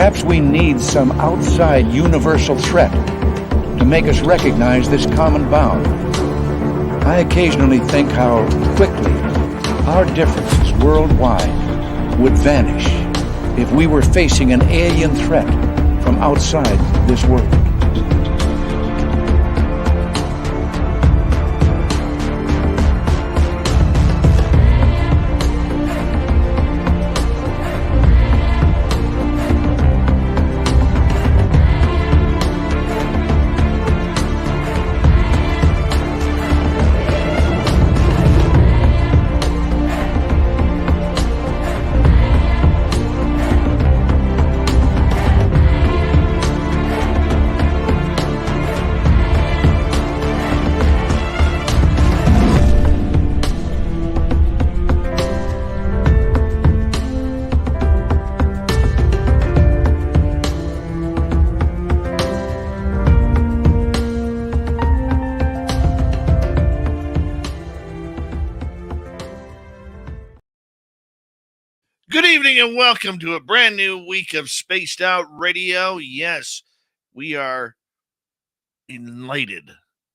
Perhaps we need some outside universal threat to make us recognize this common bound. I occasionally think how quickly our differences worldwide would vanish if we were facing an alien threat from outside this world. Good evening and welcome to a brand new week of Spaced Out Radio. Yes, we are elated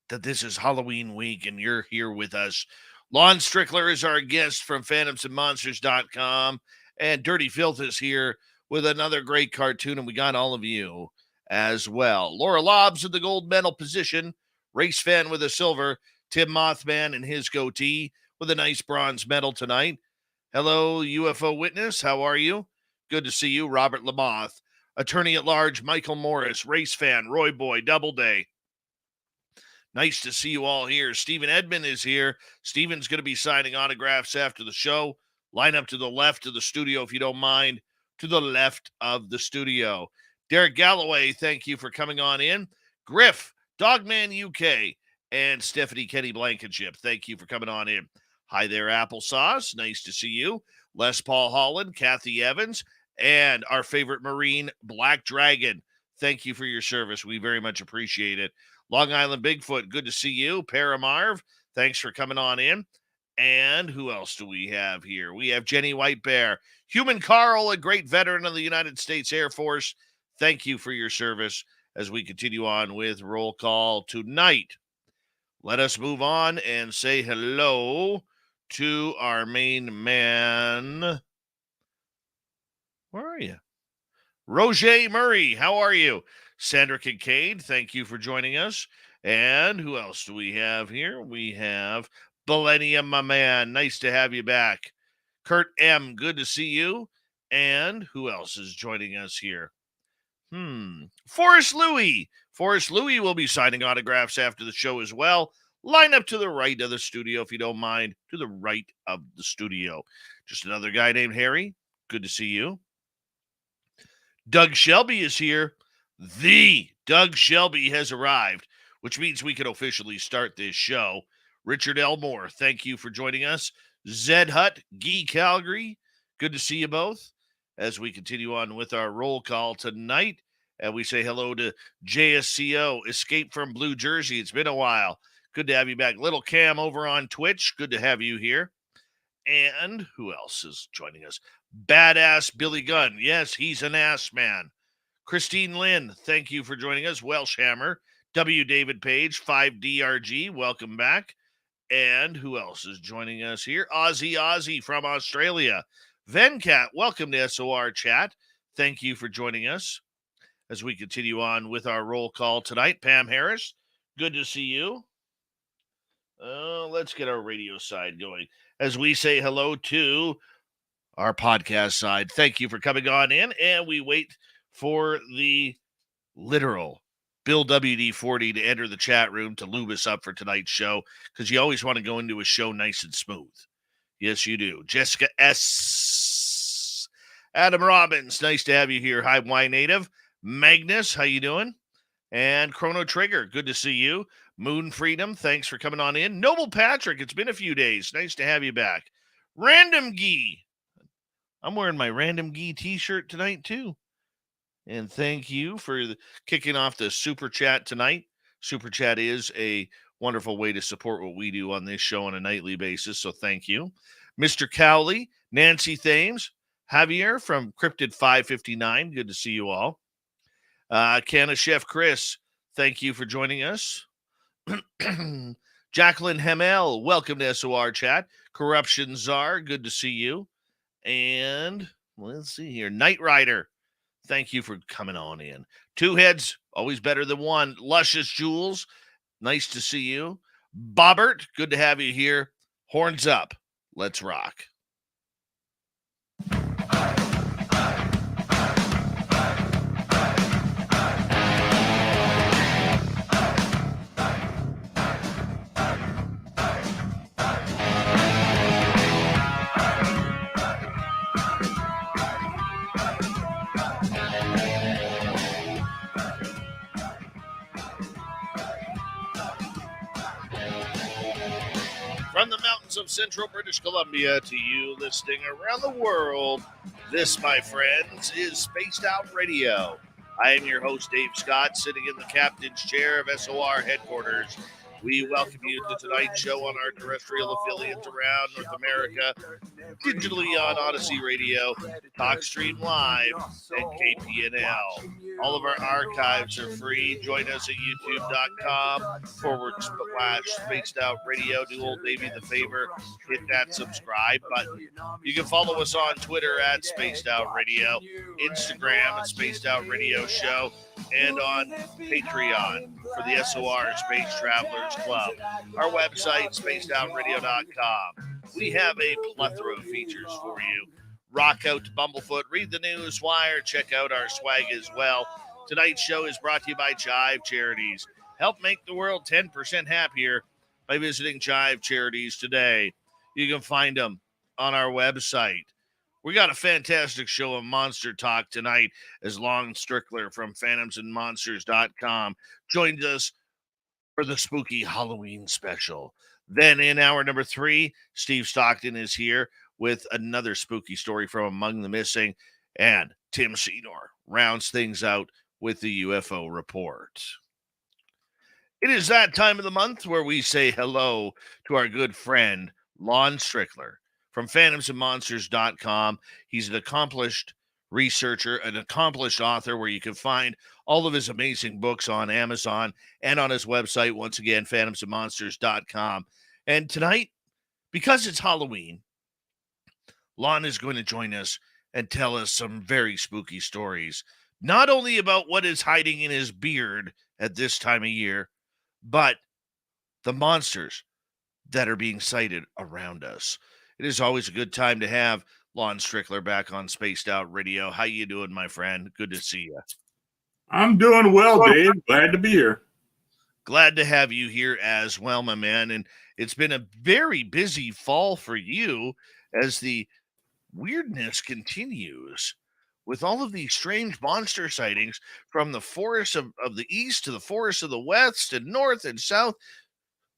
that this is Halloween week and you're here with us. Lon Strickler is our guest from phantomsandmonsters.com, and Dirty Filth is here with another great cartoon, and we got all of you as well. Laura Lobbs in the gold medal position, Race Fan with a silver, Tim Mothman and his goatee with a nice bronze medal tonight. Hello, UFO Witness. How are you? Good to see you. Robert Lamoth, Attorney at Large, Michael Morris, Race Fan, Roy Boy, Doubleday. Nice to see you all here. Stephen Edmond is here. Stephen's going to be signing autographs after the show. Line up to the left of the studio, if you don't mind. To the left of the studio. Derek Galloway, thank you for coming on in. Griff, Dogman UK, and Stephanie Kenny Blankenship, thank you for coming on in. Hi there, Applesauce. Nice to see you. Les Paul Holland, Kathy Evans, and our favorite Marine, Black Dragon. Thank you for your service. We very much appreciate it. Long Island Bigfoot, good to see you. Paramarv, thanks for coming on in. And who else do we have here? We have Jenny White Bear. Human Carl, a great veteran of the United States Air Force. Thank you for your service as we continue on with Roll Call tonight. Let us move on and say hello to our main man. Where are you? Roger Murray, how are you? Sandra Kincaid, thank you for joining us. And who else do we have here? We have Millennium, my man. Nice to have you back. Kurt M., good to see you. And who else is joining us here? Forrest Louie. Forrest Louie will be signing autographs after the show as well. Line up to the right of the studio, if you don't mind. To the right of the studio. Just another guy named Harry. Good to see you. Doug Shelby is here. The Doug Shelby has arrived, which means we can officially start this show. Richard Elmore, thank you for joining us. Zed Hutt, Guy Calgary, good to see you both as we continue on with our roll call tonight. And we say hello to JSCO, Escape from Blue Jersey. It's been a while. Good to have you back. Little Cam over on Twitch. Good to have you here. And who else is joining us? Badass Billy Gunn. Yes, he's an ass man. Christine Lynn, thank you for joining us. Welsh Hammer. W. David Page, 5DRG. Welcome back. And who else is joining us here? Ozzy from Australia. Venkat, welcome to SOR Chat. Thank you for joining us as we continue on with our roll call tonight. Pam Harris, good to see you. Let's get our radio side going as we say hello to our podcast side. Thank you for coming on in, and we wait for the literal Bill WD-40 to enter the chat room to lube us up for tonight's show, because you always want to go into a show nice and smooth. Yes, you do. Jessica S. Adam Robbins, nice to have you here. Hi, Y Native. Magnus, how you doing? And Chrono Trigger, good to see you. Moon Freedom, thanks for coming on in. Noble Patrick, it's been a few days. Nice to have you back. Random Gee. I'm wearing my Random Gee t-shirt tonight, too. And thank you for kicking off the Super Chat tonight. Super Chat is a wonderful way to support what we do on this show on a nightly basis, so thank you. Mr. Cowley, Nancy Thames, Javier from Crypted 559. Good to see you all. Canna Chef Chris, thank you for joining us. Jacqueline Hamel, welcome to SOR Chat. Corruption Czar, good to see you. And let's see here. Knight Rider, thank you for coming on in. Two heads, always better than one. Luscious Jules, nice to see you. Bobbert, good to have you here. Horns up, let's rock. From the mountains of central British Columbia to you listening around the world, this, my friends, is Spaced Out Radio. I am your host, Dave Scott, sitting in the captain's chair of SOR headquarters. We welcome you to tonight's show on our terrestrial affiliates around North America, digitally on Odyssey Radio, TalkStream Live, and KPNL. All of our archives are free. Join us at youtube.com/Spaced Out Radio. Do old Davey the favor, hit that subscribe button. You can follow us on Twitter at Spaced Out Radio, Instagram at Spaced Out Radio Show, and on Patreon for the SOR Space Travelers Club. Our website, spacedoutradio.com. We have a plethora of features for you. Rock out to Bumblefoot, read the news wire, check out our swag as well. Tonight's show is brought to you by Jive Charities. Help make the world 10% happier by visiting Jive Charities today. You can find them on our website. We got a fantastic show of Monster Talk tonight as Lon Strickler from phantomsandmonsters.com joins us for the spooky Halloween special. Then in hour number 3, Steve Stockton is here with another spooky story from Among the Missing, and Tim Seymour rounds things out with the UFO report. It is that time of the month where we say hello to our good friend, Lon Strickler from phantomsandmonsters.com. He's an accomplished researcher, an accomplished author, where you can find all of his amazing books on Amazon and on his website, once again, phantomsandmonsters.com. And tonight, because it's Halloween, Lon is going to join us and tell us some very spooky stories, not only about what is hiding in his beard at this time of year, but the monsters that are being sighted around us. It is always a good time to have Lon Strickler back on Spaced Out Radio. How you doing, my friend? Good to see you. I'm doing well, Dave. Glad to be here. Glad to have you here as well, my man. And it's been a very busy fall for you as the weirdness continues with all of these strange monster sightings from the forests of the east to the forests of the west and north and south.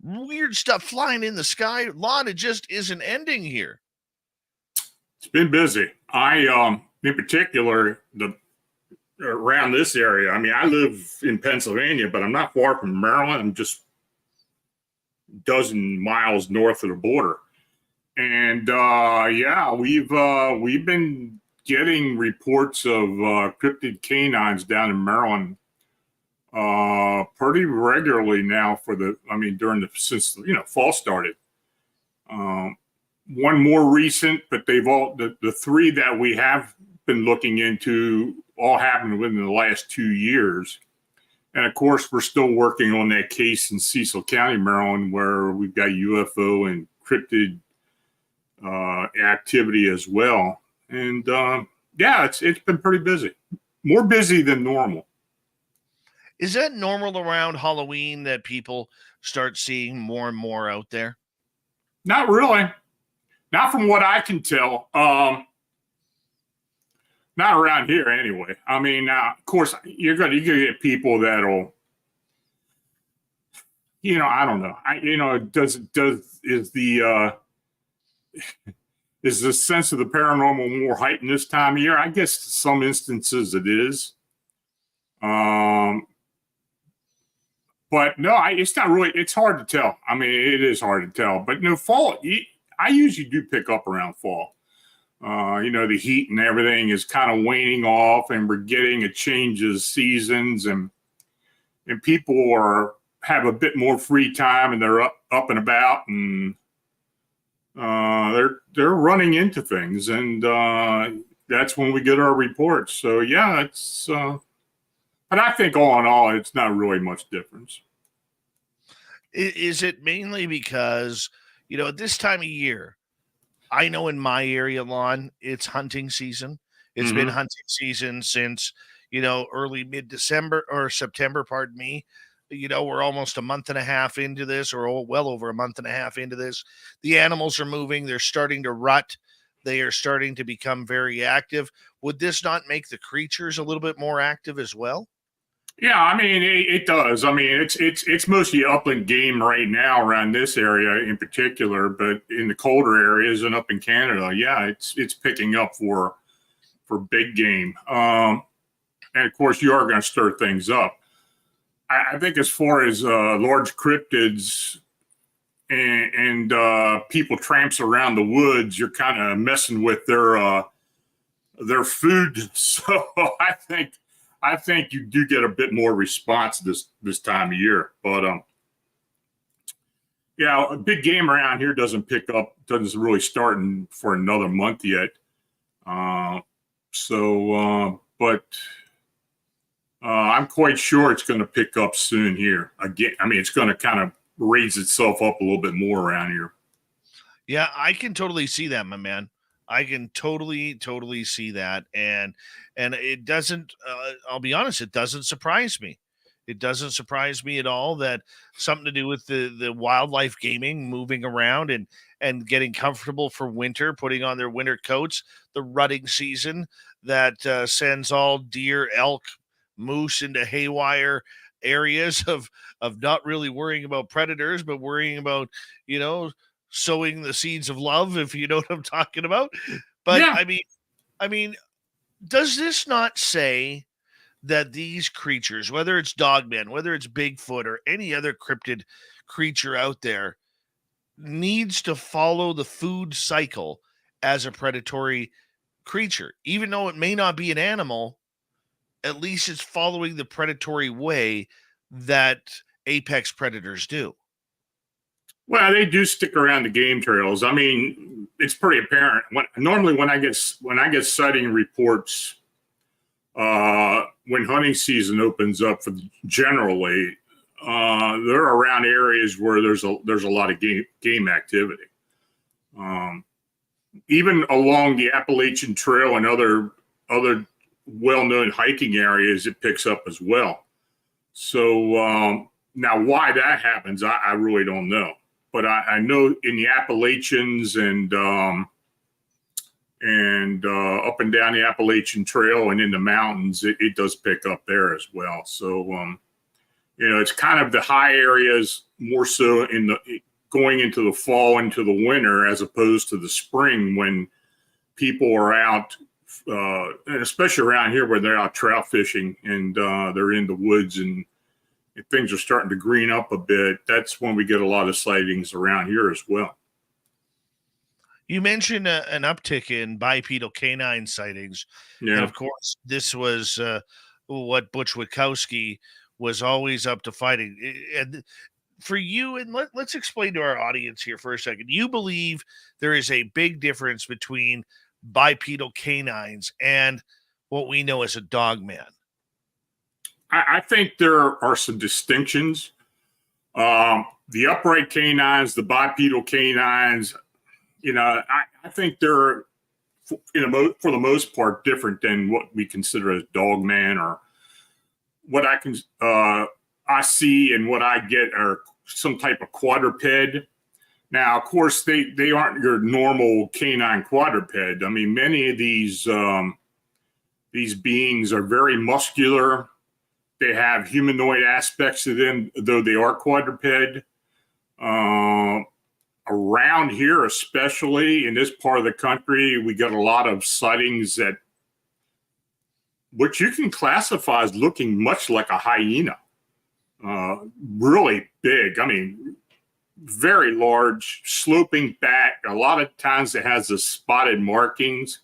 Weird stuff flying in the sky. Lon, it just isn't ending here. It's been busy. In particular, around this area. I mean, I live in Pennsylvania, but I'm not far from Maryland. I'm just a dozen miles north of the border. And we've been getting reports of cryptid canines down in Maryland pretty regularly now since fall started. One more recent, but the 3 that we have been looking into all happened within the last 2 years. And of course, we're still working on that case in Cecil County, Maryland, where we've got UFO and cryptid activity as well. And it's been pretty busy, more busy than normal. Is that normal around Halloween that people start seeing more and more out there? Not really. Not from what I can tell. Not around here anyway. I mean, of course, you're gonna get people that'll, I don't know. Is the sense of the paranormal more heightened this time of year? I guess in some instances it is. But no, it's not really. It's hard to tell. I mean, it is hard to tell. But fall, I usually do pick up around fall. The heat and everything is kind of waning off, and we're getting a change of seasons, and people have a bit more free time, and they're up and about, and they're running into things, and that's when we get our reports. So yeah, it's but I think all in all, it's not really much difference. Is it mainly because, at this time of year, I know in my area, Lon, it's hunting season. It's been hunting season since, early mid-December or September, pardon me. We're almost a month and a half into this, or well over a month and a half into this. The animals are moving. They're starting to rut. They are starting to become very active. Would this not make the creatures a little bit more active as well? Yeah, I mean, it does. I mean, it's mostly upland game right now around this area in particular, but in the colder areas and up in Canada, yeah, it's picking up for big game. And of course, you are going to stir things up. I think as far as large cryptids and people tramps around the woods, you're kind of messing with their food. So I think you do get a bit more response this time of year. But yeah, a big game around here doesn't really start for another month yet. But I'm quite sure it's going to pick up soon here. Again, I mean, it's going to kind of raise itself up a little bit more around here. Yeah, I can totally see that, my man. I can totally see that, and it doesn't. I'll be honest, it doesn't surprise me. It doesn't surprise me at all that something to do with the wildlife gaming, moving around and getting comfortable for winter, putting on their winter coats, the rutting season that sends all deer, elk, moose into haywire areas of not really worrying about predators, but worrying about sowing the seeds of love, if you know what I'm talking about. But Yeah. I mean, does this not say that these creatures, whether it's Dogman, whether it's Bigfoot, or any other cryptid creature out there, needs to follow the food cycle as a predatory creature? Even though it may not be an animal, at least it's following the predatory way that apex predators do. Well, they do stick around the game trails. I mean, it's pretty apparent. Normally when I get sighting reports, when hunting season opens up generally, they're around areas where there's a lot of game activity. Even along the Appalachian Trail and other well-known hiking areas, it picks up as well. So now, why that happens, I really don't know. But I know in the Appalachians and up and down the Appalachian Trail and in the mountains, it does pick up there as well. So, it's kind of the high areas more so going into the fall, into the winter, as opposed to the spring when people are out, and especially around here where they're out trout fishing and they're in the woods and if things are starting to green up a bit. That's when we get a lot of sightings around here as well. You mentioned an uptick in bipedal canine sightings. Yeah. And of course, this was what Butch Witkowski was always up to fighting. And for you, and let's explain to our audience here for a second. You believe there is a big difference between bipedal canines and what we know as a dogman. I think there are some distinctions. The upright canines, the bipedal canines, I think they're, for the most part, different than what we consider as dogman, or what I see and what I get are some type of quadruped. Now, of course, they aren't your normal canine quadruped. I mean, many of these beings are very muscular. They have humanoid aspects to them, though they are quadruped. Around here, especially in this part of the country, we got a lot of sightings that which you can classify as looking much like a hyena. Really big. I mean, very large, sloping back. A lot of times it has the spotted markings,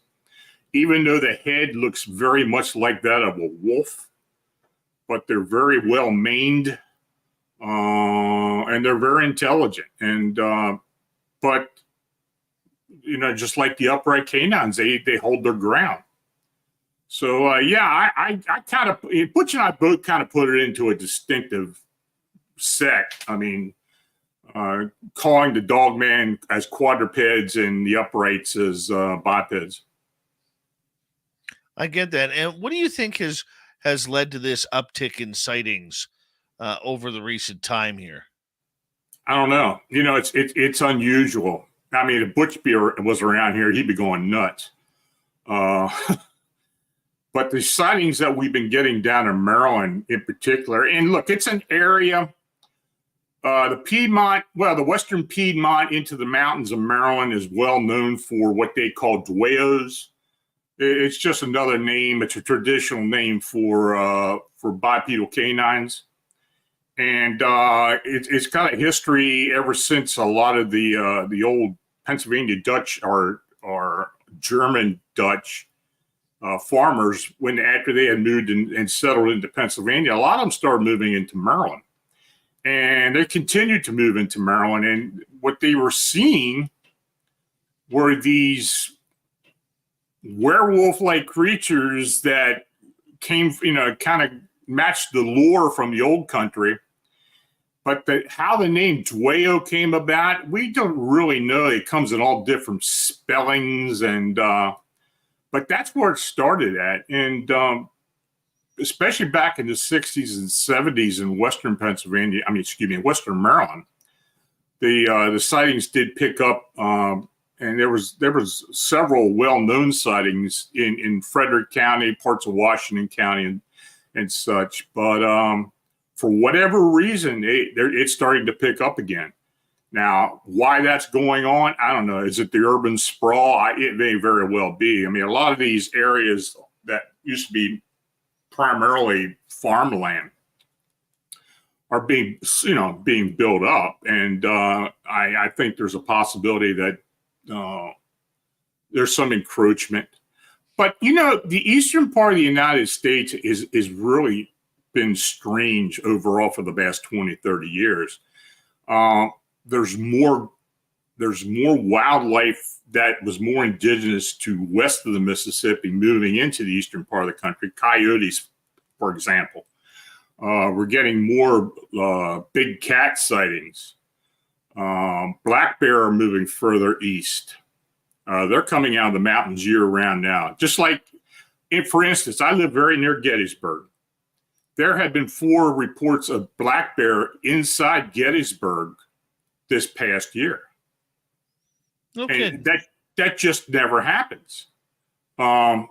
even though the head looks very much like that of a wolf, but they're very well maned, and they're very intelligent. And, but, you know, just like the upright canines, they hold their ground. So, yeah, I kind of, Butch and I both kind of put it into a distinctive sect. I mean, calling the dogman as quadrupeds and the uprights as bipeds. I get that. And what do you think has led to this uptick in sightings over the recent time here? I don't know. You know, it's unusual. I mean, if Butch was around here, he'd be going nuts. But the sightings that we've been getting down in Maryland in particular, and look, it's an area, the Piedmont, well, the Western Piedmont into the mountains of Maryland is well known for what they call dwayos. It's just another name. It's a traditional name for bipedal canines. And it's got a history ever since a lot of the old Pennsylvania Dutch or German Dutch farmers, after they had moved and settled into Pennsylvania, a lot of them started moving into Maryland. And they continued to move into Maryland. And what they were seeing were these werewolf-like creatures that came, you know, kind of matched the lore from the old country. But how the name Dwayo came about, we don't really know. It comes in all different spellings, and but that's where it started at. And especially back in the 60s and 70s in Western Pennsylvania, Western Maryland, the sightings did pick up, and there was several well-known sightings in Frederick County, parts of Washington County, and such. But for whatever reason, it's starting to pick up again. Now, why that's going on, I don't know. Is it the urban sprawl? It may very well be. I mean, a lot of these areas that used to be primarily farmland are being built up, and I think there's a possibility that there's some encroachment. But you know, the eastern part of the United States is really been strange overall for the past 20, 30 years. There's more wildlife that was more indigenous to west of the Mississippi moving into the eastern part of the country. Coyotes, for example. We're getting more big cat sightings. Black bear are moving further east. They're coming out of the mountains year round now. Just like, for instance, I live very near Gettysburg. There have been 4 reports of black bear inside Gettysburg this past year. Okay. And that just never happens. And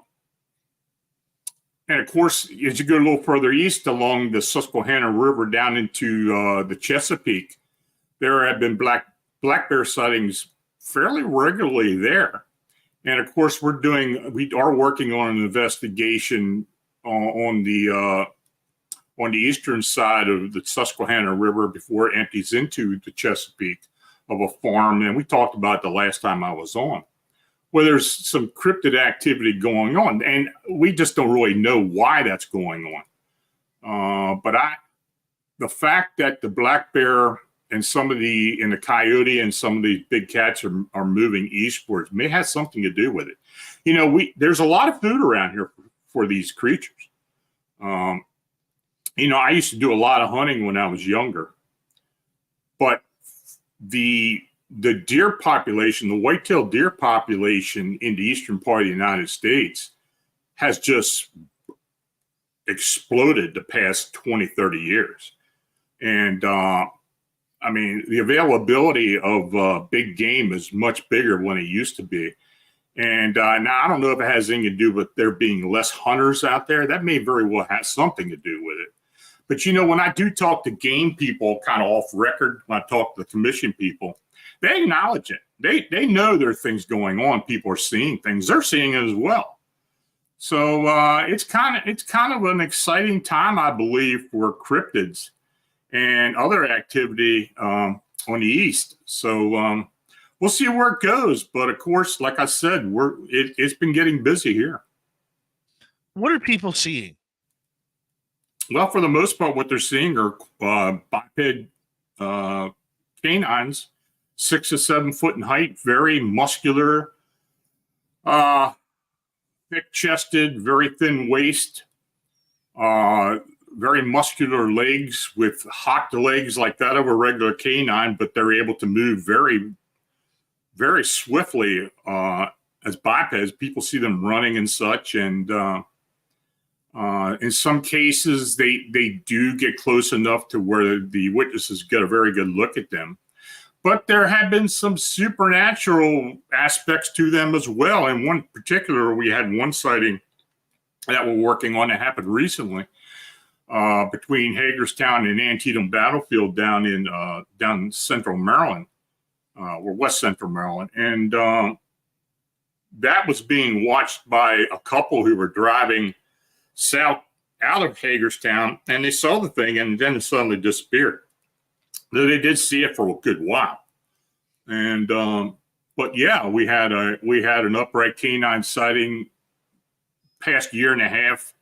of course, as you go a little further east along the Susquehanna River down into the Chesapeake, there have been black bear sightings fairly regularly there. And of course, we are working on an investigation on the eastern side of the Susquehanna River before it empties into the Chesapeake, of a farm. And we talked about it the last time I was on, where there's some cryptid activity going on. And we just don't really know why that's going on. But the fact that the black bear and the coyote and some of these big cats are moving eastwards may have something to do with it. You know, there's a lot of food around here for these creatures. You know, I used to do a lot of hunting when I was younger, but the deer population, the white-tailed deer population in the eastern part of the United States has just exploded the past 20, 30 years. And I mean, the availability of big game is much bigger than it used to be. And now I don't know if it has anything to do with there being less hunters out there. That may very well have something to do with it. But, you know, when I do talk to game people kind of off record, when I talk to the commission people, they acknowledge it. They know there are things going on. People are seeing things. They're seeing it as well. So it's kind of an exciting time, I believe, for cryptids and other activity on the east. So we'll see where it goes. But of course, like I said, it's been getting busy here. What are people seeing? Well, for the most part, what they're seeing are biped canines, 6 to 7 foot in height, very muscular, thick-chested, very thin waist, very muscular legs with hocked legs like that of a regular canine, but they're able to move very, very swiftly as bipeds. People see them running and such, and in some cases, they do get close enough to where the witnesses get a very good look at them. But there have been some supernatural aspects to them as well. In one particular, we had one sighting that we're working on that happened recently between Hagerstown and Antietam Battlefield down in central Maryland, or west central Maryland. And that was being watched by a couple who were driving south out of Hagerstown, and they saw the thing, and then it suddenly disappeared. Though they did see it for a good while. And but yeah, we had an upright canine sighting past year and a half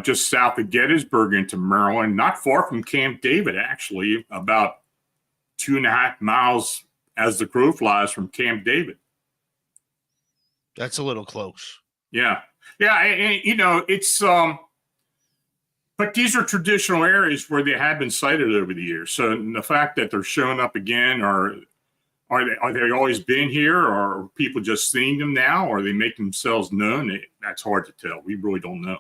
just south of Gettysburg into Maryland, not far from Camp David, actually, about 2.5 miles as the crow flies from Camp David. That's a little close. Yeah. Yeah, and, you know, it's but these are traditional areas where they have been sighted over the years. So the fact that they're showing up again, or are they always been here, or are people just seeing them now, or they make themselves known? That's hard to tell. We really don't know.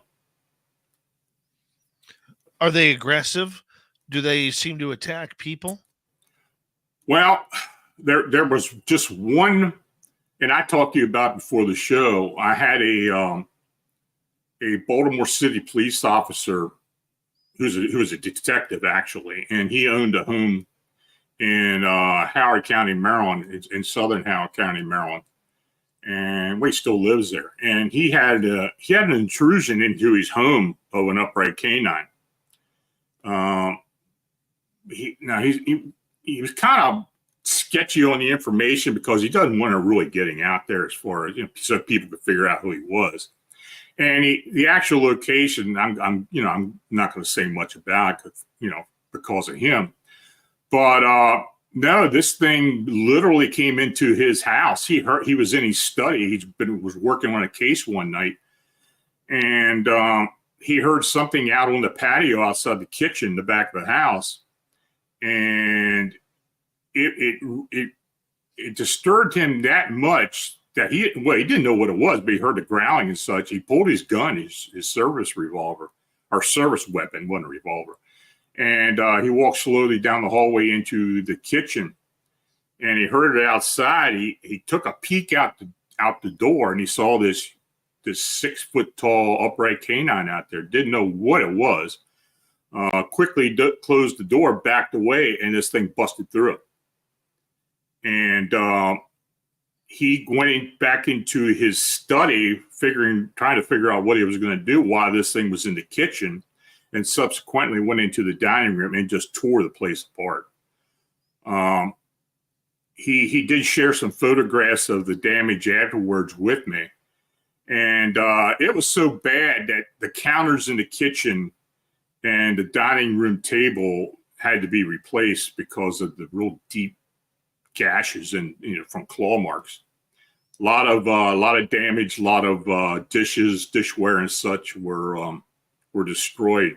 Are they aggressive? Do they seem to attack people? Well, there was just one, and I talked to you about before the show. I had a Baltimore City police officer who was a detective, actually, and he owned a home in Howard County, Maryland, in southern Howard County, Maryland, and he still lives there. And he had an intrusion into his home of an upright canine. He was kind of sketchy on the information because he doesn't want to really getting out there as far as, so people could figure out who he was. And the actual location, I'm not going to say much about it, because of him. But no, this thing literally came into his house. He was in his study. Was working on a case one night, and he heard something out on the patio outside the kitchen, the back of the house, and it disturbed him that much that he didn't know what it was, but he heard the growling and such. He pulled his gun, his service revolver, or service weapon, wasn't a revolver. And he walked slowly down the hallway into the kitchen, and he heard it outside. He took a peek out the door, and he saw this 6 foot tall upright canine out there. Didn't know what it was. Quickly closed the door, backed away, and this thing busted through it. And he went back into his study, trying to figure out what he was going to do while this thing was in the kitchen, and subsequently went into the dining room and just tore the place apart. He did share some photographs of the damage afterwards with me, and it was so bad that the counters in the kitchen and the dining room table had to be replaced because of the real deep gashes and from claw marks. A lot of damage. A lot of dishes, dishware, and such were destroyed.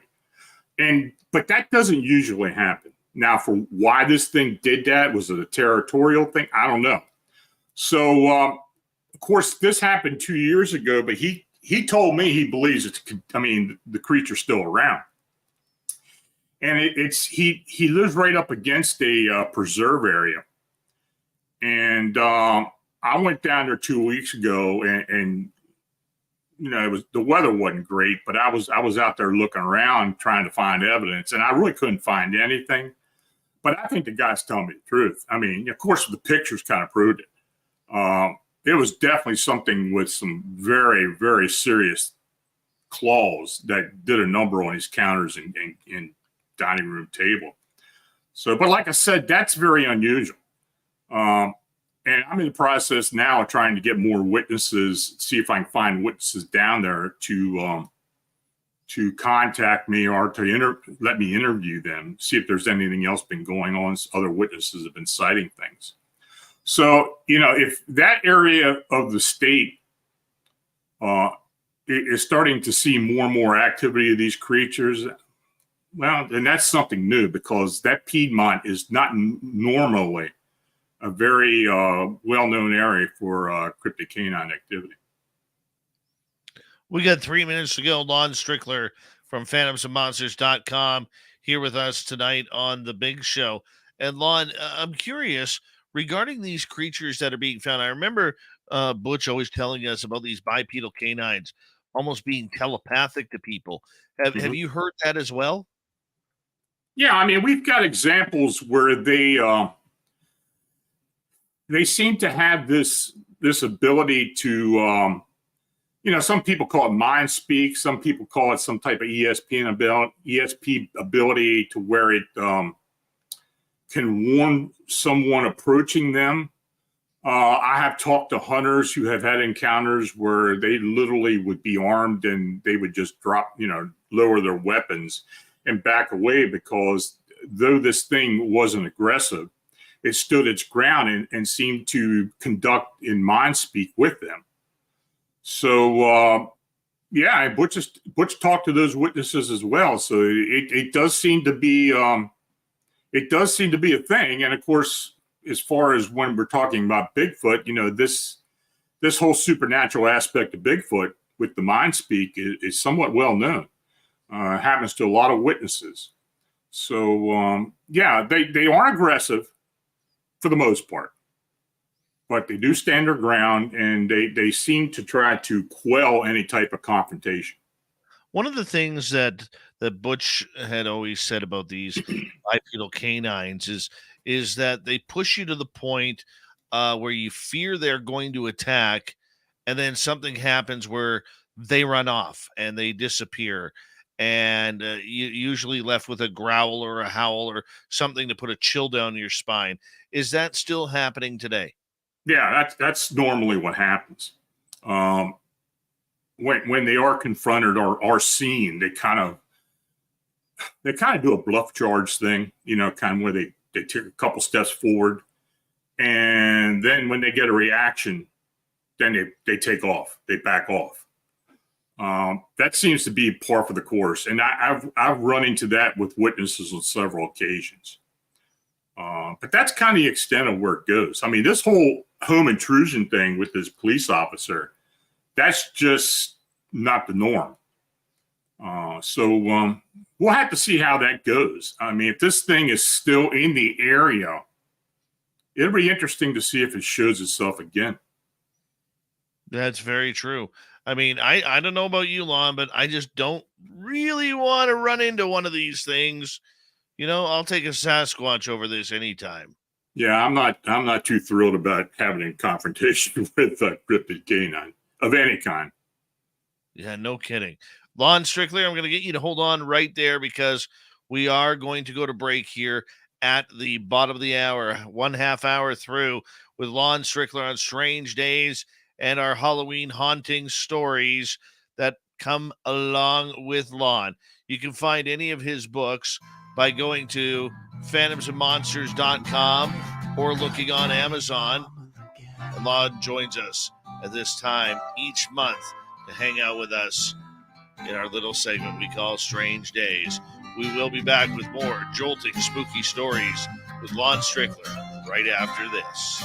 But that doesn't usually happen. Now, for why this thing did that, was it a territorial thing? I don't know. So, of course, this happened 2 years ago. But he told me he believes the creature's still around. And he lives right up against a preserve area. And I went down there 2 weeks ago, and the weather wasn't great, but I was out there looking around trying to find evidence, and I really couldn't find anything. But I think the guy's telling me the truth. I mean, of course, the pictures kind of proved it. It was definitely something with some very, very serious claws that did a number on his counters and dining room table. So, but like I said, that's very unusual. And I'm in the process now of trying to get more witnesses, see if I can find witnesses down there to contact me or to let me interview them, see if there's anything else been going on. Other witnesses have been citing things. So, if that area of the state is starting to see more and more activity of these creatures, well, then that's something new, because that Piedmont is not normally a very well-known area for cryptid canine activity. We got 3 minutes to go. Lon Strickler from phantomsandmonsters.com here with us tonight on The Big Show. And Lon, I'm curious regarding these creatures that are being found. I remember Butch always telling us about these bipedal canines almost being telepathic to people. Have you heard that as well? Yeah, I mean, we've got examples where they seem to have this ability to some people call it mind speak, some people call it some type of ESP ability to where it can warn someone approaching them. I have talked to hunters who have had encounters where they literally would be armed and they would just lower their weapons and back away, because though this thing wasn't aggressive, it stood its ground and seemed to conduct in mind speak with them. So, Butch talked to those witnesses as well. So it does seem to be a thing. And of course, as far as when we're talking about Bigfoot, this whole supernatural aspect of Bigfoot with the mind speak is somewhat well known. Happens to a lot of witnesses. So, they aren't aggressive for the most part, but they do stand their ground, and they seem to try to quell any type of confrontation. One of the things that Butch had always said about these bipedal canines is that they push you to the point where you fear they're going to attack, and then something happens where they run off and they disappear, and you usually left with a growl or a howl or something to put a chill down your spine. Is that still happening today? Yeah, that's normally what happens. When they are confronted or are seen, they kind of do a bluff charge thing, kind of where they take a couple steps forward, and then when they get a reaction, then they take off, they back off. That seems to be par for the course, and I've run into that with witnesses on several occasions. But that's kind of the extent of where it goes. I mean, this whole home intrusion thing with this police officer, that's just not the norm. So we'll have to see how that goes. I mean, if this thing is still in the area, it'll be interesting to see if it shows itself again. That's very true. I mean, I don't know about you, Lon, but I just don't really want to run into one of these things. I'll take a Sasquatch over this anytime. Yeah, I'm not too thrilled about having a confrontation with a cryptid canine of any kind. Yeah, no kidding. Lon Strickler, I'm going to get you to hold on right there, because we are going to go to break here at the bottom of the hour, 1/2 hour through, with Lon Strickler on Strange Days and our Halloween haunting stories that come along with Lon. You can find any of his books by going to phantomsandmonsters.com or looking on Amazon. And Lon joins us at this time each month to hang out with us in our little segment we call Strange Days. We will be back with more jolting, spooky stories with Lon Strickler right after this.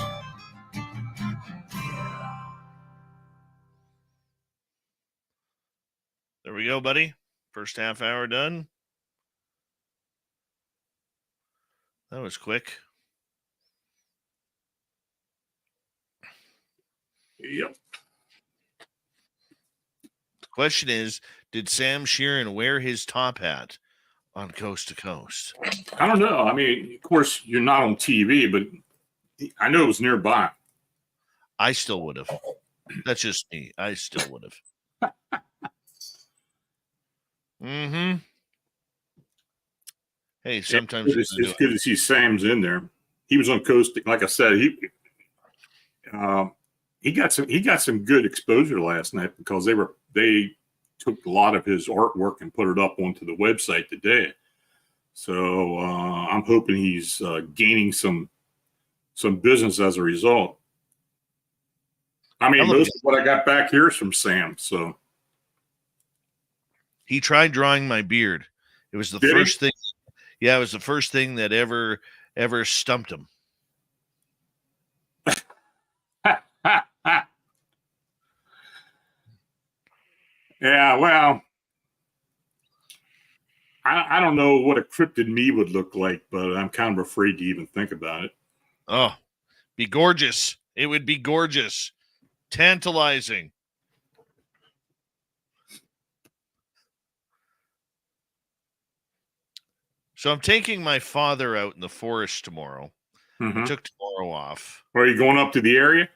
There we go, buddy. First half hour done. That was quick. Yep. The question is, did Sam Sheeran wear his top hat on Coast to Coast? I don't know. I mean, of course, you're not on TV, but I know it was nearby. I still would have. That's just me. I still would have. Hey, sometimes It's good to see Sam's in there. He was on Coast. Like I said, he got some good exposure last night because they took a lot of his artwork and put it up onto the website today. So I'm hoping he's gaining some business as a result. I mean, most of what I got back here is from Sam. So he tried drawing my beard. It was the first thing. Yeah, it was the first thing that ever stumped him. Yeah, well, I don't know what a cryptid me would look like, but I'm kind of afraid to even think about it. Oh, be gorgeous. It would be gorgeous. Tantalizing. So I'm taking my father out in the forest tomorrow. Mm-hmm. I took tomorrow off. Are you going up to the area?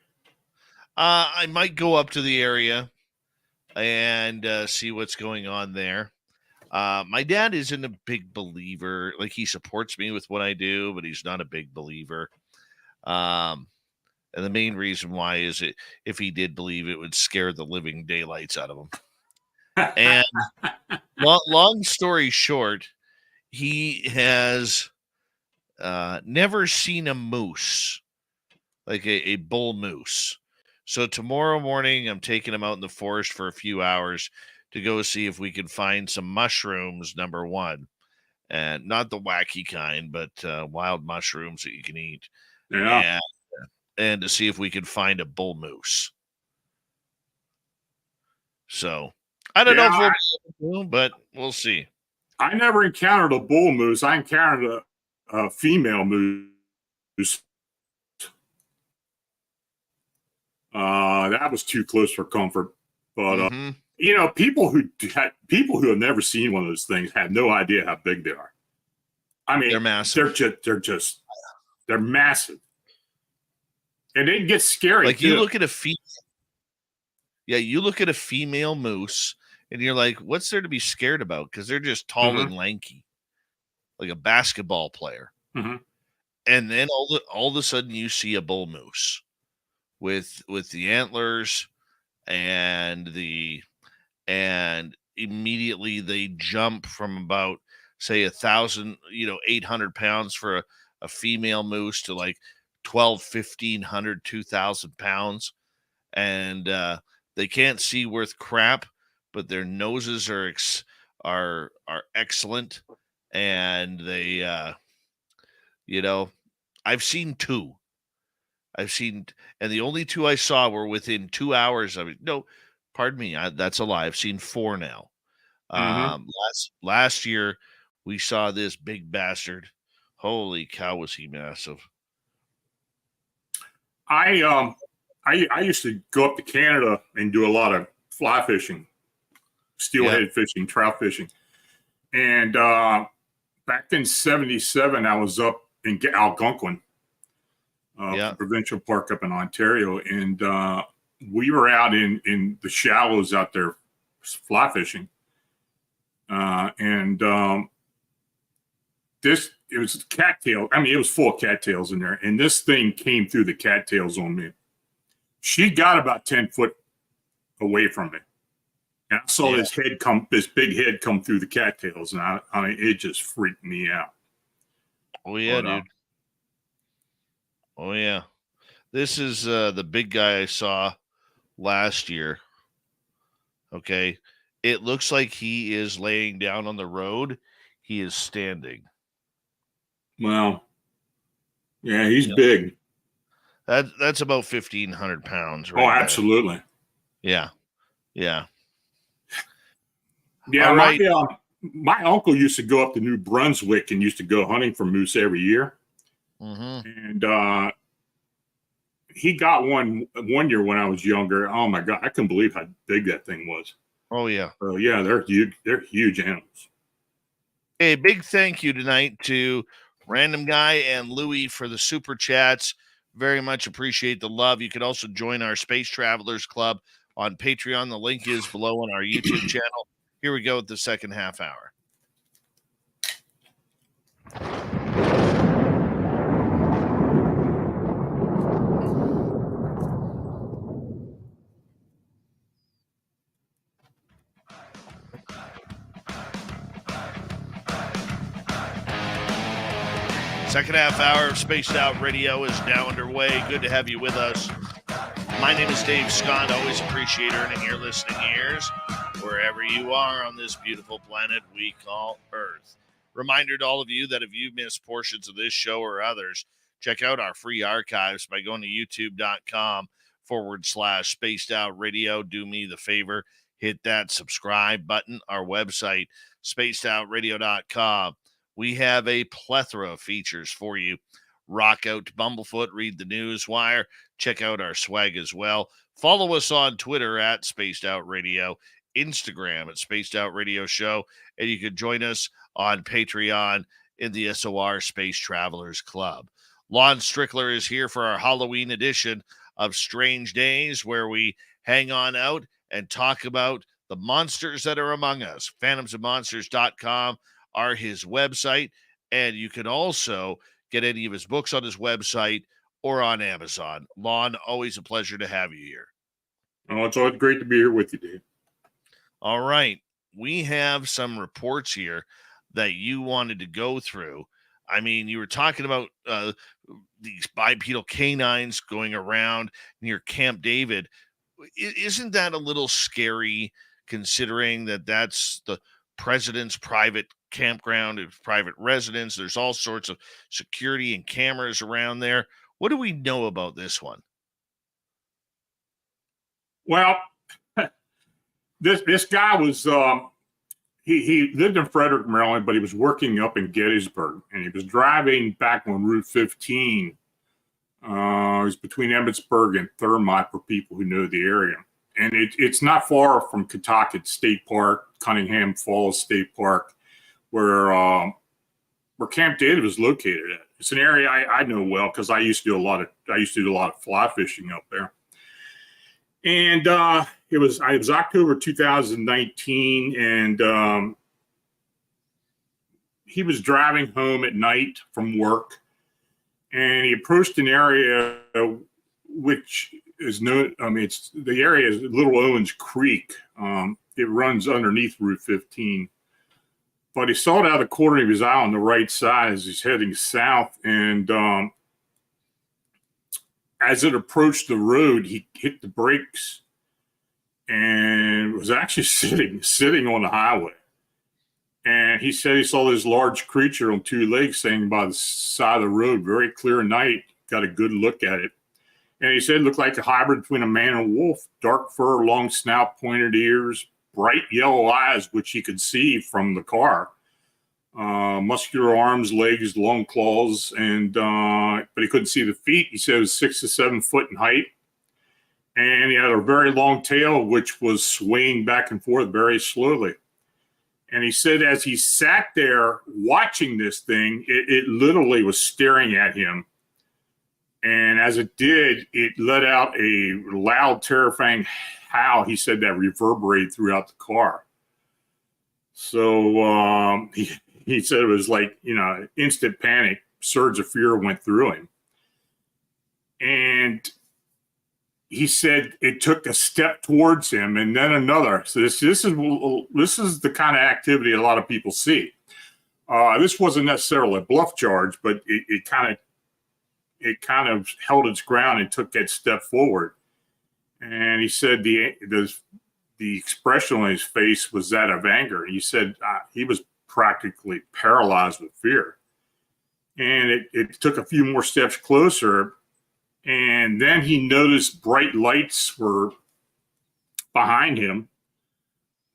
I might go up to the area and see what's going on there. My dad isn't a big believer. Like, he supports me with what I do, but he's not a big believer. And the main reason why is if he did believe, it would scare the living daylights out of him. And long story short, he has never seen a moose, like a bull moose. So tomorrow morning, I'm taking him out in the forest for a few hours to go see if we can find some mushrooms, number one. And not the wacky kind, but wild mushrooms that you can eat. Yeah. And to see if we can find a bull moose. So I don't know if we'll be able to, but we'll see. I never encountered a bull moose. I encountered a female moose. That was too close for comfort. But you know, people who have never seen one of those things have no idea how big they are. I mean, they're massive. They're massive, and they get scary. Like, you look at a female. Yeah, you look at a female moose, and you're like, "What's there to be scared about?" Because they're just tall and lanky, like a basketball player. And then all of a sudden, you see a bull moose with the antlers and immediately they jump from about, say, 800 pounds for a female moose to like 1,500, 2,000 pounds. And they can't see worth crap, but their noses are excellent. And they, I've seen two. And the only two I saw were within 2 hours of it. No, pardon me. That's a lie. I've seen four now. Last year we saw this big bastard. Holy cow, was he massive! I used to go up to Canada and do a lot of fly fishing, steelhead fishing, trout fishing, and back in '77 I was up in Algonquin. Provincial park up in Ontario, and we were out in the shallows out there fly fishing, and it was cattail. I mean, it was full of cattails in there, and this thing came through the cattails on me. She got about 10 foot away from me, and I saw this big head come through the cattails, and I mean, it just freaked me out. Oh yeah, dude. Oh, yeah. This is the big guy I saw last year. Okay. It looks like he is laying down on the road. He is standing. Well, yeah, he's big. That's about 1,500 pounds, right? Oh, absolutely. There. Yeah. Yeah, my uncle used to go up to New Brunswick and used to go hunting for moose every year. And he got one year when I was younger. Oh my God, I couldn't believe how big that thing was. Oh yeah. Oh yeah, they're huge. They're huge animals. Hey, big thank you tonight to Random Guy and Louie for the super chats. Very much appreciate the love. You could also join our Space Travelers Club on Patreon. The link is below on our YouTube channel. Here we go with the second half hour. Second half hour of Spaced Out Radio is now underway. Good to have you with us. My name is Dave Scott. Always appreciate earning your listening ears wherever you are on this beautiful planet we call Earth. Reminder to all of you that if you missed portions of this show or others, check out our free archives by going to youtube.com/Spaced Out Radio. Do me the favor, hit that subscribe button. Our website, spacedoutradio.com. We have a plethora of features for you. Rock out to Bumblefoot, read the news wire, check out our swag as well. Follow us on Twitter at Spaced Out Radio, Instagram at Spaced Out Radio Show, and you can join us on Patreon in the SOR Space Travelers Club. Lon Strickler is here for our Halloween edition of Strange Days, where we hang on out and talk about the monsters that are among us. Phantomsofmonsters.com are his website, and you can also get any of his books on his website or on Amazon. Lon, always a pleasure to have you here. Oh, it's always great to be here with you, Dave. All right. We have some reports here that you wanted to go through. I mean, you were talking about these bipedal canines going around near Camp David. Isn't that a little scary, considering that that's the president's private campground, of private residence? There's all sorts of security and cameras around there. What do we know about this one? Well, this guy was he lived in Frederick, Maryland, but he was working up in Gettysburg, and he was driving back on Route 15. It was between Emmitsburg and Thermont for people who know the area. And it's not far from Kentucky State Park, Cunningham Falls State Park, where Camp David is located at. It's an area I know well because I used to do a lot of fly fishing up there. And it was October 2019, and he was driving home at night from work, and he approached an area which is known. I mean, the area is Little Owens Creek. It runs underneath Route 15. But he saw it out of the corner of his eye on the right side as he's heading south. And as it approached the road, he hit the brakes and was actually sitting on the highway. And he said he saw this large creature on two legs standing by the side of the road, very clear night, got a good look at it. And he said it looked like a hybrid between a man and a wolf, dark fur, long snout, pointed ears, bright yellow eyes, which he could see from the car, muscular arms, legs, long claws, and but he couldn't see the feet. He said it was 6 to 7 foot in height, and he had a very long tail, which was swaying back and forth very slowly. And he said as he sat there watching this thing, it literally was staring at him. And as it did, it let out a loud, terrifying howl. He said that reverberated throughout the car. So he said it was like, instant panic, surge of fear went through him. And he said it took a step towards him and then another. So this is the kind of activity a lot of people see. This wasn't necessarily a bluff charge, but it kind of held its ground and took that step forward. And he said the expression on his face was that of anger. He said he was practically paralyzed with fear. And it took a few more steps closer. And then he noticed bright lights were behind him.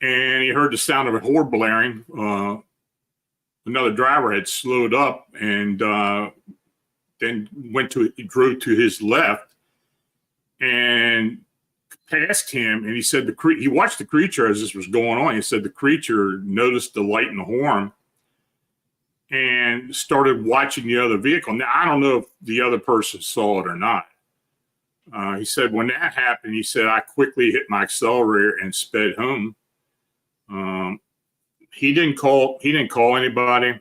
And he heard the sound of a horn blaring. Another driver had slowed up and then drove to his left and passed him. And he said he watched the creature as this was going on. He said the creature noticed the light in the horn and started watching the other vehicle. Now, I don't know if the other person saw it or not. He said when that happened, he said, I quickly hit my accelerator and sped home. He didn't call anybody.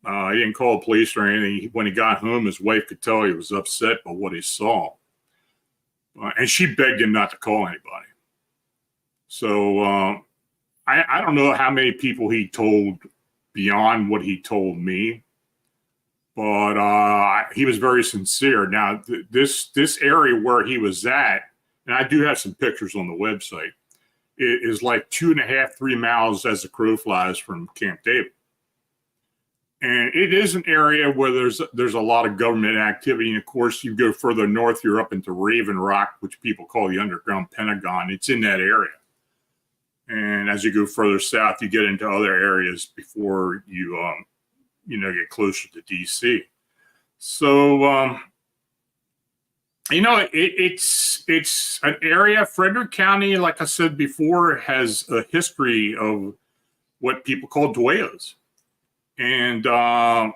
He didn't call the police or anything. When he got home, his wife could tell he was upset by what he saw. And she begged him not to call anybody. So I don't know how many people he told beyond what he told me, but he was very sincere. Now, this area where he was at, and I do have some pictures on the website, it is like 2.5, 3 miles as the crow flies from Camp David. And it is an area where there's a lot of government activity. And of course, you go further north, you're up into Raven Rock, which people call the underground Pentagon. It's in that area. And as you go further south, you get into other areas before you, get closer to DC. So, it's an area. Frederick County, like I said before, has a history of what people call duelos. And, but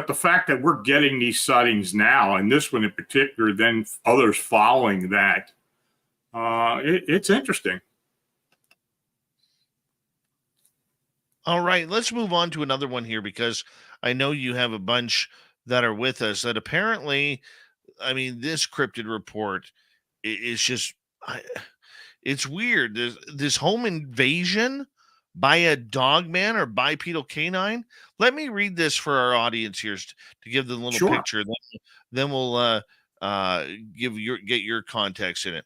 the fact that we're getting these sightings now, and this one in particular, then others following that, it's interesting. All right, let's move on to another one here, because I know you have a bunch that are with us that apparently, this cryptid report is just, it's weird. This home invasion by a dog man or bipedal canine. Let me read this for our audience here to give them a little Sure. picture. Then we'll get your context in it.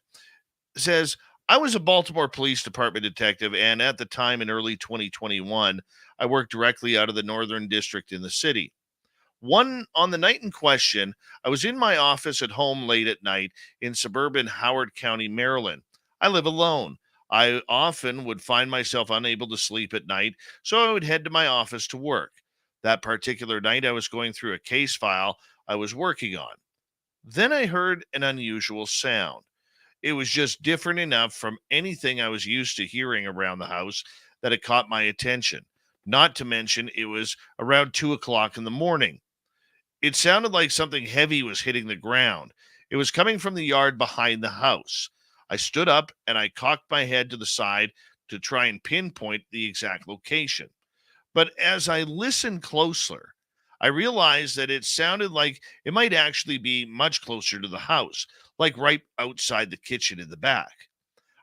It says, I was a Baltimore Police Department detective, and at the time in early 2021, I worked directly out of the Northern District in the city. On the night in question, I was in my office at home late at night in suburban Howard County, Maryland. I live alone. I often would find myself unable to sleep at night, so I would head to my office to work. That particular night, I was going through a case file I was working on. Then I heard an unusual sound. It was just different enough from anything I was used to hearing around the house that it caught my attention. Not to mention, it was around 2 o'clock in the morning. It sounded like something heavy was hitting the ground. It was coming from the yard behind the house. I stood up and I cocked my head to the side to try and pinpoint the exact location. But as I listened closer, I realized that it sounded like it might actually be much closer to the house, like right outside the kitchen in the back.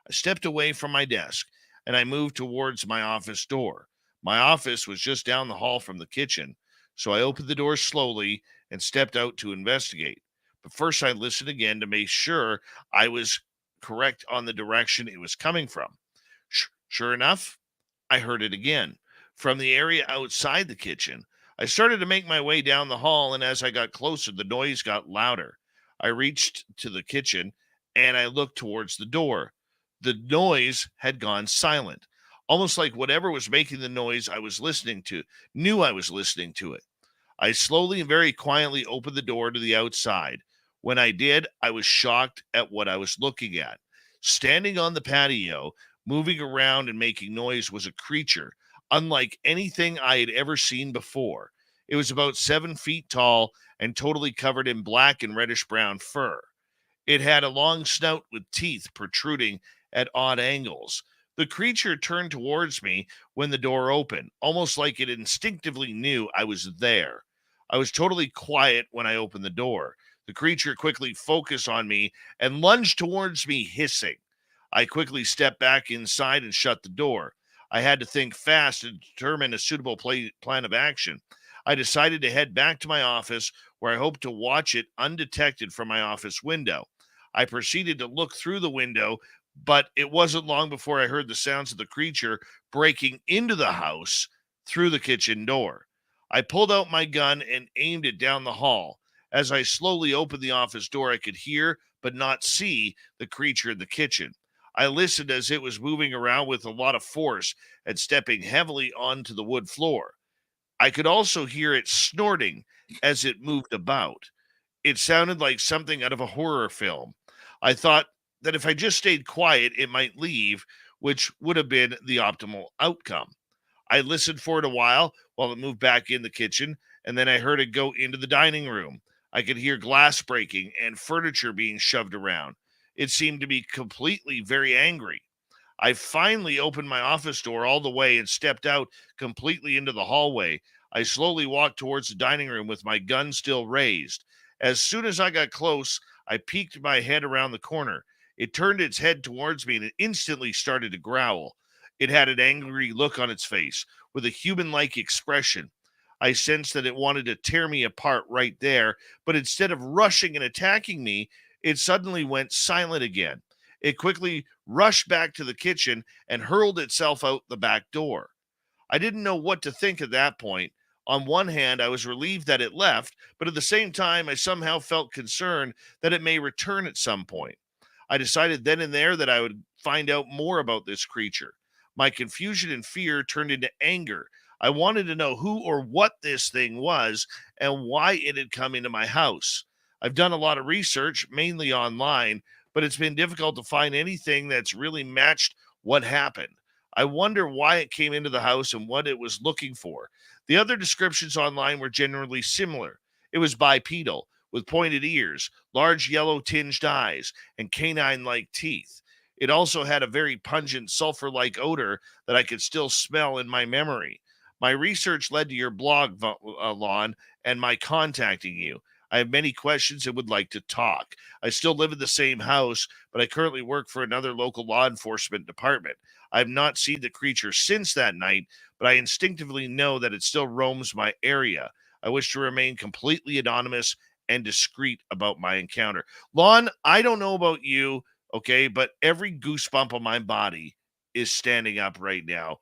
I stepped away from my desk and I moved towards my office door. My office was just down the hall from the kitchen, so I opened the door slowly and stepped out to investigate. But first, I listened again to make sure I was correct on the direction it was coming from. Sure enough, I heard it again from the area outside the kitchen. I started to make my way down the hall, and as I got closer, the noise got louder. I reached to the kitchen and I looked towards the door. The noise had gone silent, almost like whatever was making the noise I was listening to knew I was listening to it. I slowly and very quietly opened the door to the outside. When I did, I was shocked at what I was looking at. Standing on the patio, moving around and making noise, was a creature unlike anything I had ever seen before. It was about 7 feet tall and totally covered in black and reddish brown fur. It had a long snout with teeth protruding at odd angles. The creature turned towards me when the door opened, almost like it instinctively knew I was there. I was totally quiet when I opened the door. The creature quickly focused on me and lunged towards me, hissing. I quickly stepped back inside and shut the door. I had to think fast and determine a suitable plan of action. I decided to head back to my office, where I hoped to watch it undetected from my office window. I proceeded to look through the window, but it wasn't long before I heard the sounds of the creature breaking into the house through the kitchen door. I pulled out my gun and aimed it down the hall. As I slowly opened the office door, I could hear but not see the creature in the kitchen. I listened as it was moving around with a lot of force and stepping heavily onto the wood floor. I could also hear it snorting as it moved about. It sounded like something out of a horror film. I thought that if I just stayed quiet, it might leave, which would have been the optimal outcome. I listened for it a while it moved back in the kitchen, and then I heard it go into the dining room. I could hear glass breaking and furniture being shoved around. It seemed to be completely very angry. I finally opened my office door all the way and stepped out completely into the hallway. I slowly walked towards the dining room with my gun still raised. As soon as I got close, I peeked my head around the corner. It turned its head towards me and it instantly started to growl. It had an angry look on its face with a human like expression. I sensed that it wanted to tear me apart right there, but instead of rushing and attacking me, it suddenly went silent again. It quickly rushed back to the kitchen and hurled itself out the back door. I didn't know what to think at that point. On one hand, I was relieved that it left, but at the same time, I somehow felt concerned that it may return at some point. I decided then and there that I would find out more about this creature. My confusion and fear turned into anger. I wanted to know who or what this thing was and why it had come into my house. I've done a lot of research, mainly online, but it's been difficult to find anything that's really matched what happened. I wonder why it came into the house and what it was looking for. The other descriptions online were generally similar. It was bipedal, with pointed ears, large yellow tinged eyes, and canine like teeth. It also had a very pungent sulfur like odor that I could still smell in my memory. My research led to your blog, Lon, and my contacting you. I have many questions and would like to talk. I still live in the same house, but I currently work for another local law enforcement department. I have not seen the creature since that night, but I instinctively know that it still roams my area. I wish to remain completely anonymous and discreet about my encounter. Lon, I don't know about you, okay, but every goosebump on my body is standing up right now.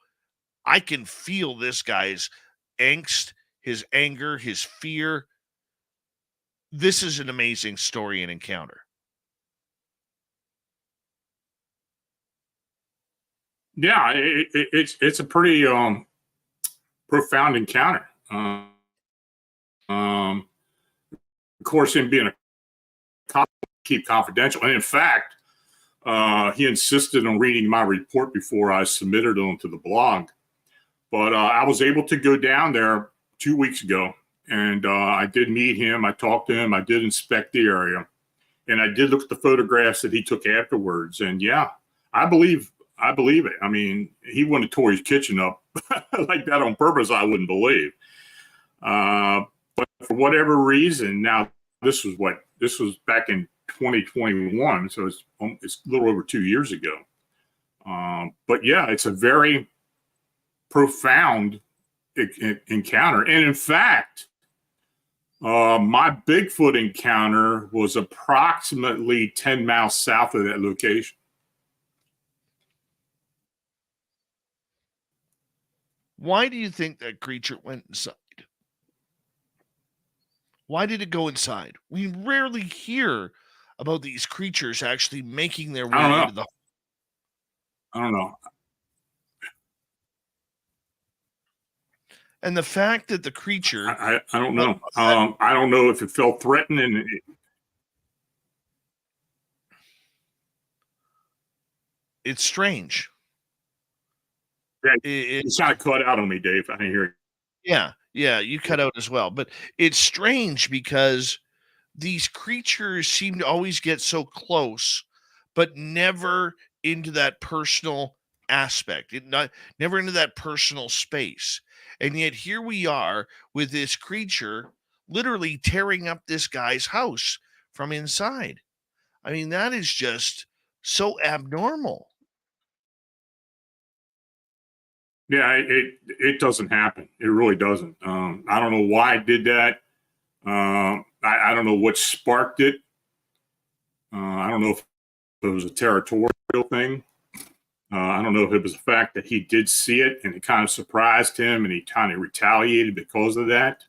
I can feel this guy's angst, his anger, his fear. This is an amazing story and encounter. Yeah, it's a pretty profound encounter. Of course, him being a cop, keep confidential, and in fact, he insisted on reading my report before I submitted it onto the blog. But I was able to go down there 2 weeks ago, and I did meet him. I talked to him. I did inspect the area, and I did look at the photographs that he took afterwards. And yeah, I believe it. I mean, he wouldn't have tore his kitchen up like that on purpose. I wouldn't believe. But for whatever reason, now this was back in 2021, so it's a little over 2 years ago. But yeah, it's a very profound encounter. And in fact, my Bigfoot encounter was approximately 10 miles south of that location. Why do you think that creature went inside? Why did it go inside? We rarely hear about these creatures actually making their way into the. I don't know. And the fact that the creature. I don't know. I don't know if it felt threatening. It's strange. Yeah, it's kind of cut out on me, Dave. I didn't hear it. Yeah, you cut out as well. But it's strange because these creatures seem to always get so close, but never into that personal aspect. Never into that personal space. And yet here we are with this creature literally tearing up this guy's house from inside. I mean, that is just so abnormal. Yeah, it doesn't happen. It really doesn't. I don't know why it did that. I don't know what sparked it. I don't know if it was a territorial thing. I don't know if it was the fact that he did see it and it kind of surprised him and he kind of retaliated because of that.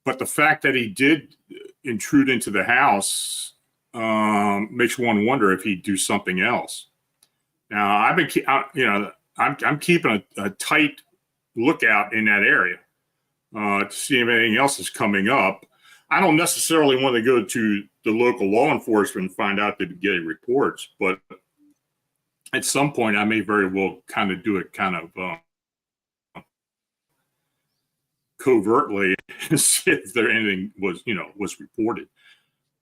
But the fact that he did intrude into the house makes one wonder if he'd do something else. Now, I'm keeping a tight lookout in that area to see if anything else is coming up. I don't necessarily want to go to the local law enforcement and find out they're getting reports, but at some point I may very well kind of do it kind of covertly and see if there anything was reported.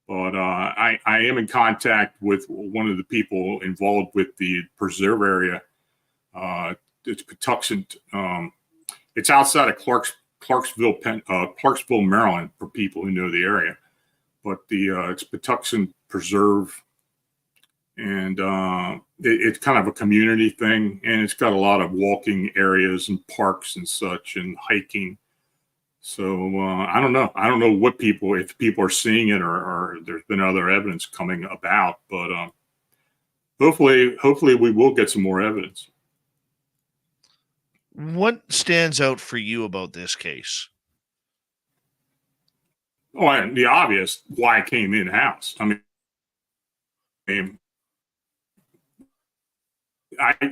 But I am in contact with one of the people involved with the preserve area. It's Patuxent. It's outside of Clarksville, Maryland, for people who know the area. But it's Patuxent Preserve, and it's kind of a community thing, and it's got a lot of walking areas and parks and such, and hiking. So I don't know. I don't know if people are seeing it, or there's been other evidence coming about. But hopefully we will get some more evidence. What stands out for you about this case? Oh, and the obvious why it came in house. I mean,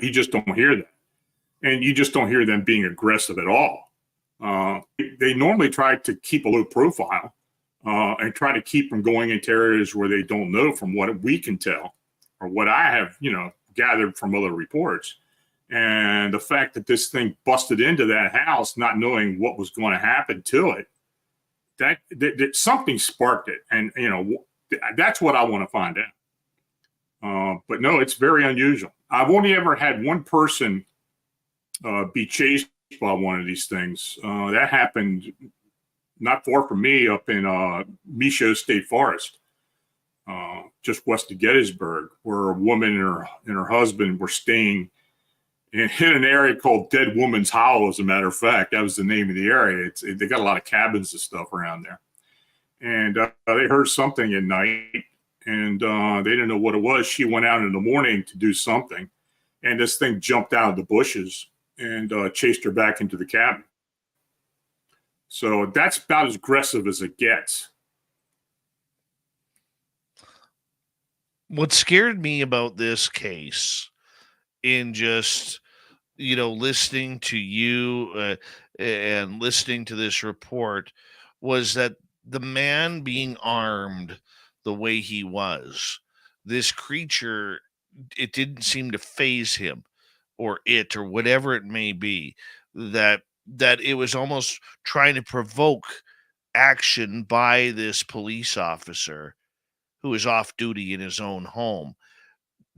you just don't hear that, and you just don't hear them being aggressive at all. They normally try to keep a low profile and try to keep from going into areas where they don't know, from what we can tell or what I have, gathered from other reports. And the fact that this thing busted into that house, not knowing what was going to happen to it, that something sparked it. And, that's what I want to find out. But no, it's very unusual. I've only ever had one person be chased by one of these things. That happened not far from me, up in Michaud State Forest, just west of Gettysburg, where a woman and her husband were staying in an area called Dead Woman's Hollow. As a matter of fact, that was the name of the area. They got a lot of cabins and stuff around there. And they heard something at night, and they didn't know what it was. She went out in the morning to do something, and this thing jumped out of the bushes and chased her back into the cabin. So that's about as aggressive as it gets. What scared me about this case, in just, listening to you and listening to this report, was that the man being armed the way he was, this creature, it didn't seem to faze him, or whatever it may be, that it was almost trying to provoke action by this police officer who is off duty in his own home.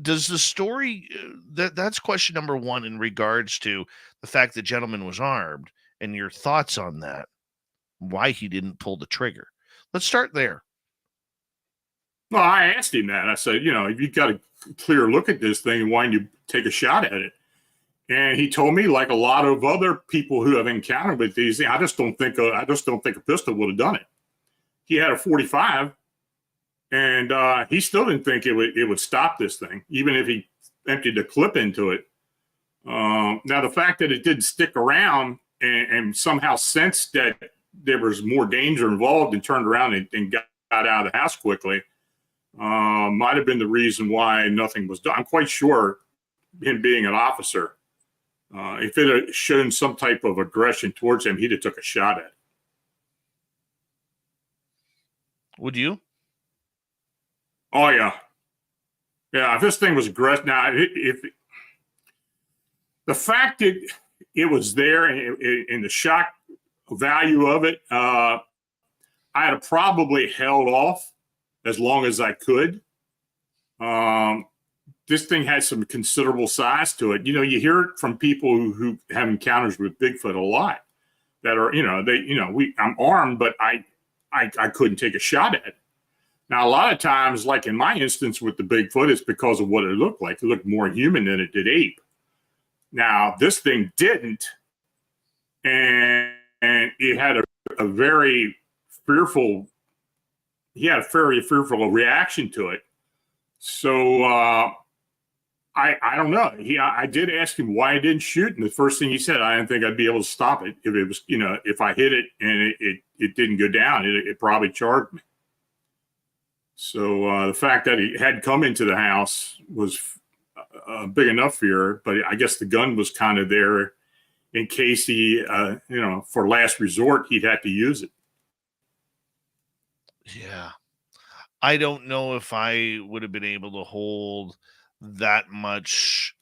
Does the story, that's question number one in regards to the fact the gentleman was armed, and your thoughts on that, why he didn't pull the trigger? Let's start there. Well, I asked him that. I said, if you got a clear look at this thing, why didn't you take a shot at it? And he told me, like a lot of other people who have encountered with these, I just don't think a pistol would have done it. He had a 45, and he still didn't think it would stop this thing, even if he emptied a clip into it. Now, the fact that it didn't stick around and somehow sensed that there was more danger involved and turned around and got out of the house quickly might have been the reason why nothing was done. I'm quite sure, him being an officer, if it had shown some type of aggression towards him, he'd have took a shot at it. Would you? Oh, yeah. Yeah, if this thing was aggressive. Now, if the fact that it was there and the shock value of it, I'd have probably held off as long as I could. This thing has some considerable size to it. You hear it from people who have encounters with Bigfoot a lot, that are, I'm armed, but I couldn't take a shot at it. Now, a lot of times, like in my instance with the Bigfoot, it's because of what it looked like. It looked more human than it did ape. Now, this thing didn't, and it had a very fearful, reaction to it. So I don't know. I did ask him why I didn't shoot, and the first thing he said, I didn't think I'd be able to stop it. If it was, if I hit it and it didn't go down, it probably charged me. So the fact that he had come into the house was big enough fear, but I guess the gun was kind of there in case he, for last resort, he'd have to use it. Yeah. I don't know if I would have been able to hold that much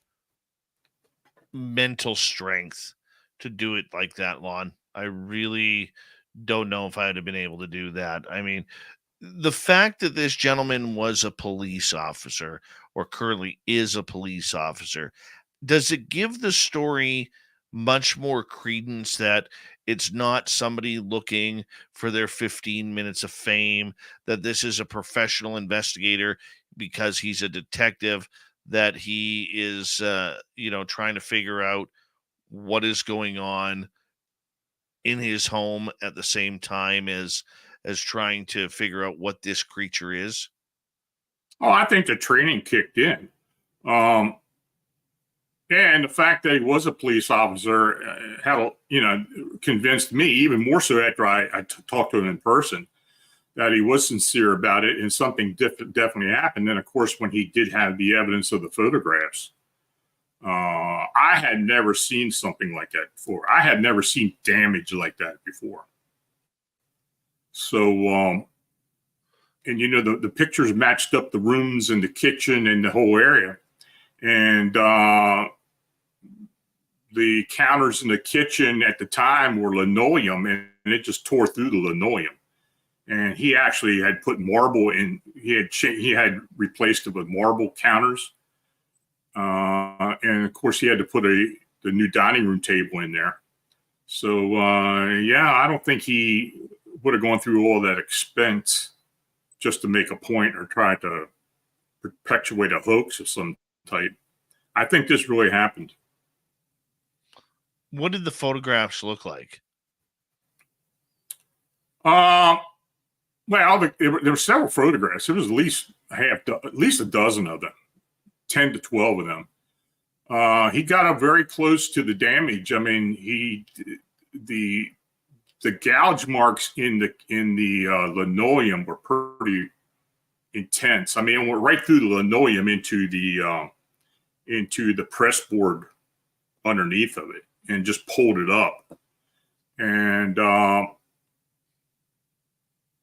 mental strength to do it like that, Lon. I really don't know if I'd have been able to do that. I mean, the fact that this gentleman was a police officer or currently is a police officer, does it give the story much more credence that it's not somebody looking for their 15 minutes of fame, that this is a professional investigator because he's a detective, that he is, trying to figure out what is going on in his home at the same time as trying to figure out what this creature is? Oh, I think the training kicked in. And the fact that he was a police officer convinced me even more so after I talked to him in person that he was sincere about it and something definitely happened. And of course, when he did have the evidence of the photographs, I had never seen something like that before. I had never seen damage like that before. So, and the pictures matched up the rooms and the kitchen and the whole area. And the counters in the kitchen at the time were linoleum, and it just tore through the linoleum. And he actually had put marble in. He had replaced it with marble counters, and of course he had to put the new dining room table in there. So I don't think he would have gone through all that expense just to make a point or try to perpetuate a hoax of some type. I think this really happened. What did the photographs look like? Well, there were several photographs. There was at least a dozen of them, 10 to 12 of them. He got up very close to the damage. I mean, the gouge marks in the linoleum were pretty intense. I mean, it went right through the linoleum into the press underneath of it and just pulled it up. And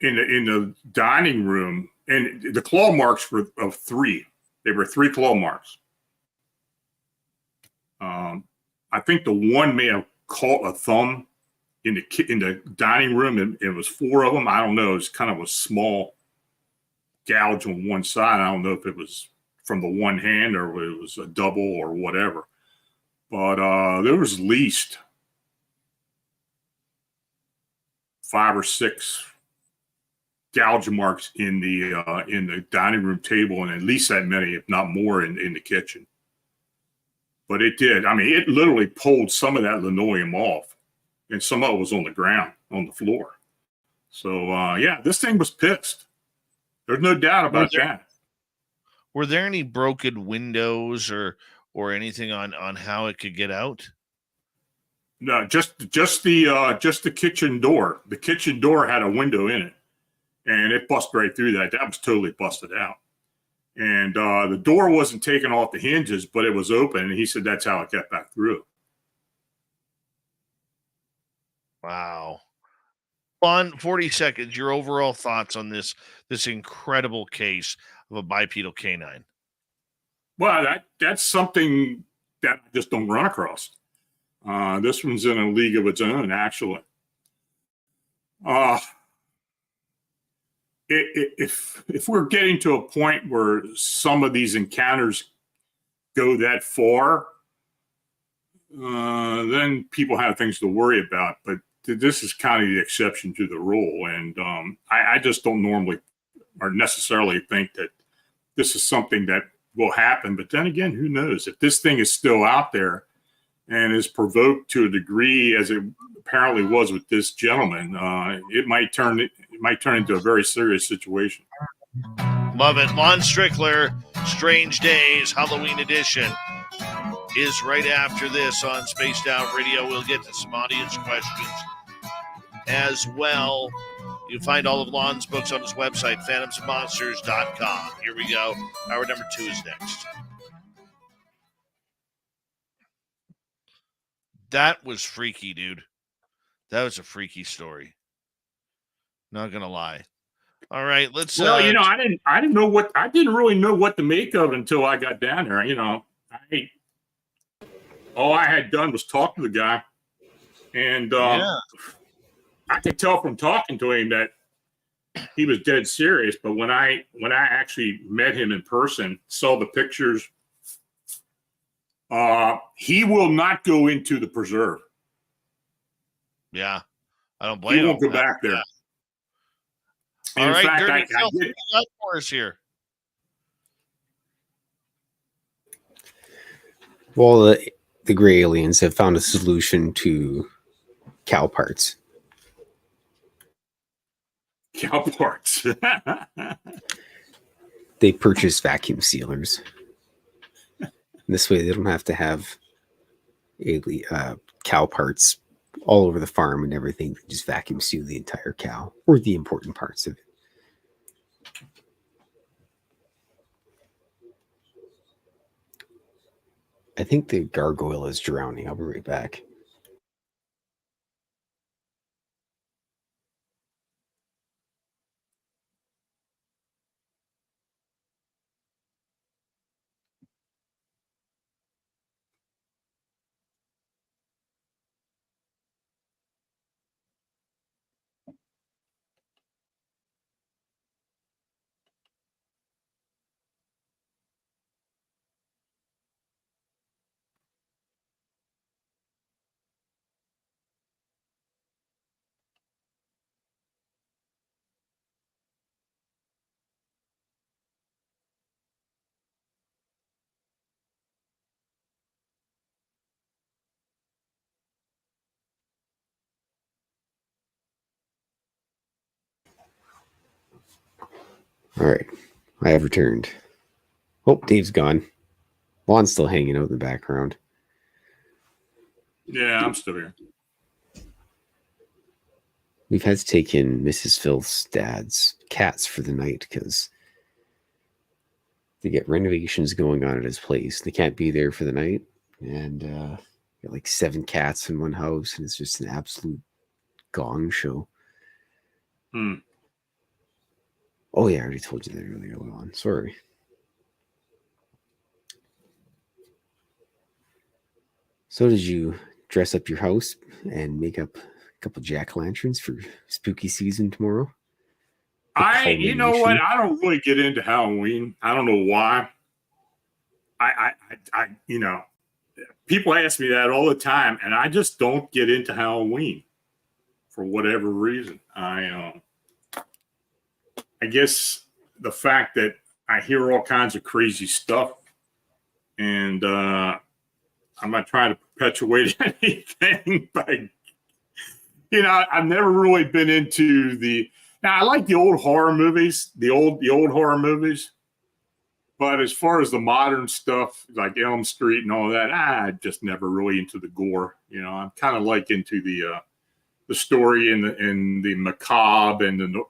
in the dining room, and the claw marks were of 3. They were 3 claw marks. I think the one may have caught a thumb in the dining room, and it was 4 of them. I don't know. It was kind of a small gouge on one side. I don't know if it was from the one hand or it was a double or whatever. But there was at least 5 or 6 gouge marks in the dining room table, and at least that many, if not more, in the kitchen. But it did. I mean, it literally pulled some of that linoleum off, and some of it was on the ground, on the floor. So this thing was pissed. There's no doubt about that. Were there any broken windows or anything on how it could get out? No, just the kitchen door. The kitchen door had a window in it, and it busted right through that. That was totally busted out. And the door wasn't taken off the hinges, but it was open, and he said that's how it got back through. Wow. On 40 seconds, your overall thoughts on this incredible case of a bipedal canine. Well, that's something that I just don't run across. This one's in a league of its own, actually. If we're getting to a point where some of these encounters go that far, then people have things to worry about. But this is kind of the exception to the rule. And I just don't normally or necessarily think that this is something that will happen. But then again, who knows? If this thing is still out there and is provoked to a degree as it apparently was with this gentleman, it might turn into a very serious situation. Love it. Lon Strickler, Strange Days, Halloween edition, is right after this on Spaced Out Radio. We'll get to some audience questions as well. You'll find all of Lon's books on his website, phantomsmonsters.com. Here we go. Hour number 2 is next. That was freaky, dude. That was a freaky story. Not gonna lie. All right, let's. Well, I didn't really know what to make of it until I got down there. All I had done was talk to the guy, and I could tell from talking to him that he was dead serious. But when I actually met him in person, saw the pictures, he will not go into the preserve. Yeah, I don't blame him. He won't go back there. Yeah. All right, fact, Dirty I Phil, did. what you got for us here? Well, the gray aliens have found a solution to cow parts. Cow parts. They purchase vacuum sealers. This way, they don't have to have cow parts all over the farm and everything. They just vacuum seal the entire cow or the important parts of it. I think the gargoyle is drowning. I'll be right back. All right. I have returned. Oh, Dave's gone. Lon's still hanging out in the background. Yeah, I'm still here. We've had to take in Mrs. Phil's dad's cats for the night because they get renovations going on at his place. They can't be there for the night. And got like 7 cats in one house, and it's just an absolute gong show. Oh, yeah, I already told you that earlier on. Sorry. So did you dress up your house and make up a couple jack-o'-lanterns for spooky season tomorrow? You know what? I don't really get into Halloween. I don't know why. I you know, people ask me that all the time, and I just don't get into Halloween for whatever reason. I guess the fact that I hear all kinds of crazy stuff, and I'm not trying to perpetuate anything, but you know, I've never really been into the. Now I like the old horror movies, the old horror movies, but as far as the modern stuff like Elm Street and all that, I just never really into the gore. You know, I'm kind of like into the story and the macabre and the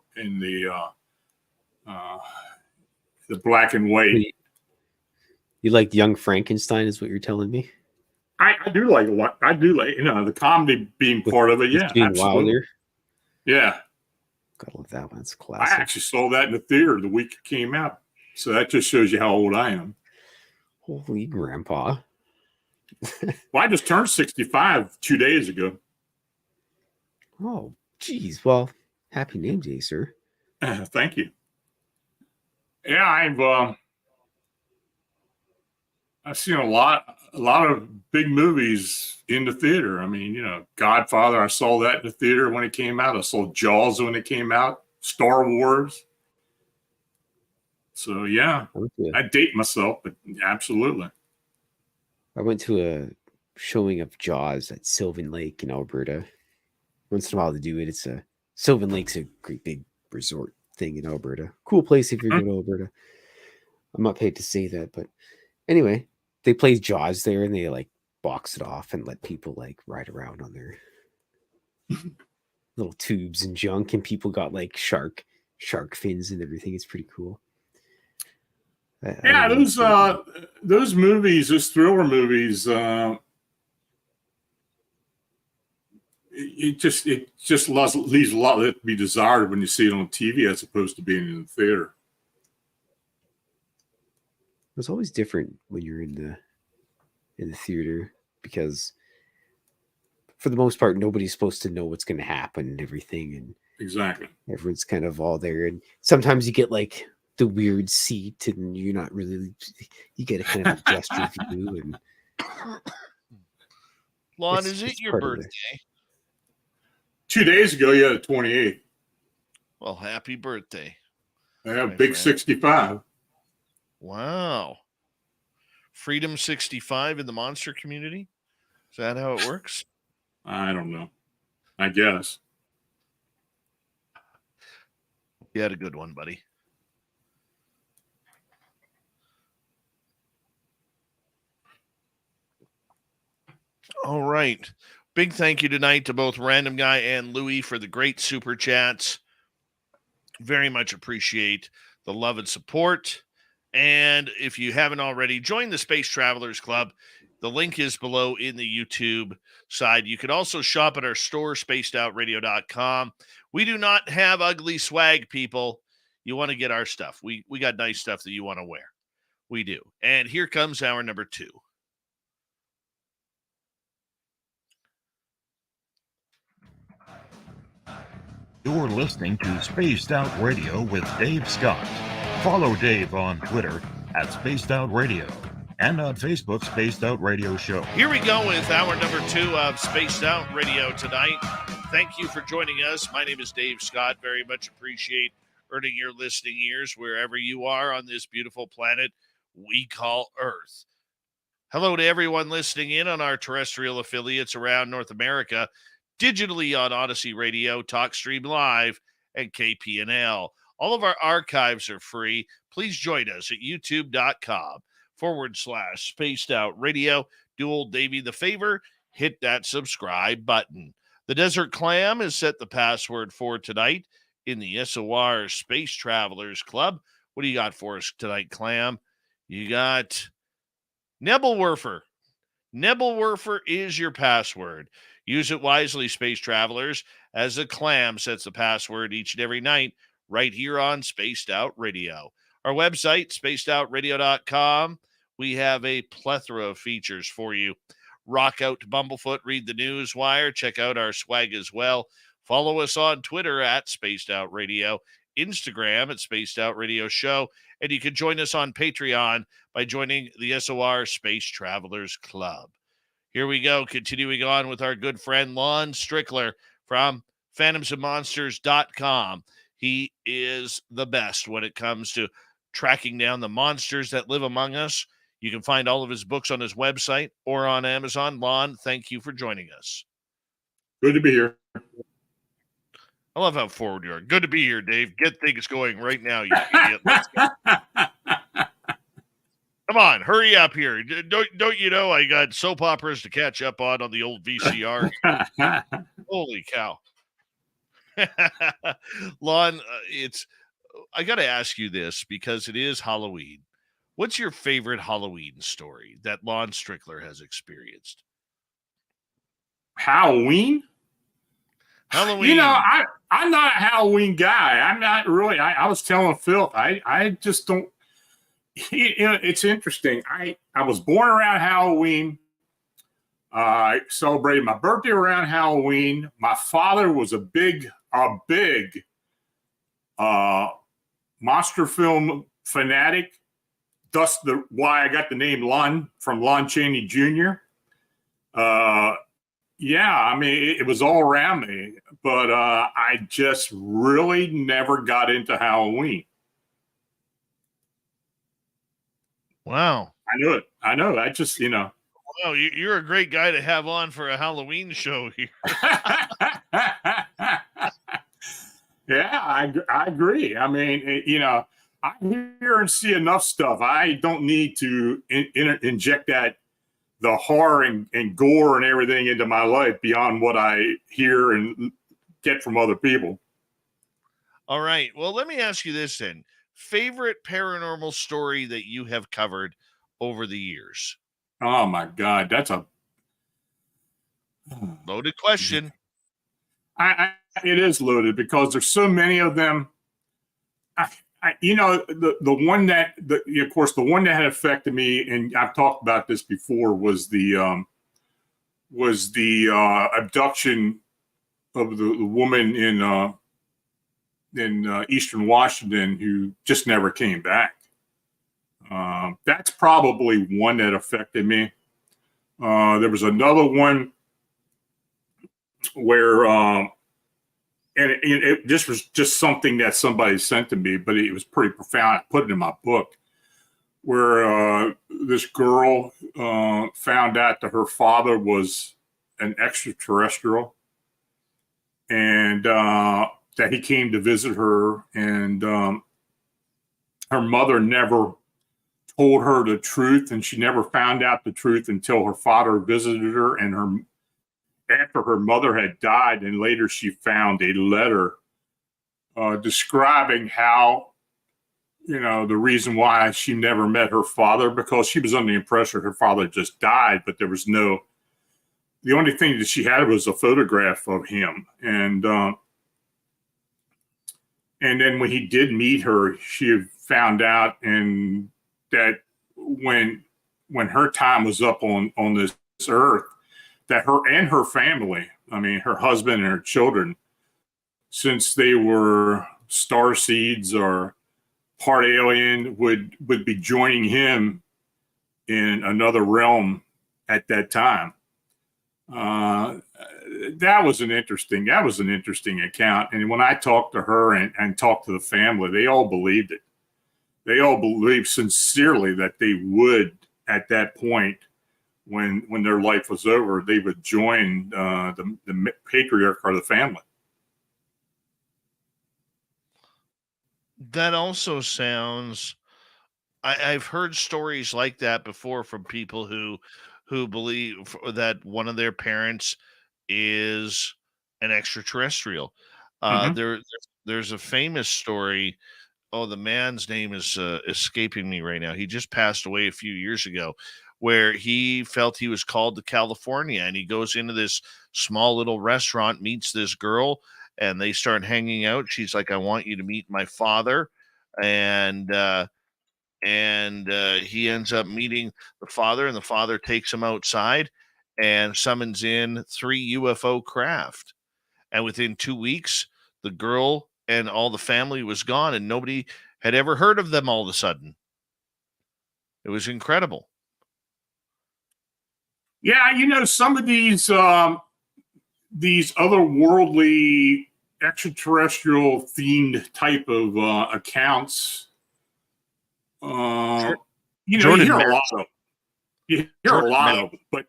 black and white. You like Young Frankenstein, is what you're telling me? I do like you know, the comedy being part of it. Yeah, Gene absolutely. Wilder. Yeah, gotta love that one. It's classic. I actually saw that in the theater the week it came out, so that just shows you how old I am. Holy grandpa! Well, I just turned 65 2 days ago. Oh, geez. Well, happy name day, sir. Thank you. Yeah, I've seen a lot of big movies in the theater. I mean, you know, Godfather, I saw that in the theater when it came out. I saw Jaws when it came out, Star Wars. So, yeah, I date myself, but absolutely. I went to a showing of Jaws at Sylvan Lake in Alberta. Once in a while to do it. Sylvan Lake's a great big resort thing in Alberta. Cool place if you're going to Alberta. I'm not paid to say that, but anyway, they play Jaws there and they like box it off and let people like ride around on their little tubes and junk, and people got like shark fins and everything. It's pretty cool. Yeah, those movies, those thriller movies, it just leaves a lot to be desired when you see it on TV as opposed to being in the theater. It's always different when you're in the theater because for the most part nobody's supposed to know what's going to happen and everything, and Exactly. Everyone's kind of all there, and sometimes you get like the weird seat, and you're not really. You get a kind of a gesture view, and Lon, is it it's your part of the. birthday? 2 days ago, yeah, the 28th. Well, happy birthday. I have my big friend. 65. Wow. Freedom 65 in the monster community? Is that how it works? I don't know. I guess. You had a good one, buddy. All right. Big thank you tonight to both Random Guy and Louie for the great super chats. Very much appreciate the love and support. And if you haven't already, join the Space Travelers Club. The link is below in the YouTube side. You can also shop at our store, spacedoutradio.com. We do not have ugly swag, people. You want to get our stuff. We got nice stuff that you want to wear. We do. And here comes our number 2. You're listening to Spaced Out Radio with Dave Scott. Follow Dave on Twitter at Spaced Out Radio and on Facebook, Spaced Out Radio Show. Here we go with our number 2 of Spaced Out Radio tonight. Thank you for joining us. My name is Dave Scott. Very much appreciate earning your listening ears wherever you are on this beautiful planet we call Earth. Hello to everyone listening in on our terrestrial affiliates around North America, digitally on Odyssey Radio, TalkStream Live, and KPNL. All of our archives are free. Please join us at youtube.com/Spaced Out Radio. Do old Davey the favor, hit that subscribe button. The Desert Clam has set the password for tonight in the SOR Space Travelers Club. What do you got for us tonight, Clam? You got Nebelwerfer. Nebelwerfer is your password. Use it wisely, Space Travelers, as the Clam sets the password each and every night right here on Spaced Out Radio. Our website, spacedoutradio.com. We have a plethora of features for you. Rock out to Bumblefoot, read the news wire, check out our swag as well. Follow us on Twitter at Spaced Out Radio, Instagram at Spaced Out Radio Show, and you can join us on Patreon by joining the SOR Space Travelers Club. Here we go, continuing on with our good friend Lon Strickler from phantomsandmonsters.com. He is the best when it comes to tracking down the monsters that live among us. You can find all of his books on his website or on Amazon. Lon, thank you for joining us. Good to be here. I love how forward you are. Good to be here, Dave. Get things going right now, you idiot. Let's go. Come on, hurry up here. Don't you know I got soap operas to catch up on the old VCR? Holy cow. Lon, I got to ask you this because it is Halloween. What's your favorite Halloween story that Lon Strickler has experienced? Halloween? Halloween. You know, I'm not a Halloween guy. I'm not really. I was telling Phil, I just don't. You know, it's interesting. I was born around Halloween. I celebrated my birthday around Halloween. My father was a big monster film fanatic. Thus, why I got the name Lon from Lon Chaney Jr. Yeah, I mean, it was all around me, but I just really never got into Halloween. Wow. I knew it. I know. I just, you know. Wow, you're a great guy to have on for a Halloween show here. Yeah, I agree. I mean, you know, I hear and see enough stuff. I don't need to inject the horror and gore and everything into my life beyond what I hear and get from other people. All right. Well, let me ask you this then. Favorite paranormal story that you have covered over the years? Oh my God, that's a loaded question. It is loaded because there's so many of them. You know, the one that, of course, the one that had affected me, and I've talked about this before, was the abduction of the woman in Eastern Washington who just never came back. That's probably one that affected me. There was another one where, this was just something that somebody sent to me, but it was pretty profound. I put it in my book, where this girl found out that her father was an extraterrestrial, and that he came to visit her, and her mother never told her the truth, and she never found out the truth until her father visited her, and after her mother had died, and later she found a letter describing how, the reason why she never met her father, because she was under the impression her father just died, but the only thing that she had was a photograph of him. And then when he did meet her, she found out and that when her time was up on this earth, that her and her family, her husband and her children, since they were star seeds or part alien, would be joining him in another realm at that time. That was an interesting account. And when I talked to her and talked to the family, they all believed it. They all believed sincerely that they would, at that point, when their life was over, they would join the patriarch or the family. That also sounds. I've heard stories like that before from people who believe that one of their parents is an extraterrestrial. Mhm. There's a famous story. Oh, the man's name is escaping me right now. He just passed away a few years ago, where he felt he was called to California, and he goes into this small little restaurant, meets this girl, and they start hanging out. She's like, "I want you to meet my father," and he ends up meeting the father, and the father takes him outside and summons in 3 UFO craft. And within 2 weeks, the girl and all the family was gone, and nobody had ever heard of them all of a sudden. It was incredible. Yeah, some of these otherworldly extraterrestrial themed type of accounts, you Jordan hear a Max- lot of them. You hear Jordan a lot Max- of them, but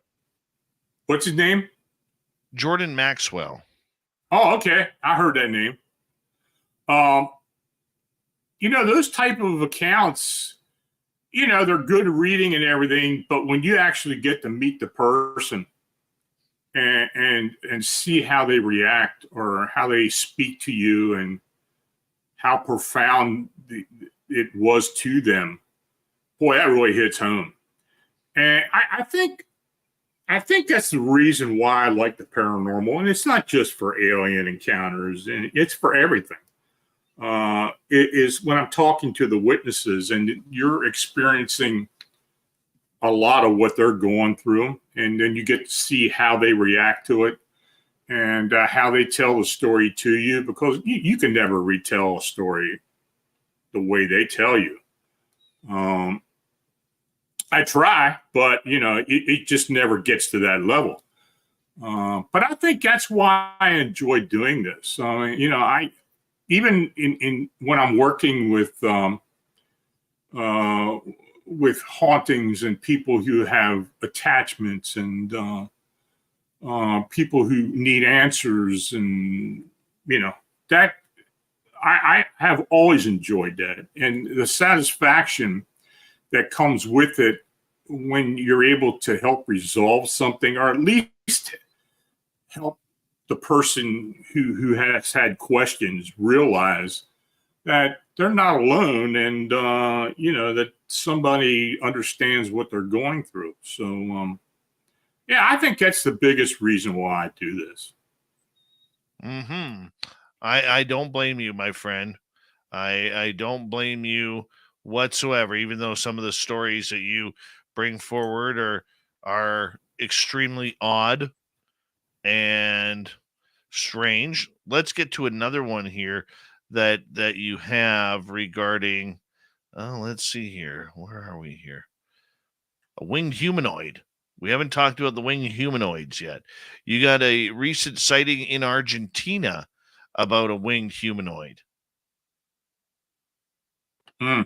what's his name? Jordan Maxwell. Oh, okay. I heard that name. Those type of accounts, they're good reading and everything, but when you actually get to meet the person and see how they react or how they speak to you and how profound it was to them, boy, that really hits home. And I think that's the reason why I like the paranormal. And it's not just for alien encounters, and it's for everything. It is when I'm talking to the witnesses and you're experiencing a lot of what they're going through, and then you get to see how they react to it and how they tell the story to you, because you can never retell a story the way they tell you. I try, but it just never gets to that level. But I think that's why I enjoy doing this. I even in when I'm working with hauntings and people who have attachments and people who need answers, and that I have always enjoyed that, and the satisfaction that comes with it when you're able to help resolve something, or at least help the person who has had questions realize that they're not alone, and that somebody understands what they're going through. So yeah, I think that's the biggest reason why I do this. I don't blame you, my friend. I don't blame you whatsoever, even though some of the stories that you bring forward are extremely odd and strange. Let's get to another one here that you have regarding, let's see here. Where are we here? A winged humanoid. We haven't talked about the winged humanoids yet. You got a recent sighting in Argentina about a winged humanoid. Hmm.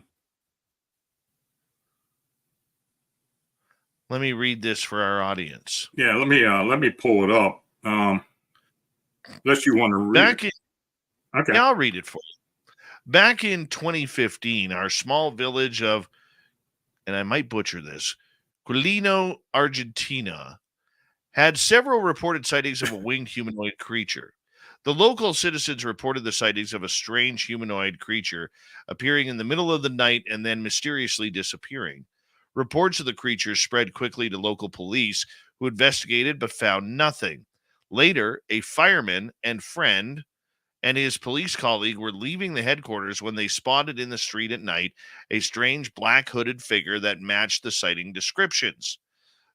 Let me read this for our audience. Yeah, let me pull it up. Unless you want to read it. Okay. Yeah, I'll read it for you. Back in 2015, our small village of, and I might butcher this, Quilino, Argentina, had several reported sightings of a winged humanoid creature. The local citizens reported the sightings of a strange humanoid creature appearing in the middle of the night and then mysteriously disappearing. Reports of the creature spread quickly to local police, who investigated but found nothing. Later, a fireman and friend and his police colleague were leaving the headquarters when they spotted in the street at night a strange black hooded figure that matched the sighting descriptions.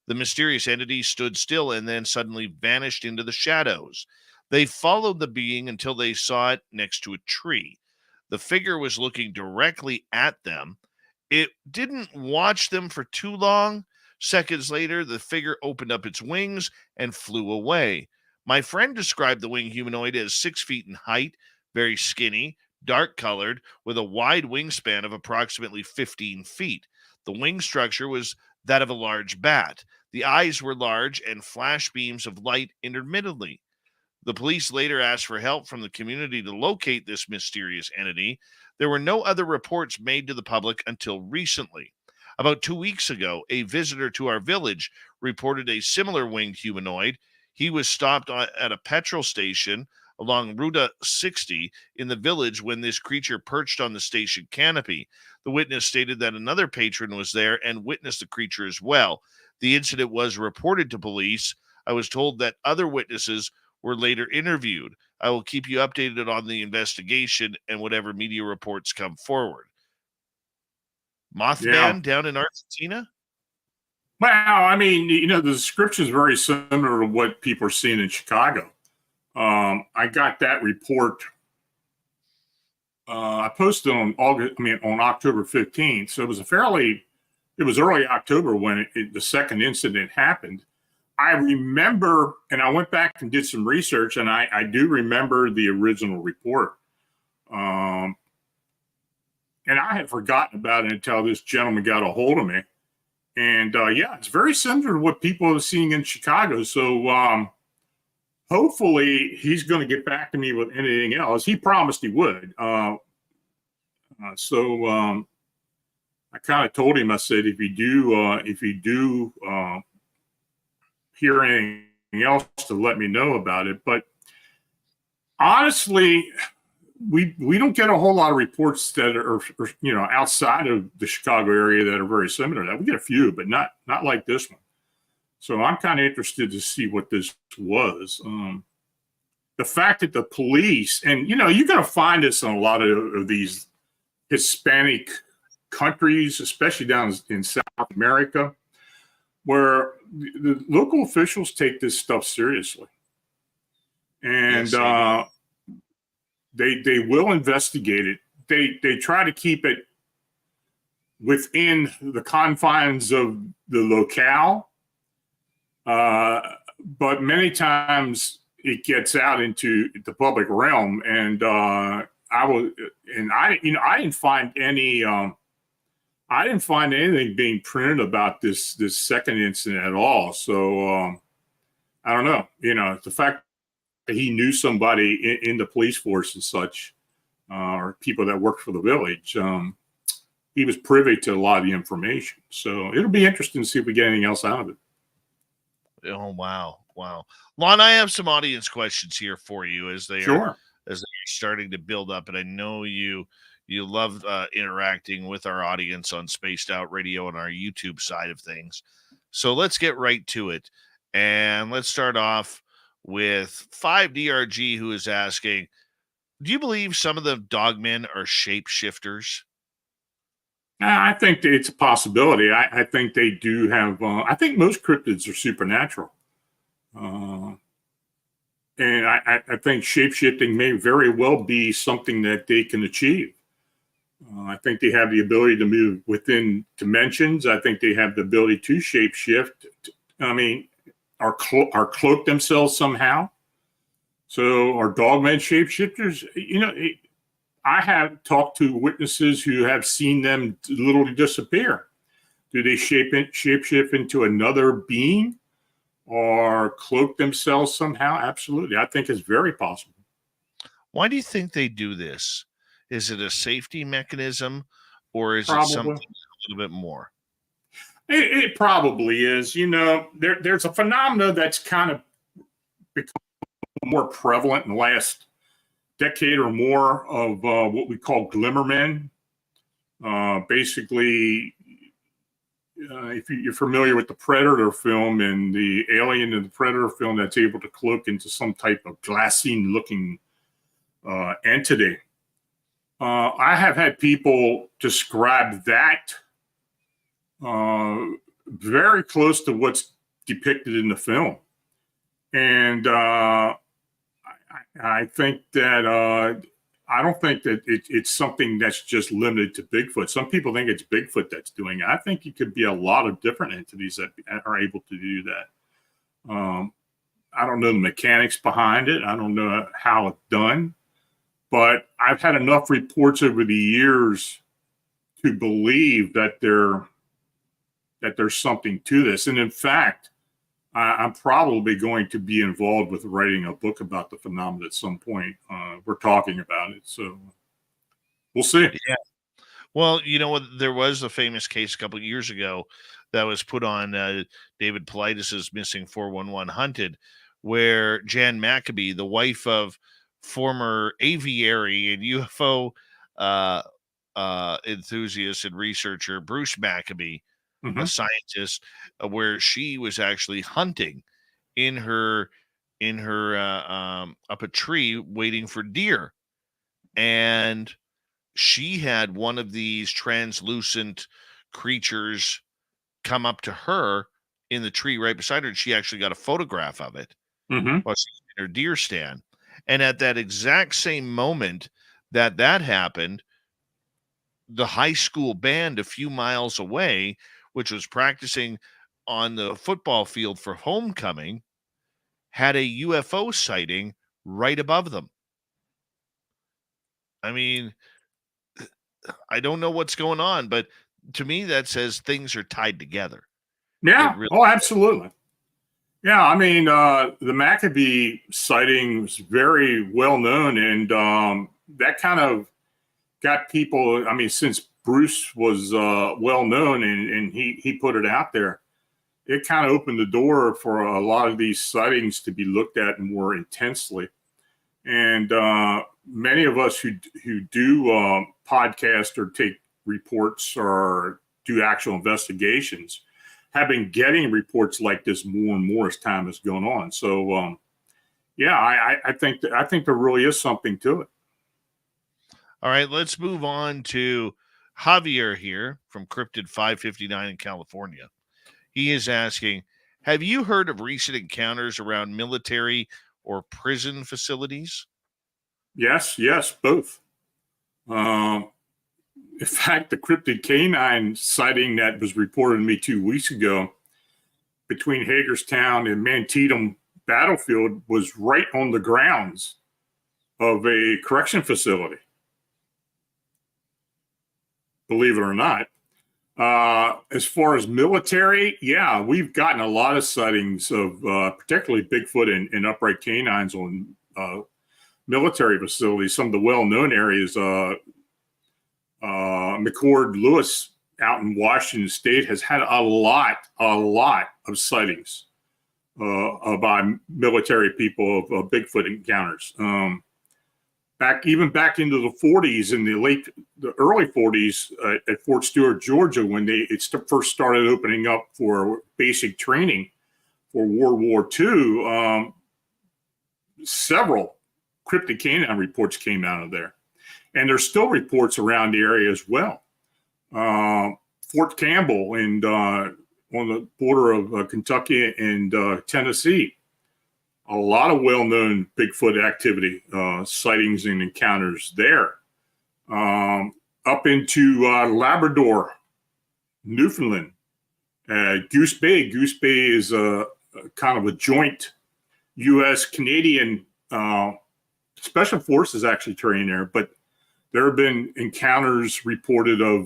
The mysterious entity stood still and then suddenly vanished into the shadows. They followed the being until they saw it next to a tree. The figure was looking directly at them. It didn't watch them for too long. Seconds later, the figure opened up its wings and flew away. My friend described the winged humanoid as 6 feet in height, very skinny, dark colored, with a wide wingspan of approximately 15 feet. The wing structure was that of a large bat. The eyes were large and flash beams of light intermittently. The police later asked for help from the community to locate this mysterious entity. There were no other reports made to the public until recently. About 2 weeks ago, a visitor to our village reported a similar winged humanoid. He was stopped at a petrol station along Route 60 in the village when this creature perched on the station canopy. The witness stated that another patron was there and witnessed the creature as well. The incident was reported to police. I was told that other witnesses were later interviewed. I will keep you updated on the investigation and whatever media reports come forward. Mothman down in Argentina? Well, I mean, the description is very similar to what people are seeing in Chicago. I got that report. I posted on October 15th. So it was early October when the second incident happened. I remember, and I went back and did some research, and I do remember the original report. And I had forgotten about it until this gentleman got a hold of me. And it's very similar to what people are seeing in Chicago. So hopefully he's going to get back to me with anything else. He promised he would. So I kind of told him, I said, if you do hear anything else, to let me know about it. But honestly, we don't get a whole lot of reports that are outside of the Chicago area that are very similar to that. We get a few, but not like this one. So I'm kind of interested to see what this was. The fact that the police, and you're going to find this in a lot of these Hispanic countries, especially down in South America, where the local officials take this stuff seriously. And they will investigate it. They try to keep it within the confines of the locale, but many times it gets out into the public realm. And I didn't find any. I didn't find anything being printed about this second incident at all. So I don't know. The fact that he knew somebody in the police force and such, or people that worked for the village, he was privy to a lot of the information. So it'll be interesting to see if we get anything else out of it. Oh, wow. Lon, I have some audience questions here for you as they are starting to build up. And I know you love interacting with our audience on Spaced Out Radio and our YouTube side of things. So let's get right to it. And let's start off with 5DRG, who is asking, do you believe some of the dogmen are shapeshifters? I think it's a possibility. I think they do have, I think most cryptids are supernatural. And I think shape-shifting may very well be something that they can achieve. I think they have the ability to move within dimensions. I think they have the ability to shape-shift. I mean, or cloak themselves somehow. So are dogmen shapeshifters? I have talked to witnesses who have seen them literally disappear. Do they shapeshift into another being or cloak themselves somehow? Absolutely. I think it's very possible. Why do you think they do this? Is it a safety mechanism, or is it something Probably. a little bit more? It probably is. There's a phenomena that's kind of become more prevalent in the last decade or more of what we call glimmermen. Basically, if you're familiar with the Predator film and the alien in the Predator film that's able to cloak into some type of glassine-looking entity. I have had people describe that very close to what's depicted in the film. And I think that I don't think that it's something that's just limited to Bigfoot. Some people think it's Bigfoot that's doing it. I think it could be a lot of different entities that are able to do that. I don't know the mechanics behind it. I don't know how it's done. But I've had enough reports over the years to believe that there's something to this. And in fact, I'm probably going to be involved with writing a book about the phenomenon at some point. We're talking about it, so we'll see. Yeah. Well, you know what? There was a famous case a couple of years ago that was put on David Paulides' Missing 411 Hunted, where Jan Maccabee, the wife of former aviary and UFO enthusiast and researcher Bruce Maccabee, a scientist, where she was actually hunting in her up a tree waiting for deer, and she had one of these translucent creatures come up to her in the tree right beside her, and she actually got a photograph of it while she's in her deer stand. And at that exact same moment that happened, the high school band a few miles away, which was practicing on the football field for homecoming, had a UFO sighting right above them. I mean, I don't know what's going on, but to me, that says things are tied together. Yeah. Really absolutely. Yeah. I mean, the Maccabee sighting was very well known, and that kind of got people. I mean, since Bruce was well known and he put it out there, it kind of opened the door for a lot of these sightings to be looked at more intensely. And many of us who do podcast or take reports or do actual investigations have been getting reports like this more and more as time has gone on. So, yeah, I think there really is something to it. All right, let's move on to Javier here from Crypted 559 in California. He is asking, have you heard of recent encounters around military or prison facilities? Yes, both. In fact, the cryptid canine sighting that was reported to me 2 weeks ago between Hagerstown and Mantetum battlefield was right on the grounds of a correction facility. Believe it or not. As far as military, yeah, we've gotten a lot of sightings of particularly Bigfoot and upright canines on military facilities. Some of the well-known areas, McCord Lewis out in Washington State has had a lot of sightings by military people of Bigfoot encounters. Back into the 40s, in the early 40s at Fort Stewart, Georgia, when it first started opening up for basic training for World War II, several cryptid canine reports came out of there. And there's still reports around the area as well. Fort Campbell and on the border of Kentucky and Tennessee. a lot of well-known Bigfoot activity, sightings and encounters there. Up into Labrador, Newfoundland, Goose Bay. Goose Bay is a kind of a joint U.S.-Canadian special forces actually trained there, but there have been encounters reported of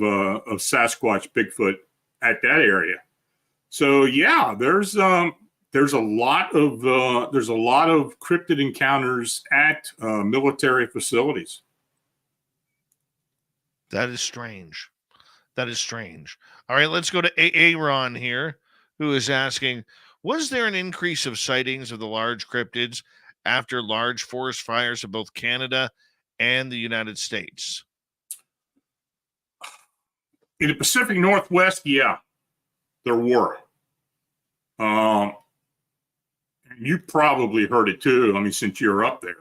Sasquatch, Bigfoot at that area. So yeah, there's a lot of cryptid encounters at military facilities. That is strange. That is strange. All right, let's go to Aaron here, who is asking, was there an increase of sightings of the large cryptids after large forest fires of both Canada and the United States? In the Pacific Northwest, yeah, there were. You probably heard it too. I mean, since you're up there,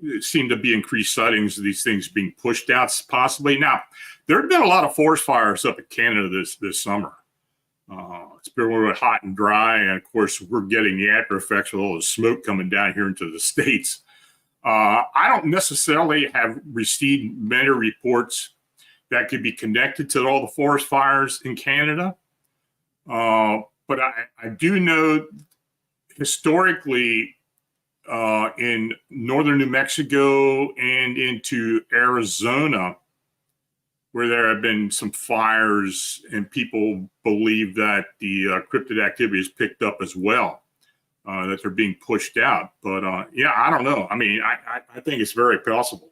it seemed to be increased sightings of these things being pushed out, possibly. Now, there have been a lot of forest fires up in Canada this summer. It's been really hot and dry, and of course, we're getting the after effects with all the smoke coming down here into the States. I don't necessarily have received many reports that could be connected to all the forest fires in Canada. But I do know historically in northern New Mexico and into Arizona, where there have been some fires and people believe that the cryptid activity is picked up as well, that they're being pushed out. But yeah, I don't know. I mean, I think it's very possible.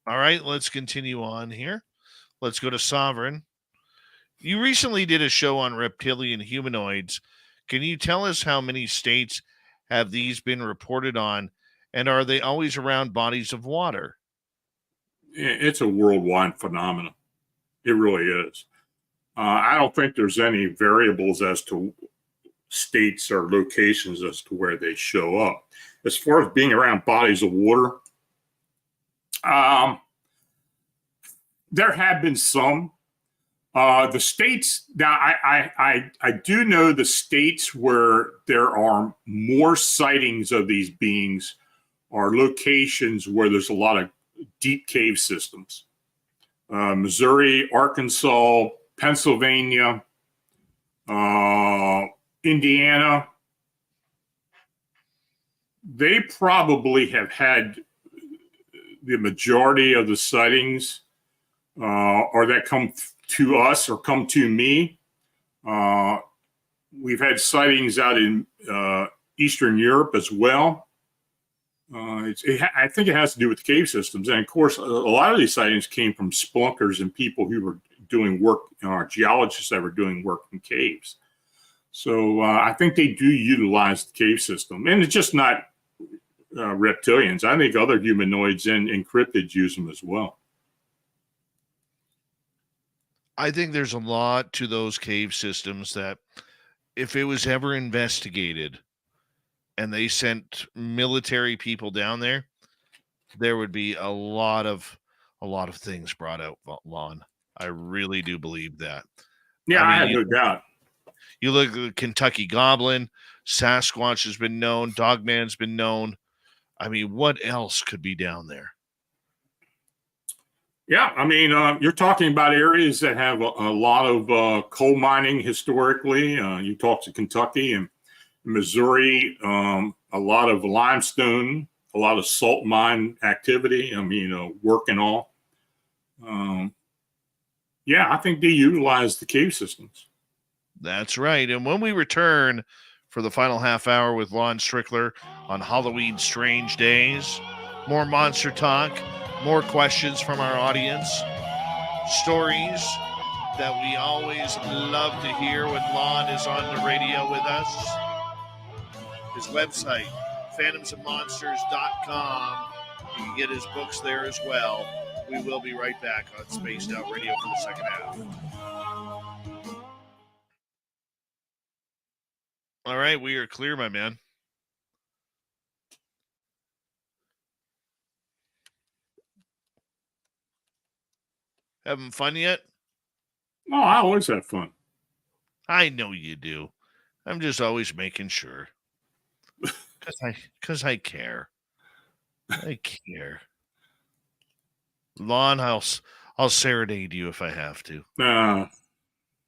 All right, let's continue on here. Let's go to Sovereign. You recently did a show on reptilian humanoids. Can you tell us how many states have these been reported on, and are they always around bodies of water? It's a worldwide phenomenon. It really is. I don't think there's any variables as to states or locations as to where they show up. As far as being around bodies of water, there have been some. The states, now I do know the states where there are more sightings of these beings are locations where there's a lot of deep cave systems. Missouri, Arkansas, Pennsylvania, Indiana. They probably have had the majority of the sightings or that come to us or come to me. We've had sightings out in Eastern Europe as well. I think it has to do with cave systems. And of course, a lot of these sightings came from spelunkers and people who were doing work, geologists that were doing work in caves. So I think they do utilize the cave system. And it's just not reptilians. I think other humanoids and cryptids use them as well. I think there's a lot to those cave systems that if it was ever investigated and they sent military people down there, there would be a lot of things brought out, Lon. I really do believe that. Yeah, I have no doubt. You look at the Kentucky Goblin, Sasquatch has been known, Dogman's been known. I mean, what else could be down there? Yeah, I mean, you're talking about areas that have a lot of coal mining historically. You talk to Kentucky and Missouri, a lot of limestone, a lot of salt mine activity. I mean, work and all. Yeah, I think they utilize the cave systems. That's right. And when we return for the final half hour with Lon Strickler on Halloween Strange Days, more monster talk, more questions from our audience, stories that we always love to hear when Lon is on the radio with us. His website, phantomsandmonsters.com. You can get his books there as well. We will be right back on Spaced Out Radio for the second half. All right, we are clear, my man. Having fun yet? Oh, I always have fun. I know you do. I'm just always making sure. Because I care. I care. Lon, I'll serenade you if I have to.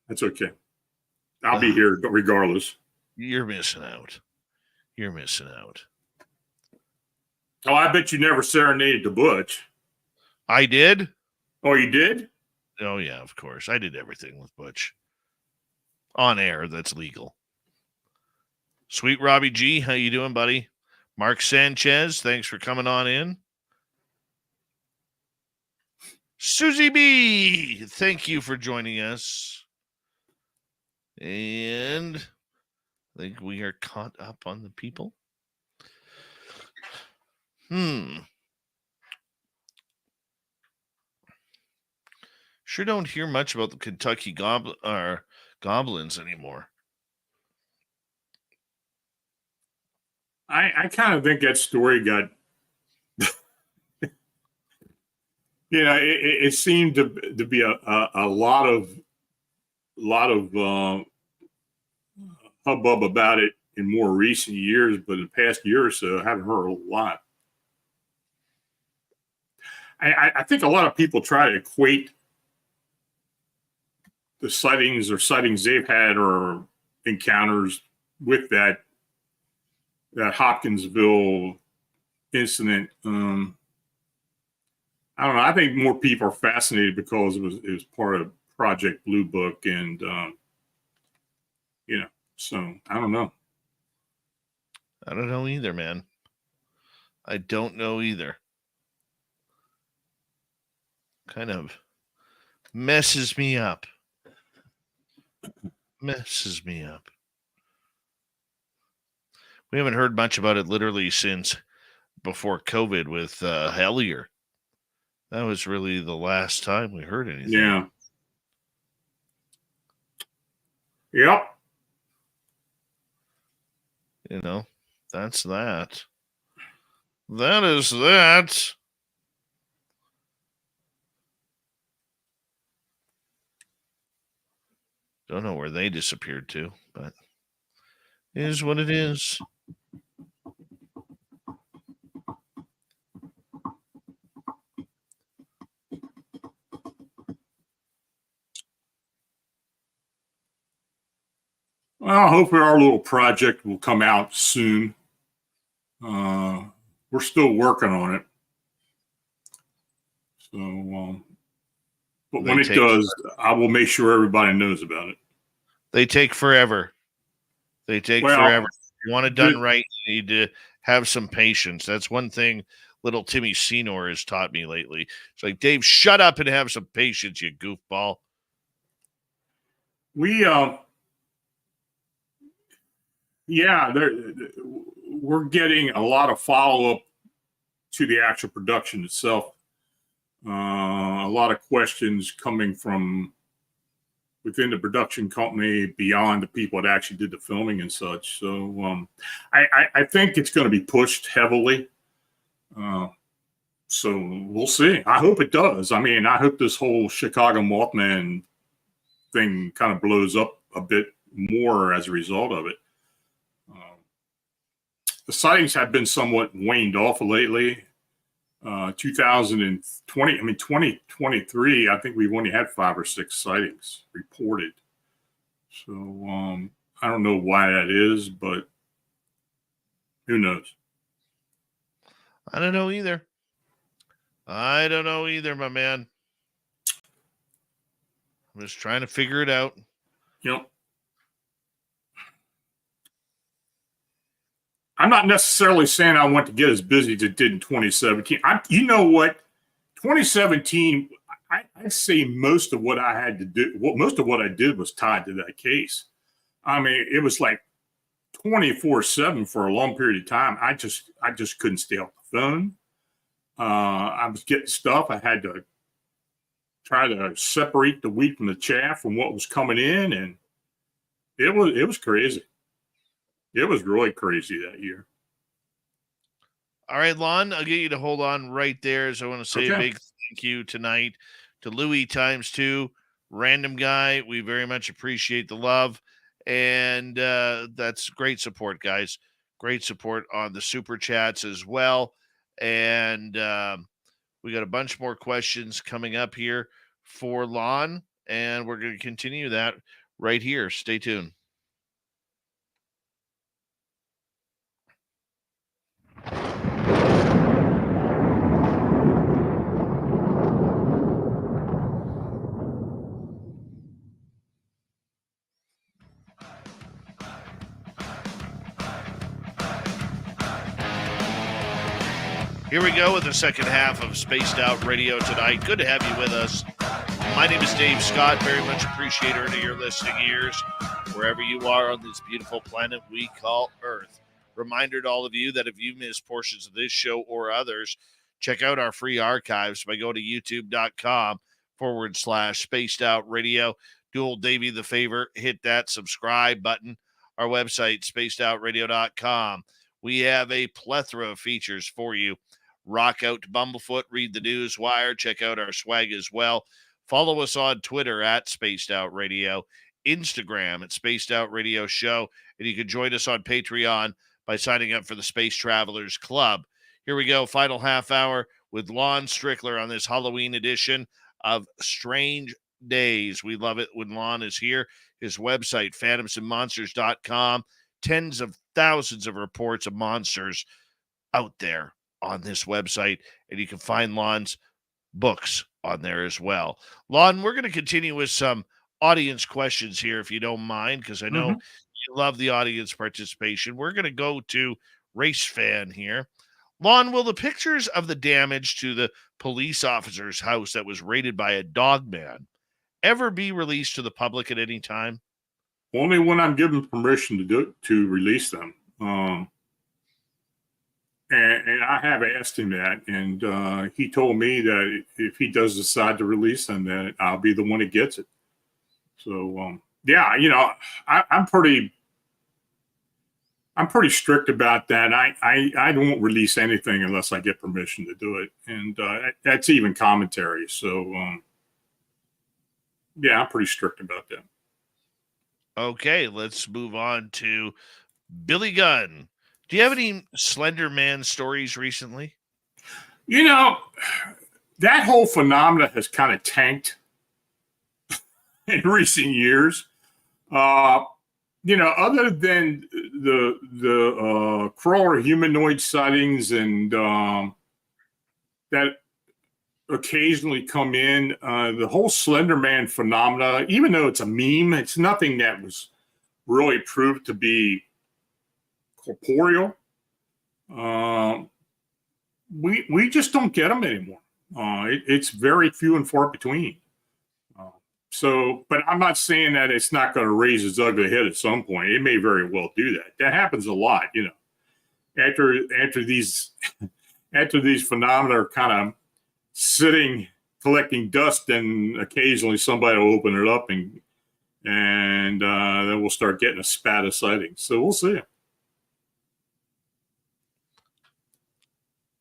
That's okay. I'll be here regardless. You're missing out. You're missing out. Oh, I bet you never serenaded the Butch. I did? Oh, you did? Oh, yeah, of course. I did everything with Butch. On air, that's legal. Sweet Robbie G, how you doing, buddy? Mark Sanchez, thanks for coming on in. Susie B, thank you for joining us. And I think we are caught up on the people. Sure don't hear much about the Kentucky goblins anymore. I kind of think that story got, it seemed to be a lot of hubbub about it in more recent years, but in the past year or so, I haven't heard a lot. I think a lot of people try to equate the sightings they've had or encounters with that Hopkinsville incident. I don't know. I think more people are fascinated because it was part of Project Blue Book, and so I don't know. I don't know either, man. I don't know either. Kind of messes me up. Messes me up. We haven't heard much about it literally since before COVID with Hellier. That was really the last time we heard anything. Yeah. Yep. That's that. That is that. Don't know where they disappeared to, but it is what it is. Well, hopefully our little project will come out soon. We're still working on it. So, but when it does, I will make sure everybody knows about it. They take forever. Forever. If you want it done right, you need to have some patience. That's one thing little Timmy Senor has taught me lately. It's like, Dave, shut up and have some patience, you goofball. We're getting a lot of follow-up to the actual production itself. A lot of questions coming from within the production company beyond the people that actually did the filming and such. So I think it's going to be pushed heavily. So we'll see. I hope it does. I mean, I hope this whole Chicago Mothman thing kind of blows up a bit more as a result of it. The sightings have been somewhat waned off lately. 2023, I think we've only had 5 or 6 sightings reported. So I don't know why that is, but who knows? I don't know either. My man. I'm just trying to figure it out. Yep. I'm not necessarily saying I want to get as busy as it did in 2017. You know what? 2017, I'd say most of what I had to do, most of what I did was tied to that case. I mean, it was like 24/7 for a long period of time. I just couldn't stay off the phone. I was getting stuff. I had to try to separate the wheat from the chaff from what was coming in, and it was crazy. It was really crazy that year. All right, Lon, I'll get you to hold on right there. So I want to say a big thank you tonight to Louis ×2, Random Guy. We very much appreciate the love. And that's great support, guys. Great support on the super chats as well. And we got a bunch more questions coming up here for Lon, and we're going to continue that right here. Stay tuned. Here we go with the second half of Spaced Out Radio tonight. Good to have you with us. My name is Dave Scott. Very much appreciator to your listening ears, wherever you are on this beautiful planet we call Earth. Reminder to all of you that if you missed portions of this show or others, check out our free archives by going to youtube.com/Spaced Out Radio. Do old Davey the favor, hit that subscribe button. Our website, spacedoutradio.com. We have a plethora of features for you. Rock out to Bumblefoot, read the news wire, check out our swag as well. Follow us on Twitter at Spaced Out Radio, Instagram at Spaced Out Radio Show, and you can join us on Patreon by signing up for the Space Travelers Club. Here we go, final half hour with Lon Strickler on this Halloween edition of Strange Days. We love it when Lon is here. His website, phantomsandmonsters.com. Tens of thousands of reports of monsters out there on this website, and you can find Lon's books on there as well. Lon, we're going to continue with some audience questions here, if you don't mind, because I know you love the audience participation. We're going to go to Race Fan here. Lon, will the pictures of the damage to the police officer's house that was raided by a dog man ever be released to the public at any time? Only when I'm given permission to release them. And I have asked him that, and he told me that if he does decide to release them, that I'll be the one that gets it. So, yeah, you know, I'm pretty strict about that. I don't release anything unless I get permission to do it, and that's even commentary. So, yeah, I'm pretty strict about that. Okay, let's move on to Billy Gunn. Do you have any Slender Man stories recently? You know, that whole phenomena has kind of tanked in recent years. You know, other than the crawler humanoid sightings and that occasionally come in, the whole Slender Man phenomena, even though it's a meme, it's nothing that was really proved to be corporeal. We just don't get them anymore. It's very few and far between. So, but I'm not saying that it's not going to raise its ugly head at some point. It may very well do that. That happens a lot, you know. After these phenomena are kind of sitting, collecting dust, and occasionally somebody will open it up and then we'll start getting a spat of sightings. So we'll see.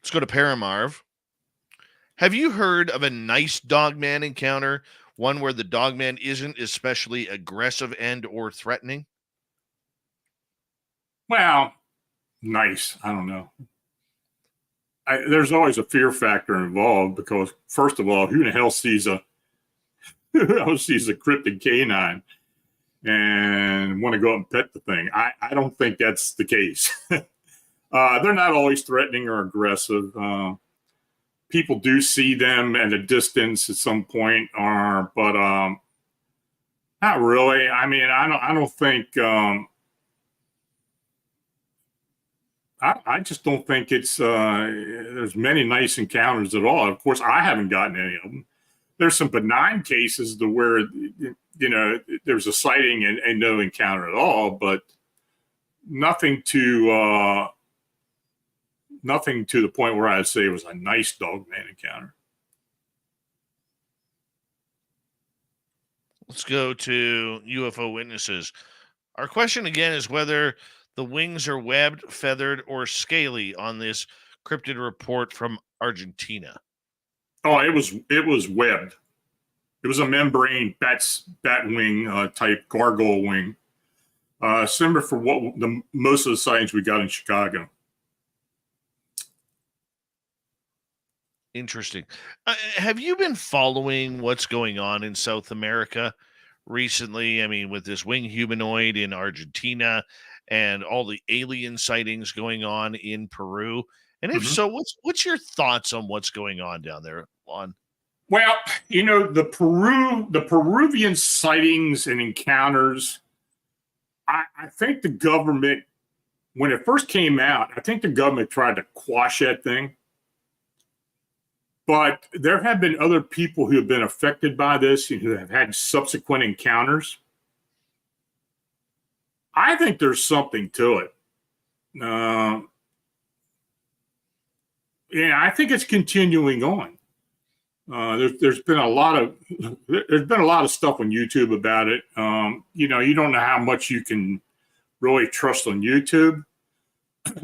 Let's go to Paramarv. Have you heard of a nice dogman encounter, one where the dogman isn't especially aggressive and or threatening? Well, nice. I don't know. There's always a fear factor involved because, first of all, who the hell sees a cryptid canine and want to go up and pet the thing? I don't think that's the case. They're not always threatening or aggressive. People do see them at a distance at some point, but not really. I mean, I don't think. I just don't think it's there's many nice encounters at all. Of course, I haven't gotten any of them. There's some benign cases to where, you know, there's a sighting and no encounter at all, but nothing to the point where I'd say it was a nice dogman encounter. Let's go to UFO witnesses. Our question again is whether the wings are webbed, feathered, or scaly on this cryptid report from Argentina. Oh, it was webbed. It was a membrane bat wing type gargoyle wing. Similar for what most of the sightings we got in Chicago. Interesting. Have you been following what's going on in South America recently? I mean, with this winged humanoid in Argentina and all the alien sightings going on in Peru. And if so, what's your thoughts on what's going on down there, Lon? Well, the Peruvian sightings and encounters, I think the government, when it first came out, I think the government tried to quash that thing. But there have been other people who have been affected by this and who have had subsequent encounters. I think there's something to it. I think it's continuing on. There's been a lot of stuff on YouTube about it. You don't know how much you can really trust on YouTube,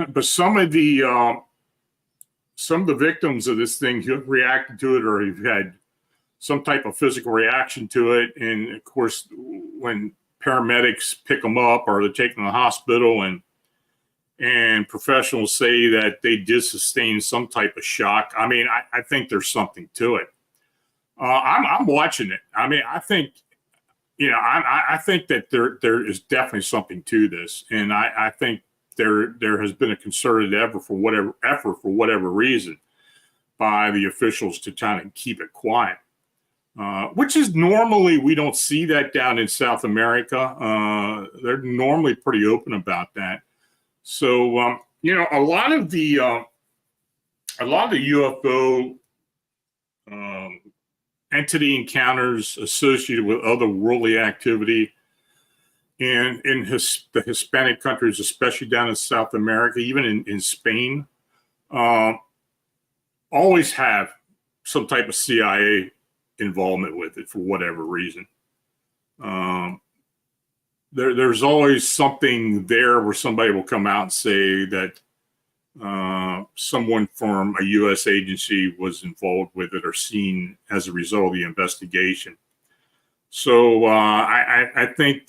but some of the victims of this thing who have reacted to it or have had some type of physical reaction to it, and of course, when paramedics pick them up or they're taken to the hospital, and professionals say that they did sustain some type of shock. I mean, I think there's something to it. I'm watching it. I mean, I think, I think that there is definitely something to this, and I think there has been a concerted effort for whatever reason by the officials to try to keep it quiet, which is normally we don't see that down in South America. They're normally pretty open about that. So a lot of the UFO entity encounters associated with otherworldly activity in the Hispanic countries, especially down in South America, even in Spain, always have some type of CIA involvement with it for whatever reason. There's always something there where somebody will come out and say that someone from a U.S. agency was involved with it or seen as a result of the investigation. So I think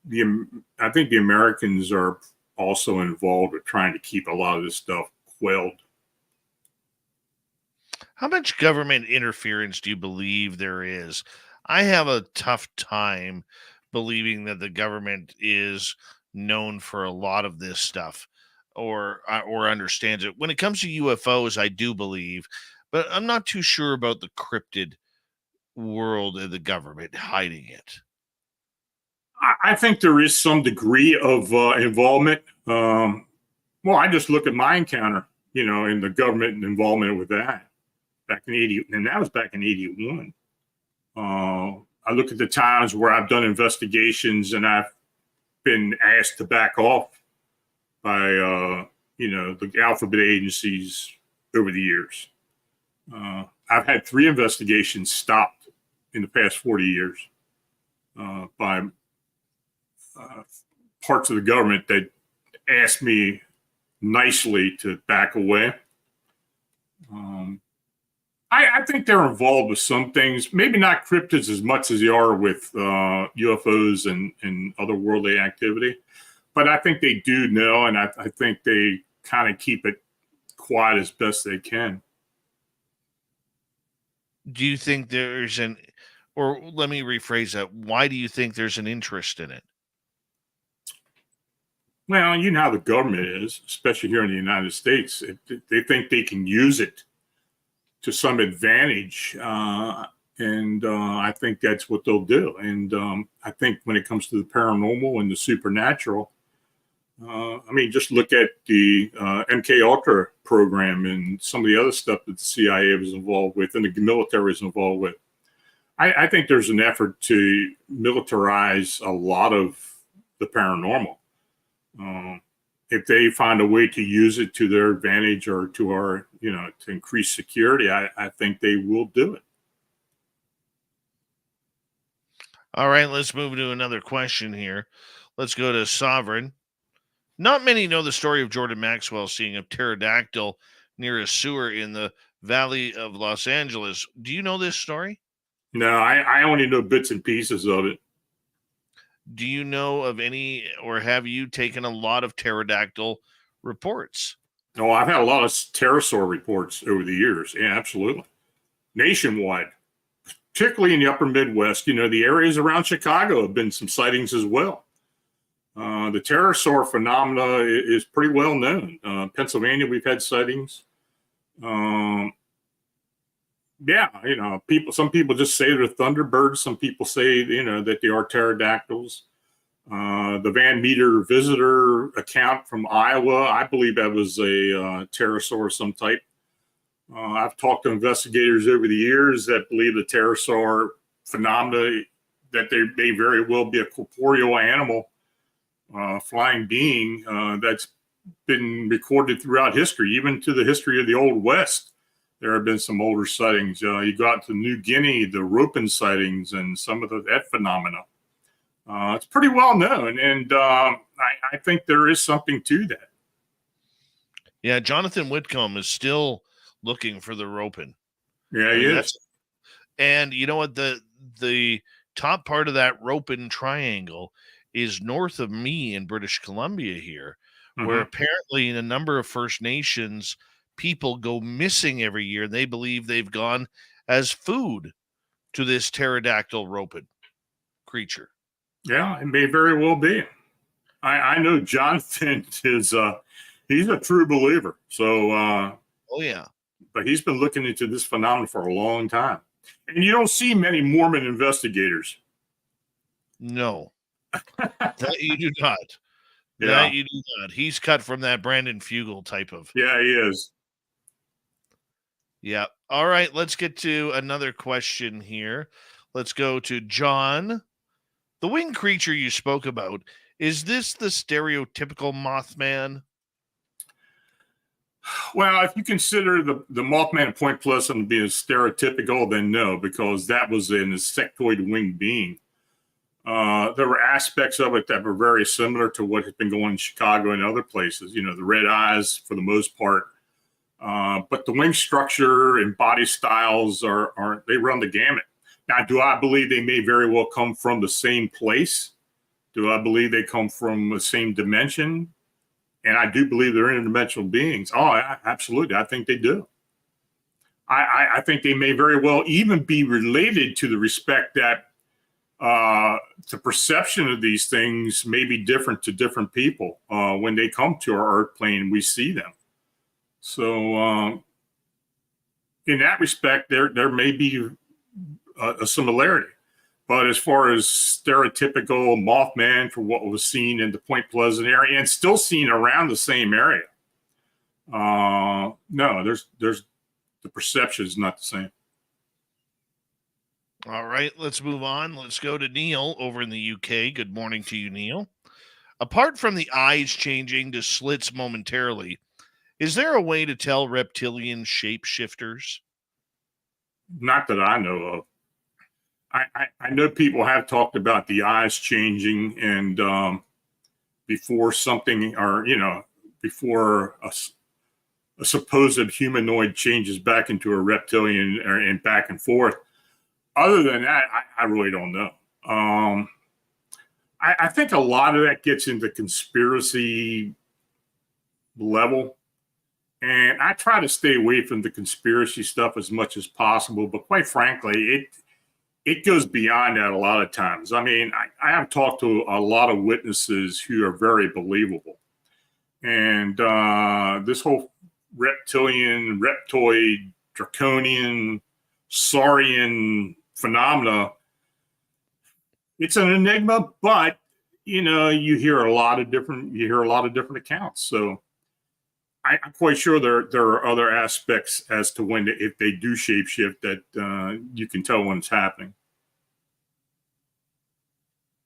the Americans are also involved with trying to keep a lot of this stuff quelled. How much government interference do you believe there is? I have a tough time believing that the government is known for a lot of this stuff or understands it. When it comes to UFOs, I do believe, but I'm not too sure about the cryptid world of the government hiding it. I think there is some degree of involvement. Well, I just look at my encounter, in the government involvement with that back in 80, and that was back in 81. I look at the times where I've done investigations and I've been asked to back off by, the alphabet agencies over the years. I've had 3 investigations stopped in the past 40 years by parts of the government that asked me nicely to back away. I think they're involved with some things, maybe not cryptids as much as they are with UFOs and otherworldly activity, but I think they do know, and I think they kind of keep it quiet as best they can. Do you think or let me rephrase that, why do you think there's an interest in it? Well, you know how the government is, especially here in the United States. They think they can use it to some advantage, and I think that's what they'll do. And I think when it comes to the paranormal and the supernatural, just look at the MK Ultra program and some of the other stuff that the CIA was involved with and the military was involved with. I think there's an effort to militarize a lot of the paranormal. If they find a way to use it to their advantage or to our, to increase security, I think they will do it. All right, let's move to another question here. Let's go to Sovereign. Not many know the story of Jordan Maxwell seeing a pterodactyl near a sewer in the Valley of Los Angeles. Do you know this story? No, I only know bits and pieces of it. Do you know of any, or have you taken a lot of pterodactyl reports? No, I've had a lot of pterosaur reports over the years. Yeah, absolutely. Nationwide, particularly in the upper Midwest, the areas around Chicago have been some sightings as well. The pterosaur phenomena is pretty well known. Pennsylvania, we've had sightings. Yeah, some people just say they're thunderbirds. Some people say, that they are pterodactyls. The Van Meter visitor account from Iowa, I believe that was a pterosaur of some type. I've talked to investigators over the years that believe the pterosaur phenomena, that they may very well be a corporeal animal, flying being that's been recorded throughout history, even to the history of the Old West. There have been some older sightings. You got to New Guinea, the Ropin sightings, and some of that phenomena. It's pretty well known, and I think there is something to that. Yeah, Jonathan Whitcomb is still looking for the Ropin. Yeah, he is. And you know what? The top part of that Ropin triangle is north of me in British Columbia here, where apparently in a number of First Nations people go missing every year. They believe they've gone as food to this pterodactyl Ropin creature. Yeah, it may very well be. I know Jonathan is he's a true believer. So oh yeah. But he's been looking into this phenomenon for a long time. And you don't see many Mormon investigators. No. That you do not. Yeah. That you do not. He's cut from that Brandon Fugel type of. Yeah, he is. Yeah. All right. Let's get to another question here. Let's go to John. The winged creature you spoke about, is this the stereotypical Mothman? Well, if you consider the Mothman at Point Pleasant to be a stereotypical, then no, because that was an insectoid winged being. There were aspects of it that were very similar to what has been going on in Chicago and other places. The red eyes for the most part. But the wing structure and body styles they run the gamut. Now, do I believe they may very well come from the same place? Do I believe they come from the same dimension? And I do believe they're interdimensional beings. Oh, absolutely. I think they do. I think they may very well even be related to the respect that the perception of these things may be different to different people when they come to our Earth plane and we see them. So in that respect, there may be a similarity. But as far as stereotypical Mothman for what was seen in the Point Pleasant area and still seen around the same area, no, there's the perception is not the same. All right, let's move on. Let's go to Neil over in the UK. Good morning to you, Neil. Apart from the eyes changing to slits momentarily, is there a way to tell reptilian shapeshifters? Not that I know of. I know people have talked about the eyes changing and before something or, before a supposed humanoid changes back into a reptilian and back and forth. Other than that, I really don't know. I think a lot of that gets into conspiracy level. And I try to stay away from the conspiracy stuff as much as possible. But quite frankly, it goes beyond that a lot of times. I mean, I have talked to a lot of witnesses who are very believable. And this whole reptilian, reptoid, draconian, saurian phenomena, it's an enigma, but you hear a lot of different accounts. So I'm quite sure there are other aspects as to when if they do shapeshift that you can tell when it's happening.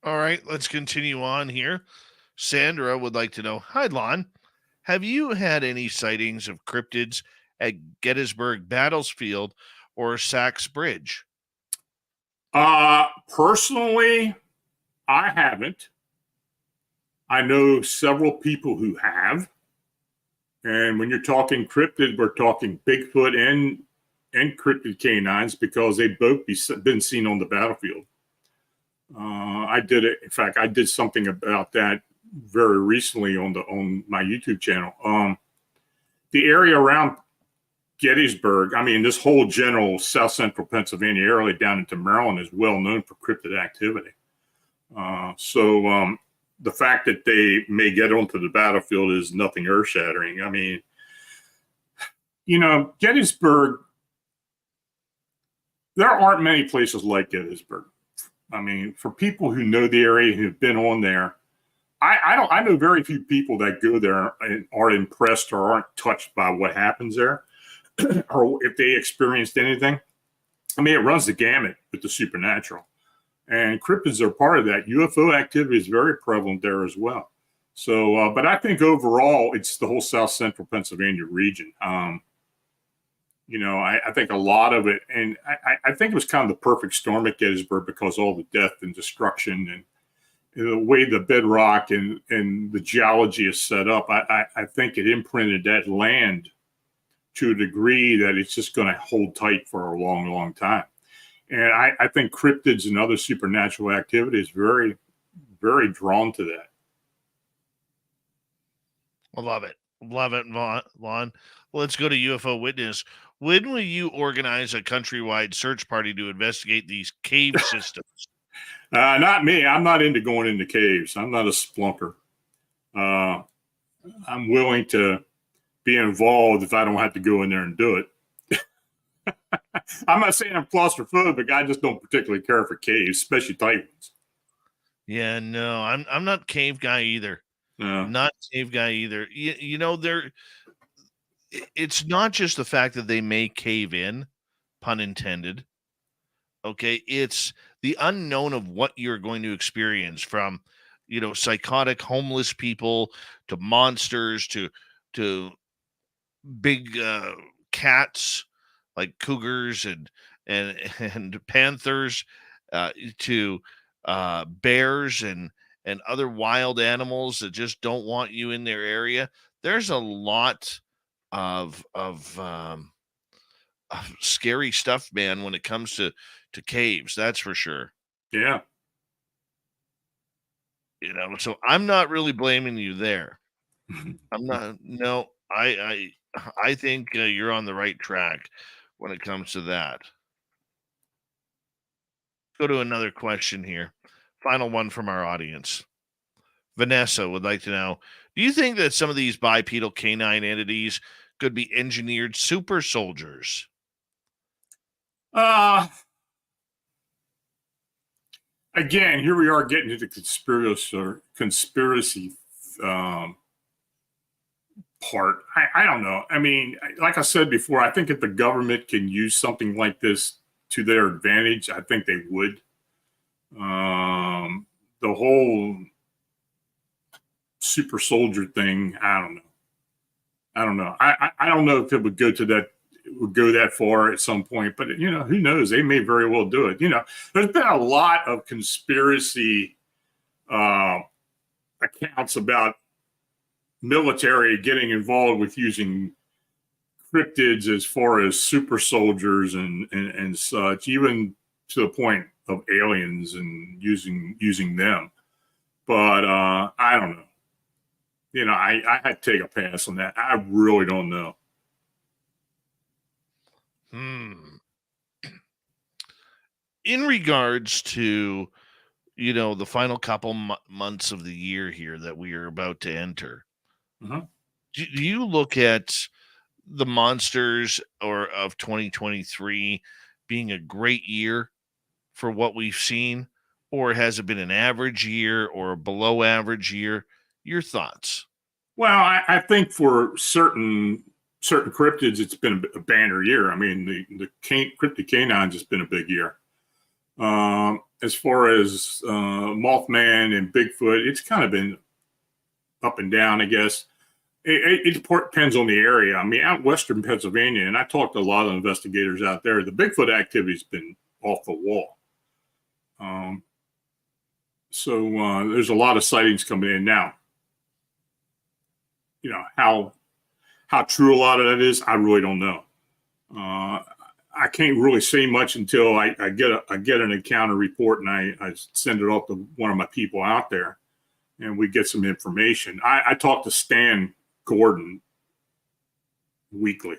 All right, let's continue on here. Sandra would like to know, hi, Lon. Have you had any sightings of cryptids at Gettysburg Battlefield or Sachs Bridge? Personally, I haven't. I know several people who have. And when you're talking cryptid, we're talking Bigfoot and cryptid canines because they've both been seen on the battlefield. I did it. In fact, I did something about that very recently on my YouTube channel. The area around Gettysburg, I mean, this whole general South Central Pennsylvania area down into Maryland is well known for cryptid activity. So the fact that they may get onto the battlefield is nothing earth-shattering. I mean, Gettysburg, there aren't many places like Gettysburg. I mean, for people who know the area, who've been on there, I know very few people that go there and aren't impressed or aren't touched by what happens there, or if they experienced anything. I mean, it runs the gamut with the supernatural, and cryptids are part of that. UFO activity is very prevalent there as well. So, but I think overall, it's the whole South Central Pennsylvania region. I think a lot of it, and I think it was kind of the perfect storm at Gettysburg because all the death and destruction and the way the bedrock and the geology is set up. I think it imprinted that land to a degree that it's just going to hold tight for a long, long time. And I think cryptids and other supernatural activity is very, very drawn to that. I love it. Love it, Lon. Let's go to UFO Witness. When will you organize a countrywide search party to investigate these cave systems? Not me. I'm not into going into caves. I'm not a splunker. I'm willing to be involved if I don't have to go in there and do it. I'm not saying I'm claustrophobic. I just don't particularly care for caves, especially tight ones. Yeah, no, I'm not cave guy either. No. Not cave guy either. It's not just the fact that they may cave in, pun intended. Okay, it's the unknown of what you're going to experience, from psychotic homeless people to monsters to big cats like cougars and panthers, to bears and other wild animals that just don't want you in their area. There's a lot of scary stuff, man, when it comes to caves. That's for sure. Yeah. So I'm not really blaming you there. I'm not. No, I think you're on the right track when it comes to that. Go to another question here. Final one from our audience. Vanessa would like to know, do you think that some of these bipedal canine entities could be engineered super soldiers? Again, here we are getting into the conspiracy part. I don't know. I mean, like I said before, I think if the government can use something like this to their advantage, I think they would. The whole super soldier thing, I don't know. I don't know if it would go that far at some point, but who knows? They may very well do it. There's been a lot of conspiracy accounts about military getting involved with using cryptids as far as super soldiers and such, even to the point of aliens and using them. But I don't know. I had to take a pass on that. I really don't know. In regards to, the final couple months of the year here that we are about to enter, Uh-huh. do you look at the monsters of 2023 being a great year for what we've seen, or has it been an average year or a below average year? Your thoughts? Well, I think for certain cryptids, it's been a banner year. I mean, the cryptid canines has been a big year. As far as Mothman and Bigfoot, it's kind of been up and down, I guess. It depends on the area. I mean, out western Pennsylvania, and I talked to a lot of investigators out there, the Bigfoot activity's been off the wall. So there's a lot of sightings coming in now. How true a lot of that is, I really don't know. I can't really say much until I get an encounter report and I send it off to one of my people out there, and we get some information. I talk to Stan Gordon weekly,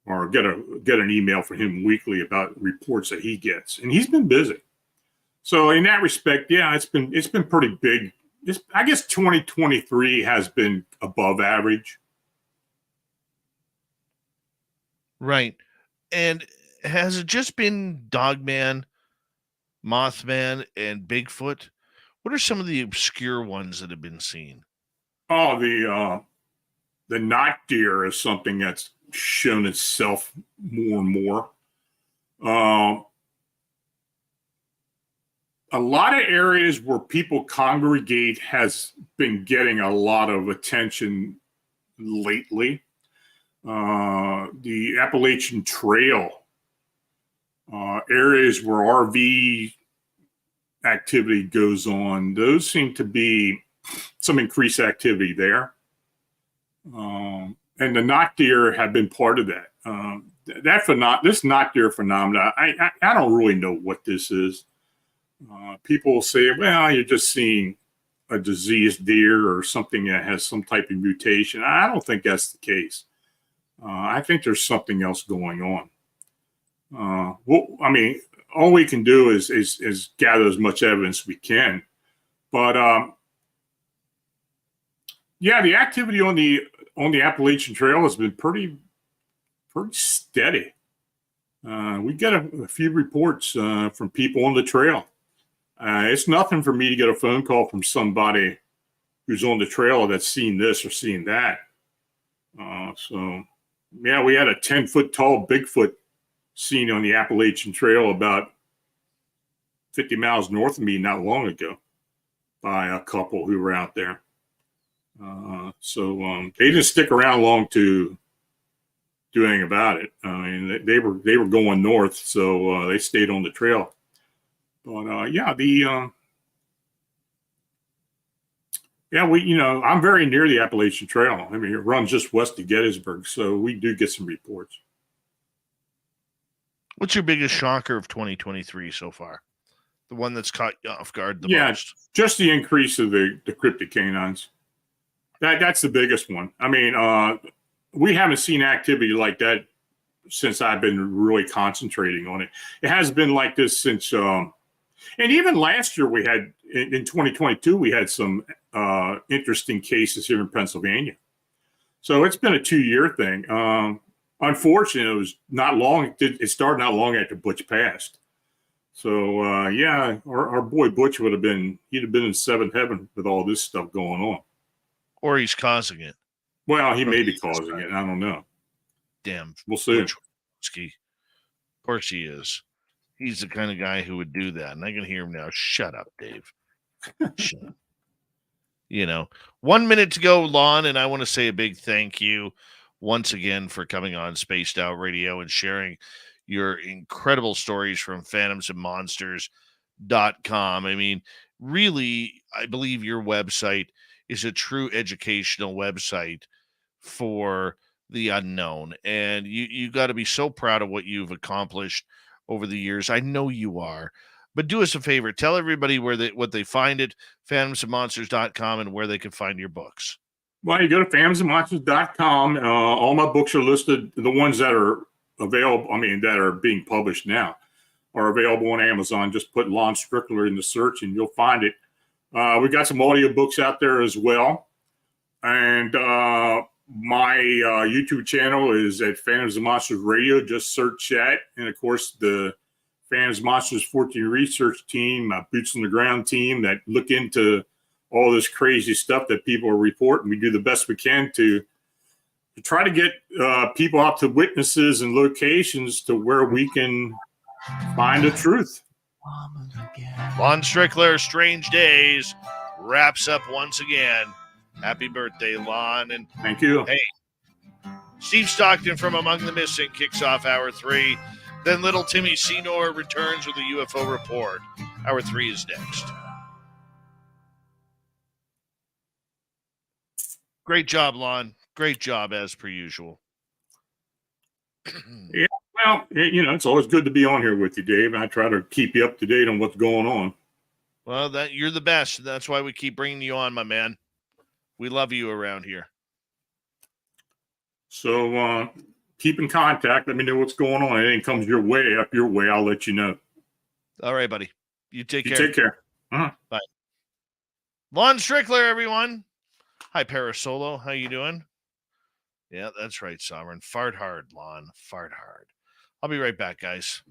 or get an email from him weekly about reports that he gets, and he's been busy. So in that respect, yeah, it's been pretty big. I guess 2023 has been above average. Right. And has it just been Dogman, Mothman, and Bigfoot? What are some of the obscure ones that have been seen? Oh, the knot deer is something that's shown itself more and more. A lot of areas where people congregate has been getting a lot of attention lately. The Appalachian Trail, areas where RV activity goes on, those seem to be some increased activity there. And the knot deer have been part of that. This knot deer phenomena, I don't really know what this is. People will say, well, you're just seeing a diseased deer or something that has some type of mutation. I don't think that's the case. I think there's something else going on. Well, I mean, all we can do is gather as much evidence as we can. But yeah, the activity on the Appalachian Trail has been pretty steady. We get a few reports from people on the trail. It's nothing for me to get a phone call from somebody who's on the trail that's seen this or seen that. So, yeah, we had a 10-foot tall Bigfoot seen on the Appalachian Trail about 50 miles north of me not long ago by a couple who were out there. So they didn't stick around long to do anything about it. I mean, they were going north, so they stayed on the trail. But yeah, I'm very near the Appalachian Trail. I mean, it runs just west of Gettysburg, so we do get some reports. What's your biggest shocker of 2023 so far? The one that's caught you off guard the most? Just the increase of the cryptic canines. That's the biggest one. I mean, we haven't seen activity like that since I've been really concentrating on it. It has been like this since, and even last year we had, in 2022, we had some interesting cases here in Pennsylvania. So it's been a 2-year thing. Unfortunately, it was not long. It started not long after Butch passed. So yeah, our boy Butch he'd have been in seventh heaven with all this stuff going on. Or he's causing it. Well, he may be causing it. I don't know. Damn. We'll see. Of course he is. He's the kind of guy who would do that. And I can hear him now. Shut up, Dave. Shut up. 1 minute to go, Lon, and I want to say a big thank you once again for coming on Spaced Out Radio and sharing your incredible stories from phantomsandmonsters.com. I mean, really, I believe your website is a true educational website for the unknown. And you got to be so proud of what you've accomplished over the years. I know you are. But do us a favor. Tell everybody what they find at phantomsandmonsters.com and where they can find your books. Well, you go to phantomsandmonsters.com. All my books are listed. The ones that are available, that are being published now, are available on Amazon. Just put Lon Strickler in the search and you'll find it. We got some audio books out there as well. And my YouTube channel is at Phantoms and Monsters Radio. Just search that. And of course, the Phantoms and Monsters Fortean research team, my boots on the ground team that look into all this crazy stuff that people are reporting. We do the best we can to try to get people out to witnesses and locations to where we can find the truth. Lon Strickler, Strange Days, wraps up once again. Happy birthday, Lon. And thank you. Hey, Steve Stockton from Among the Missing kicks off Hour 3. Then little Timmy Senor returns with a UFO report. Hour 3 is next. Great job, Lon. Great job, as per usual. Yeah, Well, it's always good to be on here with you, Dave. I try to keep you up to date on what's going on. Well, that you're the best. That's why we keep bringing you on, my man. We love you around here. So keep in contact. Let me know what's going on. Anything comes your way, up your way, I'll let you know. All right, buddy. You take care. Take care. Bye. Lon Strickler, everyone. Hi, Parasolo. How you doing? Yeah, that's right, Sovereign. Fart hard, Lon. Fart hard. I'll be right back, guys.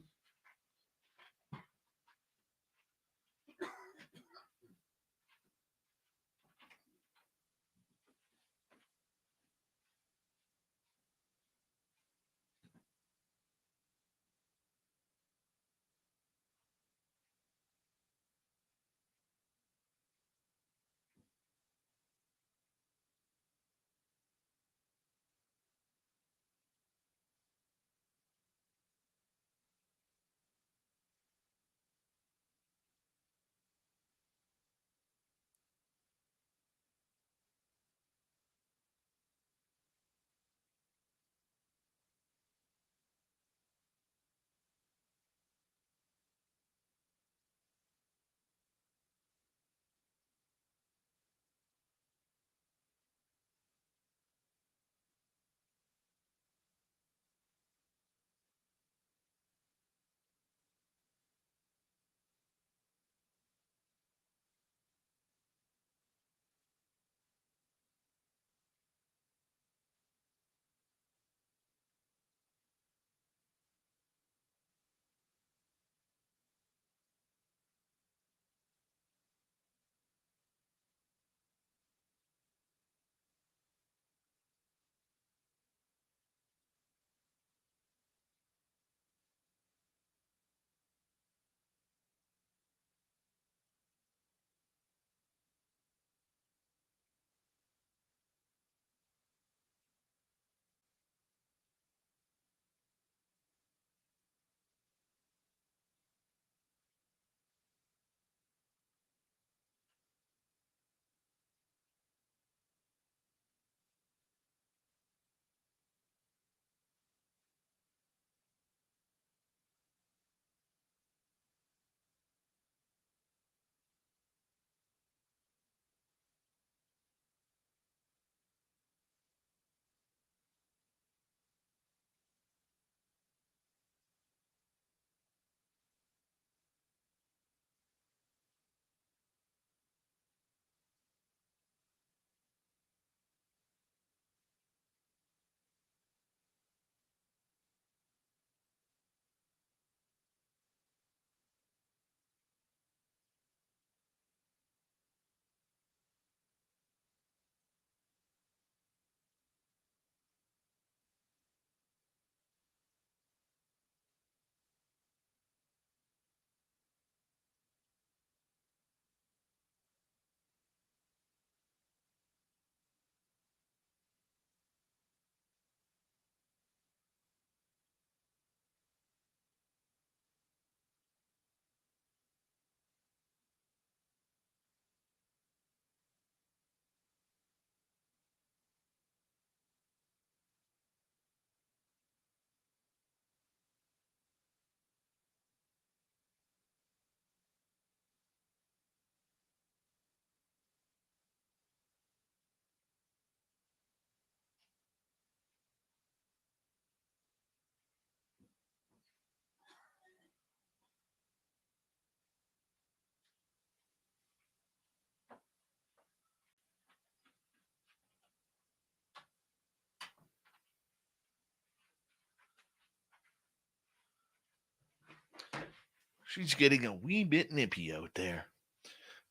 She's getting a wee bit nippy out there.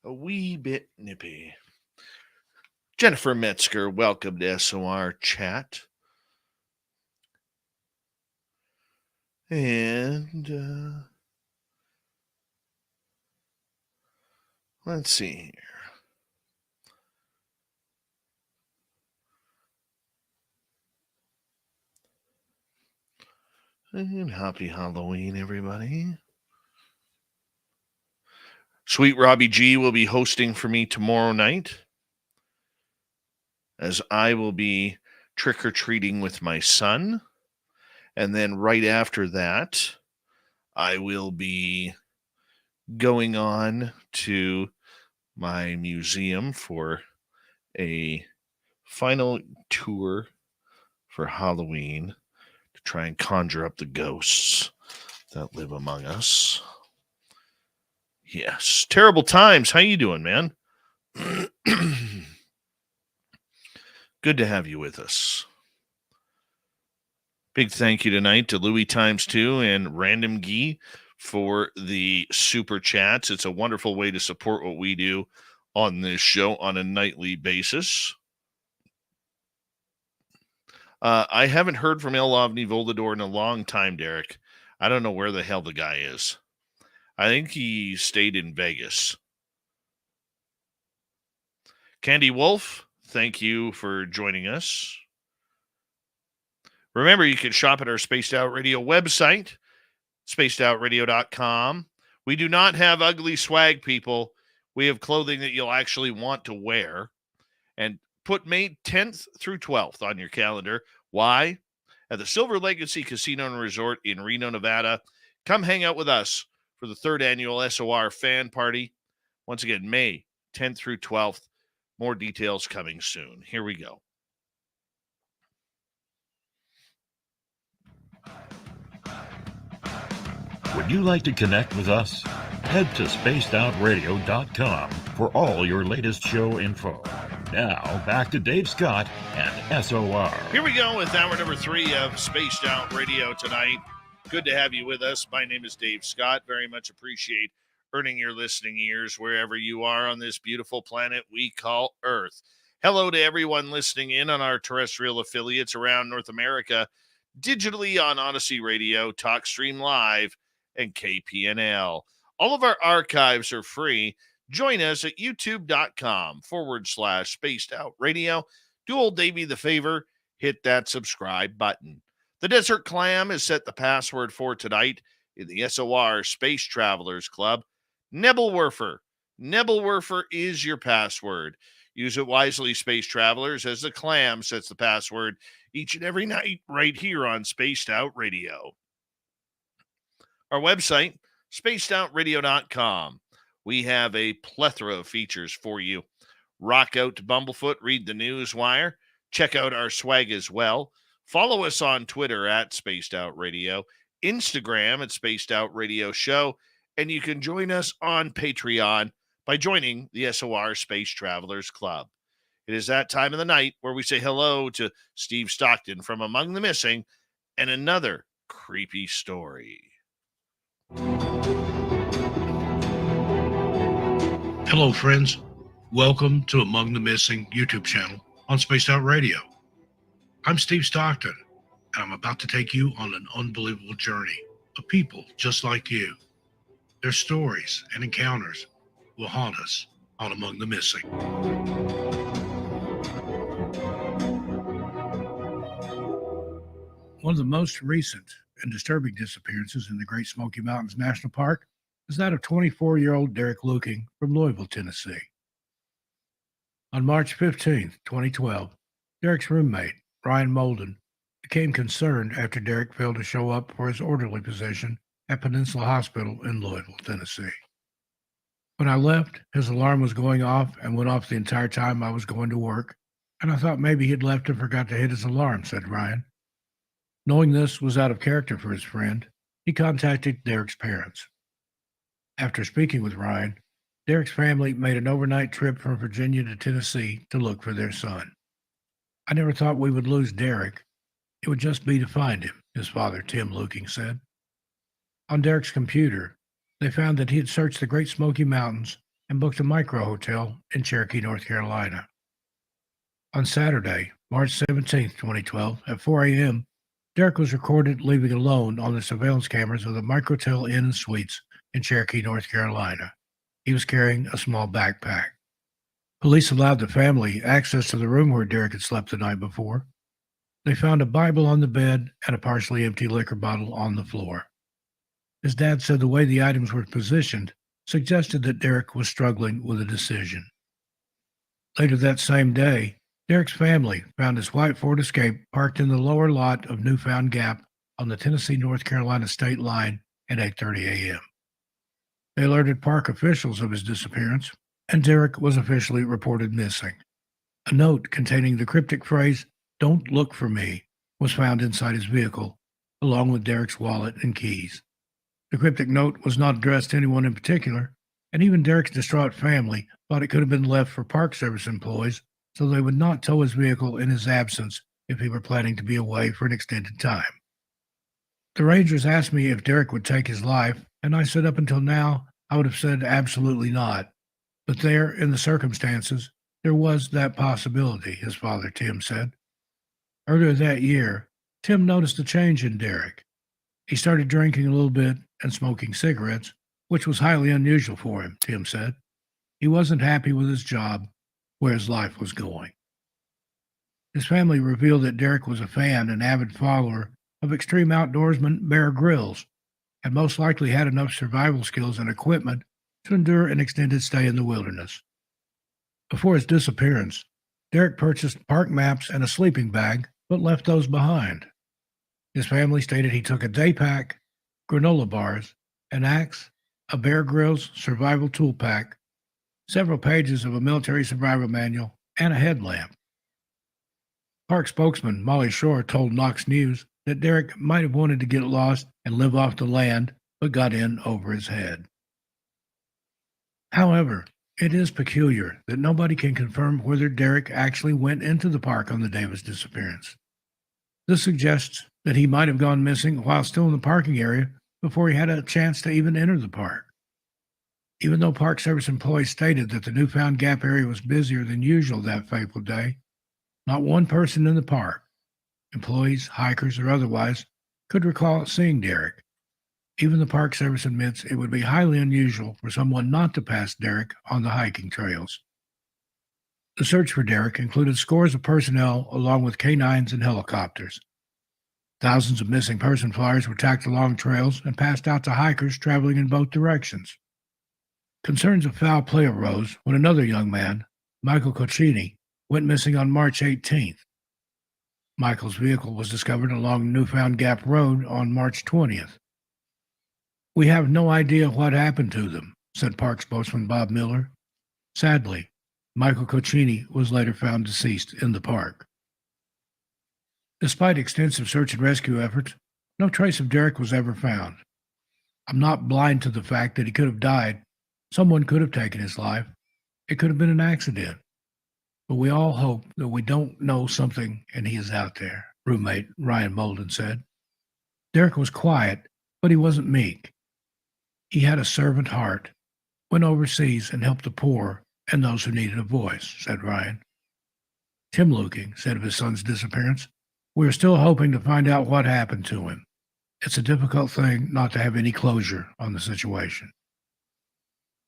A wee bit nippy. Jennifer Metzger, welcome to SOR Chat. And let's see here. And happy Halloween, everybody. Sweet Robbie G will be hosting for me tomorrow night, as I will be trick-or-treating with my son, And then right after that, I will be going on to my museum for a final tour for Halloween to try and conjure up the ghosts that live among us. Yes, terrible times. How you doing, man? Good to have you with us. Big thank you tonight to Louis Times 2 and Random Gee for the super chats. It's a wonderful way to support what we do on this show on a nightly basis. I haven't heard from El Ovni Volador in a long time, Derek. I don't know where the hell the guy is. I think he stayed in Vegas. Candy Wolf, thank you for joining us. Remember, you can shop at our Spaced Out Radio website, spacedoutradio.com. We do not have ugly swag, people. We have clothing that you'll actually want to wear. And put May 10th through 12th on your calendar. Why? At the Silver Legacy Casino and Resort in Reno, Nevada. Come hang out with us for the 3rd annual SOR fan party. Once again, May 10th through 12th. More details coming soon. Here we go. Would you like to connect with us? Head to spacedoutradio.com for all your latest show info. Now, back to Dave Scott and SOR. Here we go with hour number 3 of Spaced Out Radio tonight. Good to have you with us. My name is Dave Scott. Very much appreciate earning your listening ears wherever you are on this beautiful planet we call Earth. Hello to everyone listening in on our terrestrial affiliates around North America, digitally on Odyssey Radio, TalkStream Live, and KPNL. All of our archives are free. Join us at youtube.com/Spaced Out Radio. Do old Davey the favor, hit that subscribe button. The Desert Clam has set the password for tonight in the SOR Space Travelers Club. Nebelwerfer. Nebelwerfer is your password. Use it wisely, Space Travelers, as the Clam sets the password each and every night right here on Spaced Out Radio. Our website, spacedoutradio.com. We have a plethora of features for you. Rock out to Bumblefoot, read the news wire, check out our swag as well. Follow us on Twitter at Spaced Out Radio, Instagram at Spaced Out Radio Show, and you can join us on Patreon by joining the SOR Space Travelers Club. It is that time of the night where we say hello to Steve Stockton from Among the Missing and another creepy story. Hello, friends. Welcome to Among the Missing YouTube channel on Spaced Out Radio. I'm Steve Stockton, and I'm about to take you on an unbelievable journey of people just like you. Their stories and encounters will haunt us on Among the Missing. One of the most recent and disturbing disappearances in the Great Smoky Mountains National Park is that of 24-year-old Derek Luking from Louisville, Tennessee. On March 15, 2012, Derek's roommate, Ryan Molden, became concerned after Derek failed to show up for his orderly position at Peninsula Hospital in Louisville, Tennessee. When I left, his alarm was going off and went off the entire time I was going to work, and I thought maybe he'd left and forgot to hit his alarm, said Ryan. Knowing this was out of character for his friend, he contacted Derek's parents. After speaking with Ryan, Derek's family made an overnight trip from Virginia to Tennessee to look for their son. I never thought we would lose Derek. It would just be to find him, his father, Tim Luking, said. On Derek's computer, they found that he had searched the Great Smoky Mountains and booked a micro hotel in Cherokee, North Carolina. On Saturday, March 17, 2012, at 4 a.m., Derek was recorded leaving alone on the surveillance cameras of the Microtel Inn and Suites in Cherokee, North Carolina. He was carrying a small backpack. Police allowed the family access to the room where Derek had slept the night before. They found a Bible on the bed and a partially empty liquor bottle on the floor. His dad said the way the items were positioned suggested that Derek was struggling with a decision. Later that same day, Derek's family found his white Ford Escape parked in the lower lot of Newfound Gap on the Tennessee-North Carolina state line at 8:30 a.m. They alerted park officials of his disappearance, and Derek was officially reported missing. A note containing the cryptic phrase, "Don't look for me," was found inside his vehicle, along with Derek's wallet and keys. The cryptic note was not addressed to anyone in particular, and even Derek's distraught family thought it could have been left for Park Service employees so they would not tow his vehicle in his absence if he were planning to be away for an extended time. The Rangers asked me if Derek would take his life, and I said up until now I would have said absolutely not. But there, in the circumstances, there was that possibility, his father Tim said. Earlier that year, Tim noticed a change in Derek. He started drinking a little bit and smoking cigarettes, which was highly unusual for him, Tim said. He wasn't happy with his job, where his life was going. His family revealed that Derek was a fan and avid follower of extreme outdoorsman Bear Grylls, and most likely had enough survival skills and equipment to endure an extended stay in the wilderness. Before his disappearance, Derek purchased park maps and a sleeping bag, but left those behind. His family stated he took a day pack, granola bars, an axe, a Bear Grylls survival tool pack, several pages of a military survival manual, and a headlamp. Park spokesman Molly Shore told Knox News that Derek might have wanted to get lost and live off the land, but got in over his head. However, it is peculiar that nobody can confirm whether Derek actually went into the park on the day of his disappearance. This suggests that he might have gone missing while still in the parking area before he had a chance to even enter the park. Even though Park Service employees stated that the Newfound Gap area was busier than usual that fateful day, not one person in the park, employees, hikers, or otherwise, could recall seeing Derek. Even the Park Service admits it would be highly unusual for someone not to pass Derek on the hiking trails. The search for Derek included scores of personnel along with canines and helicopters. Thousands of missing person flyers were tacked along trails and passed out to hikers traveling in both directions. Concerns of foul play arose when another young man, Michael Cochini, went missing on March 18th. Michael's vehicle was discovered along Newfound Gap Road on March 20th. "We have no idea what happened to them," said park spokesman Bob Miller. Sadly, Michael Cochini was later found deceased in the park. Despite extensive search and rescue efforts, no trace of Derek was ever found. I'm not blind to the fact that he could have died. Someone could have taken his life. It could have been an accident. But we all hope that we don't know something and he is out there, roommate Ryan Molden said. Derek was quiet, but he wasn't meek. He had a servant heart, went overseas and helped the poor and those who needed a voice, said Ryan. Tim Luking said of his son's disappearance, "We are still hoping to find out what happened to him. It's a difficult thing not to have any closure on the situation."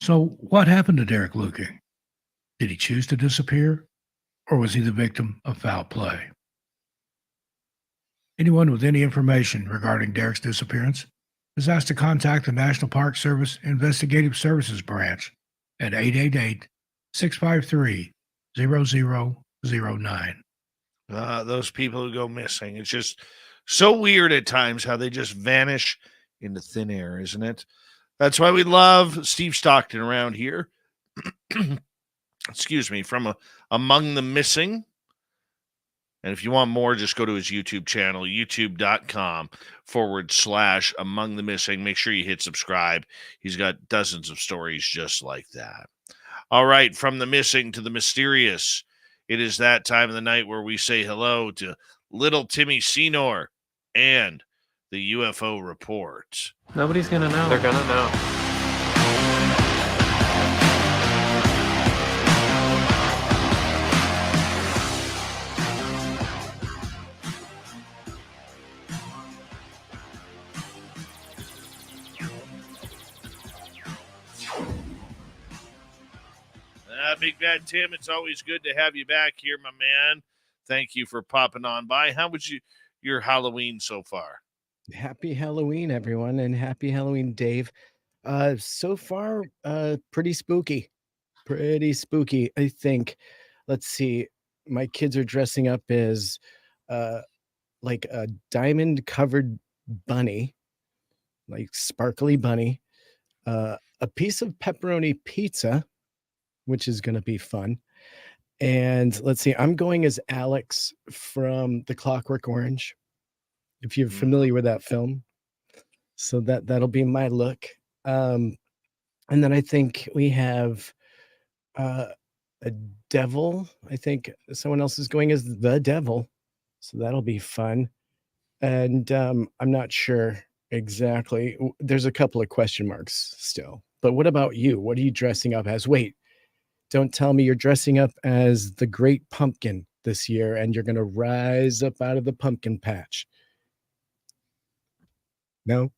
So what happened to Derek Luking? Did he choose to disappear, or was he the victim of foul play? Anyone with any information regarding Derek's disappearance is asked to contact the National Park Service Investigative Services Branch at 888-653-0009. Those people who go missing. It's just so weird at times how they just vanish into thin air, isn't it? That's why we love Steve Stockton around here. Excuse me, from Among the Missing. And if you want more, just go to his YouTube channel, youtube.com/Among the Missing. Make sure you hit subscribe. He's got dozens of stories just like that. All right, from the missing to the mysterious. It is that time of the night where we say hello to little Timmy Senor and the UFO Report. Nobody's gonna know. They're gonna know. Big Bad Tim, it's always good to have you back here, my man. Thank you for popping on by. How was your Halloween so far? Happy Halloween, everyone, and happy Halloween, Dave. So far, pretty spooky. Pretty spooky, I think. Let's see. My kids are dressing up as like a diamond-covered bunny, like sparkly bunny, a piece of pepperoni pizza, which is going to be fun. And let's see, I'm going as Alex from The Clockwork Orange, if you're familiar with that film. So that'll be my look. And then I think we have a devil. I think someone else is going as the devil. So that'll be fun. And I'm not sure exactly. There's a couple of question marks still. But what about you? What are you dressing up as? Wait, don't tell me you're dressing up as the Great Pumpkin this year and you're going to rise up out of the pumpkin patch. No?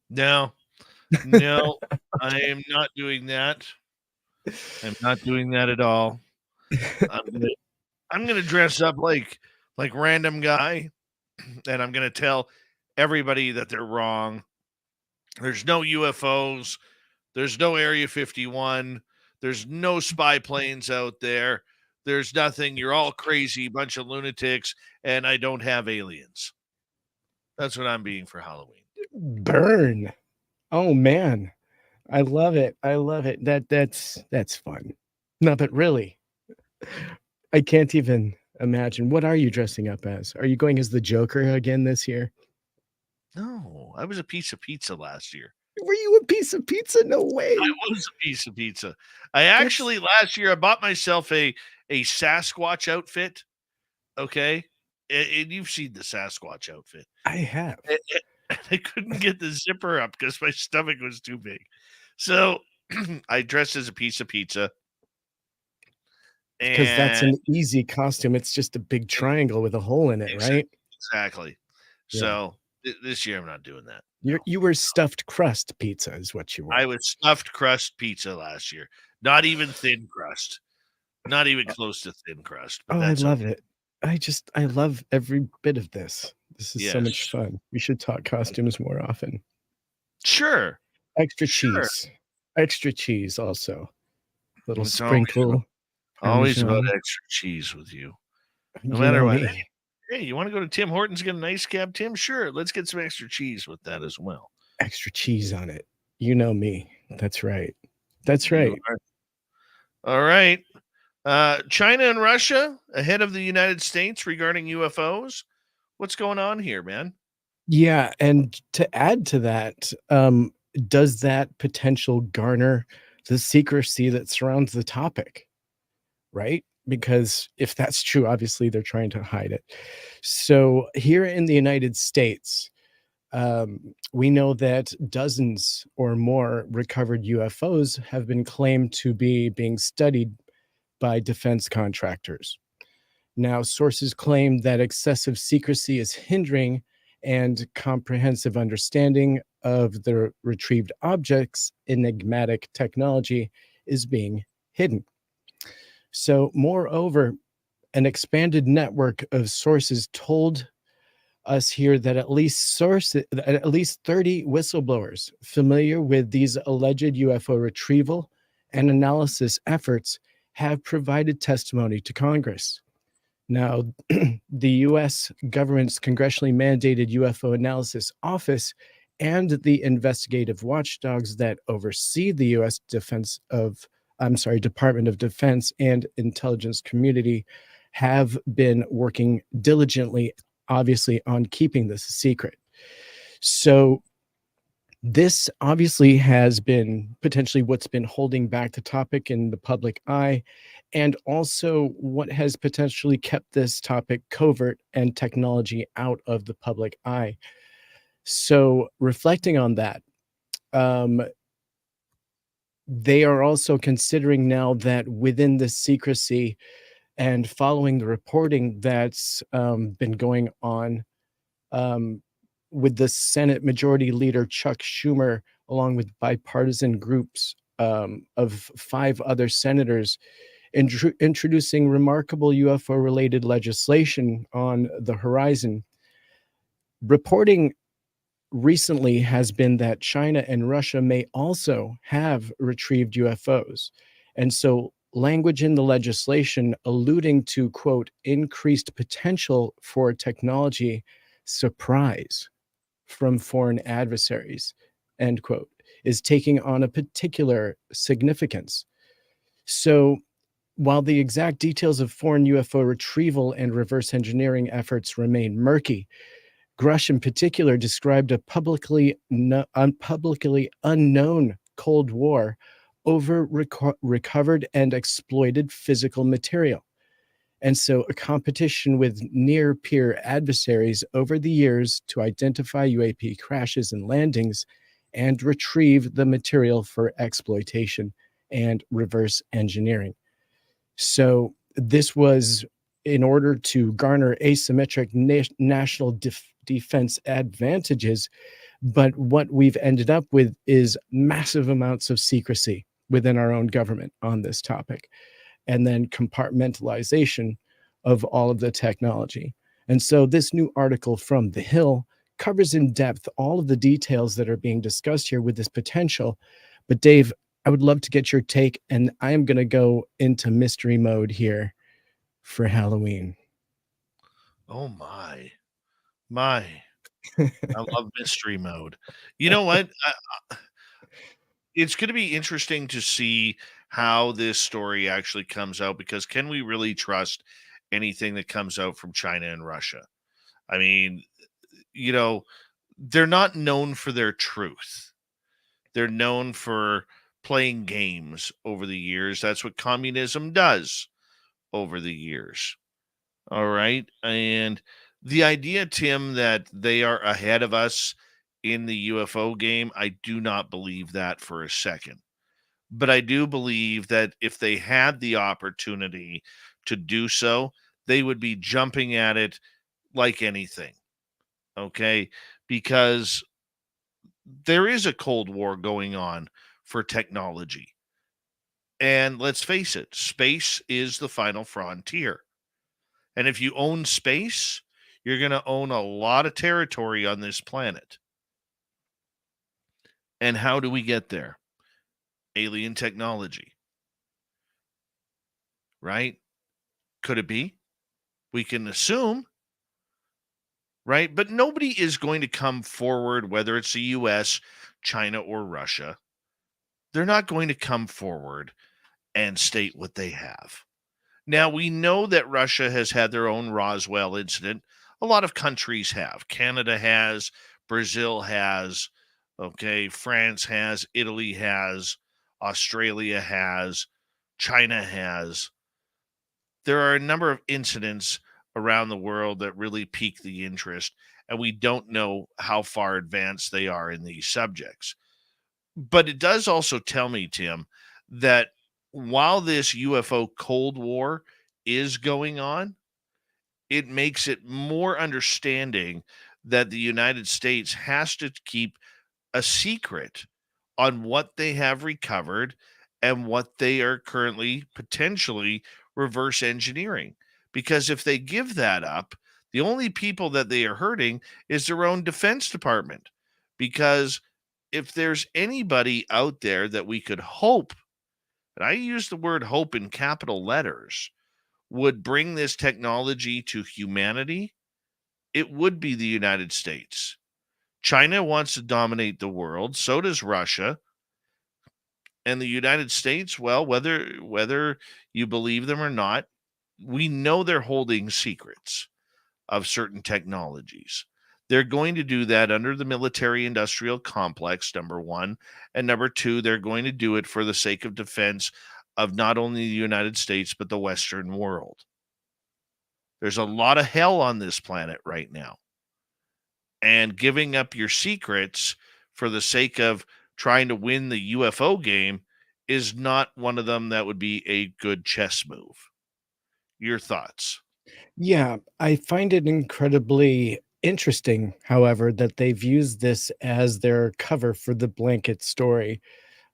No, I am not doing that. I'm not doing that at all. I'm gonna dress up like random guy, and I'm gonna tell everybody that they're wrong. There's no UFOs. There's no Area 51. There's no spy planes out there. There's nothing. You're all crazy, bunch of lunatics, and I don't have aliens. That's what I'm being for Halloween. Burn. Oh man. I love it. I love it. That's fun. No, but really, I can't even imagine. What are you dressing up as? Are you going as the Joker again this year? No, I was a piece of pizza last year. Were you a piece of pizza? No way. I was a piece of pizza. Actually last year I bought myself a Sasquatch outfit. Okay. And you've seen the Sasquatch outfit. I have. And I couldn't get the zipper up because my stomach was too big. So I dressed as a piece of pizza. Because that's an easy costume. It's just a big triangle with a hole in it, right? Exactly. Yeah. So this year I'm not doing that. You were stuffed crust pizza is what you were. I was stuffed crust pizza last year. Not even thin crust. Not even close to thin crust. Oh, I love it. I love every bit of this. This is so much fun. We should talk costumes more often. Sure. Extra cheese. Extra cheese also. Little sprinkle. Always about extra cheese with you. No matter what. Hey, you want to go to Tim Hortons, get a nice cab, Tim? Sure. Let's get some extra cheese with that as well. Extra cheese on it. You know me. That's right. That's right. All right. China and Russia ahead of the United States regarding UFOs. What's going on here, man? Yeah, and to add to that, does that potential garner the secrecy that surrounds the topic? Right? Because if that's true, obviously they're trying to hide it. So here in the United States, we know that dozens or more recovered UFOs have been claimed to be being studied by defense contractors. Now, sources claim that excessive secrecy is hindering and comprehensive understanding of the retrieved objects' enigmatic technology is being hidden. So, moreover, an expanded network of sources told us here that at least 30 whistleblowers familiar with these alleged UFO retrieval and analysis efforts have provided testimony to Congress. Now, the U.S. government's congressionally mandated UFO analysis office and the investigative watchdogs that oversee the U.S. Department of Defense and intelligence community have been working diligently, obviously, on keeping this a secret. So this obviously has been potentially what's been holding back the topic in the public eye, and also what has potentially kept this topic covert and technology out of the public eye. So reflecting on that, they are also considering now that within the secrecy and following the reporting that's been going on with the Senate Majority Leader Chuck Schumer, along with bipartisan groups of 5 other senators, introducing remarkable UFO-related legislation on the horizon. Reporting recently has been that China and Russia may also have retrieved UFOs. And so language in the legislation alluding to, quote, increased potential for technology surprise from foreign adversaries, end quote, is taking on a particular significance. So while the exact details of foreign UFO retrieval and reverse engineering efforts remain murky, Grush in particular described a publicly unknown Cold War over recovered and exploited physical material. And so a competition with near-peer adversaries over the years to identify UAP crashes and landings and retrieve the material for exploitation and reverse engineering. So this was in order to garner asymmetric national defense advantages. But what we've ended up with is massive amounts of secrecy within our own government on this topic, and then compartmentalization of all of the technology. And so this new article from The Hill covers in depth all of the details that are being discussed here with this potential. But Dave, I would love to get your take, and I am going to go into mystery mode here for Halloween. Oh my. I love mystery mode. You know what? It's going to be interesting to see how this story actually comes out, because can we really trust anything that comes out from China and Russia? I mean, they're not known for their truth. They're known for playing games over the years. That's what communism does over the years. All right. And the idea, Tim, that they are ahead of us in the UFO game, I do not believe that for a second. But I do believe that if they had the opportunity to do so, they would be jumping at it like anything. Okay? Because there is a Cold War going on for technology. And let's face it, space is the final frontier. And if you own space, you're going to own a lot of territory on this planet. And how do we get there? Alien technology. Right? Could it be? We can assume. Right? But nobody is going to come forward, whether it's the US, China, or Russia. They're not going to come forward and state what they have. Now, we know that Russia has had their own Roswell incident. A lot of countries have. Canada has, Brazil has, okay, France has, Italy has, Australia has, China has. There are a number of incidents around the world that really pique the interest, and we don't know how far advanced they are in these subjects. But it does also tell me, Tim, that while this UFO Cold War is going on, it makes it more understanding that the United States has to keep a secret on what they have recovered and what they are currently potentially reverse engineering. Because if they give that up, the only people that they are hurting is their own Defense Department. Because if there's anybody out there that we could hope, and I use the word hope in capital letters, would bring this technology to humanity, it would be the United States. China wants to dominate the world, so does Russia. And the United States, well, whether you believe them or not, we know they're holding secrets of certain technologies. They're going to do that under the military-industrial complex, number one. And number two, they're going to do it for the sake of defense of not only the United States, but the Western world. There's a lot of hell on this planet right now. And giving up your secrets for the sake of trying to win the UFO game is not one of them that would be a good chess move. Your thoughts? Yeah, I find it incredibly interesting, however, that they've used this as their cover for the blanket story,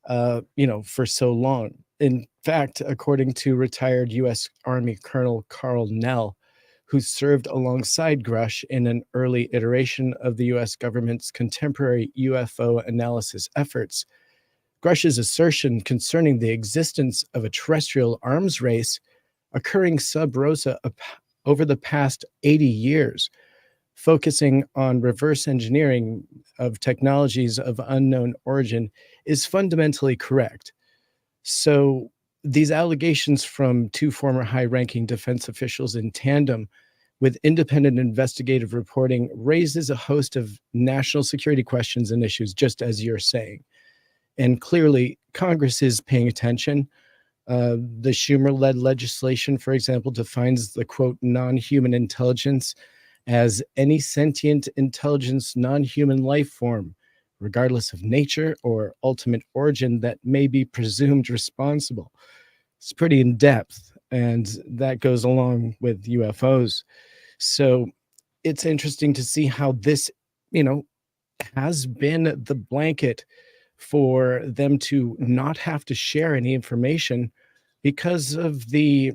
for so long. In fact, according to retired U.S. Army Colonel Carl Nell, who served alongside Grush in an early iteration of the U.S. government's contemporary UFO analysis efforts, Grush's assertion concerning the existence of a terrestrial arms race occurring sub rosa over the past 80 years focusing on reverse engineering of technologies of unknown origin is fundamentally correct. So these allegations from two former high-ranking defense officials in tandem with independent investigative reporting raises a host of national security questions and issues, just as you're saying. And clearly, Congress is paying attention. The Schumer-led legislation, for example, defines the, quote, non-human intelligence as any sentient intelligence, non-human life form, regardless of nature or ultimate origin, that may be presumed responsible. It's pretty in-depth, and that goes along with UFOs. So it's interesting to see how this, has been the blanket for them to not have to share any information because of the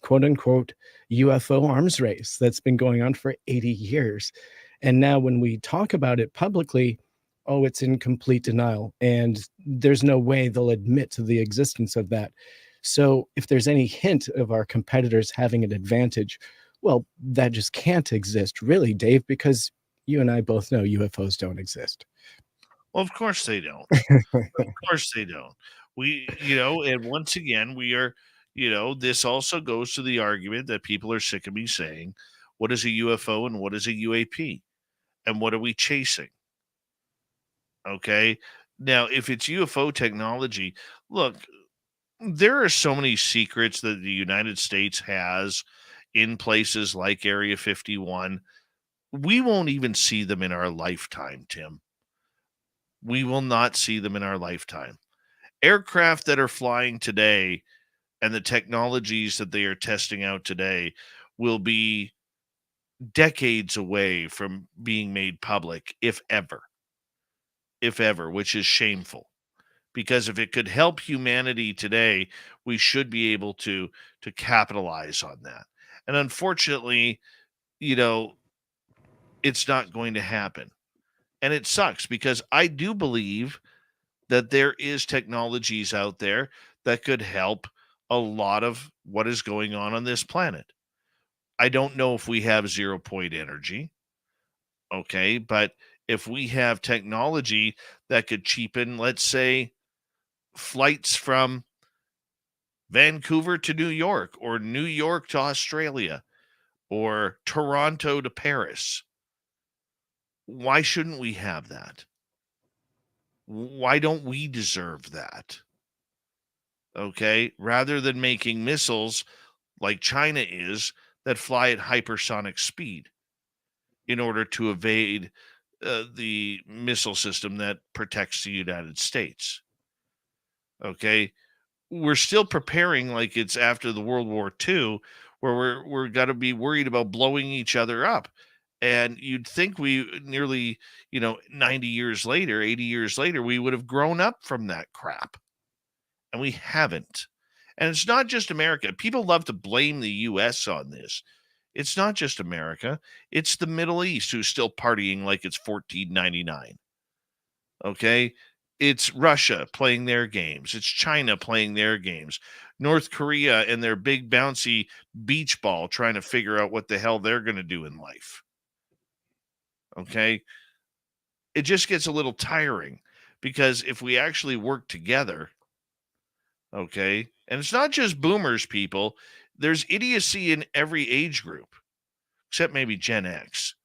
quote unquote UFO arms race that's been going on for 80 years. And now when we talk about it publicly, oh, it's in complete denial. And there's no way they'll admit to the existence of that. So if there's any hint of our competitors having an advantage, well, that just can't exist, really, Dave, because you and I both know UFOs don't exist. Well, of course they don't. Of course they don't. And once again, we are, this also goes to the argument that people are sick of me saying, what is a UFO and what is a UAP? And what are we chasing? Okay. Now, if it's UFO technology, look, there are so many secrets that the United States has in places like Area 51. We won't even see them in our lifetime, Tim. We will not see them in our lifetime. Aircraft that are flying today and the technologies that they are testing out today will be decades away from being made public, if ever, which is shameful. Because if it could help humanity today, we should be able to capitalize on that. And unfortunately, it's not going to happen. And it sucks because I do believe that there is technologies out there that could help a lot of what is going on this planet. I don't know if we have 0 point energy. Okay. But if we have technology that could cheapen, let's say, flights from Vancouver to New York or New York to Australia or Toronto to Paris, why shouldn't we have that? Why don't we deserve that? Okay. Rather than making missiles like China is that fly at hypersonic speed in order to evade the missile system that protects the United States. Okay. We're still preparing like it's after the World War II, where we're got to be worried about blowing each other up. And you'd think we nearly, 90 years later, 80 years later, we would have grown up from that crap. And we haven't. And it's not just America. People love to blame the US on this. It's not just America. It's the Middle East who's still partying like it's 1499. Okay? It's Russia playing their games. It's China playing their games. North Korea and their big bouncy beach ball trying to figure out what the hell they're going to do in life. Okay? It just gets a little tiring because if we actually work together, okay, and it's not just boomers, people, there's idiocy in every age group, except maybe Gen X,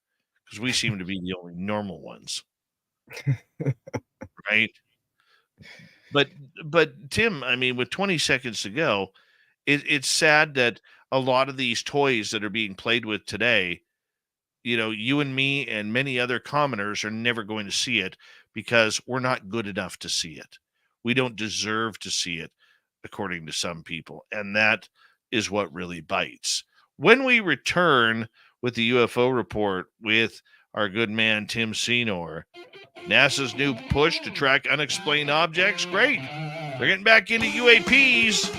because we seem to be the only normal ones. Right? But Tim, I mean, with 20 seconds to go, it's sad that a lot of these toys that are being played with today, you and me and many other commoners are never going to see it because we're not good enough to see it. We don't deserve to see it, according to some people. And that is what really bites. When we return with the UFO report with our good man, Tim Senor, NASA's new push to track unexplained objects. Great. They're getting back into UAPs.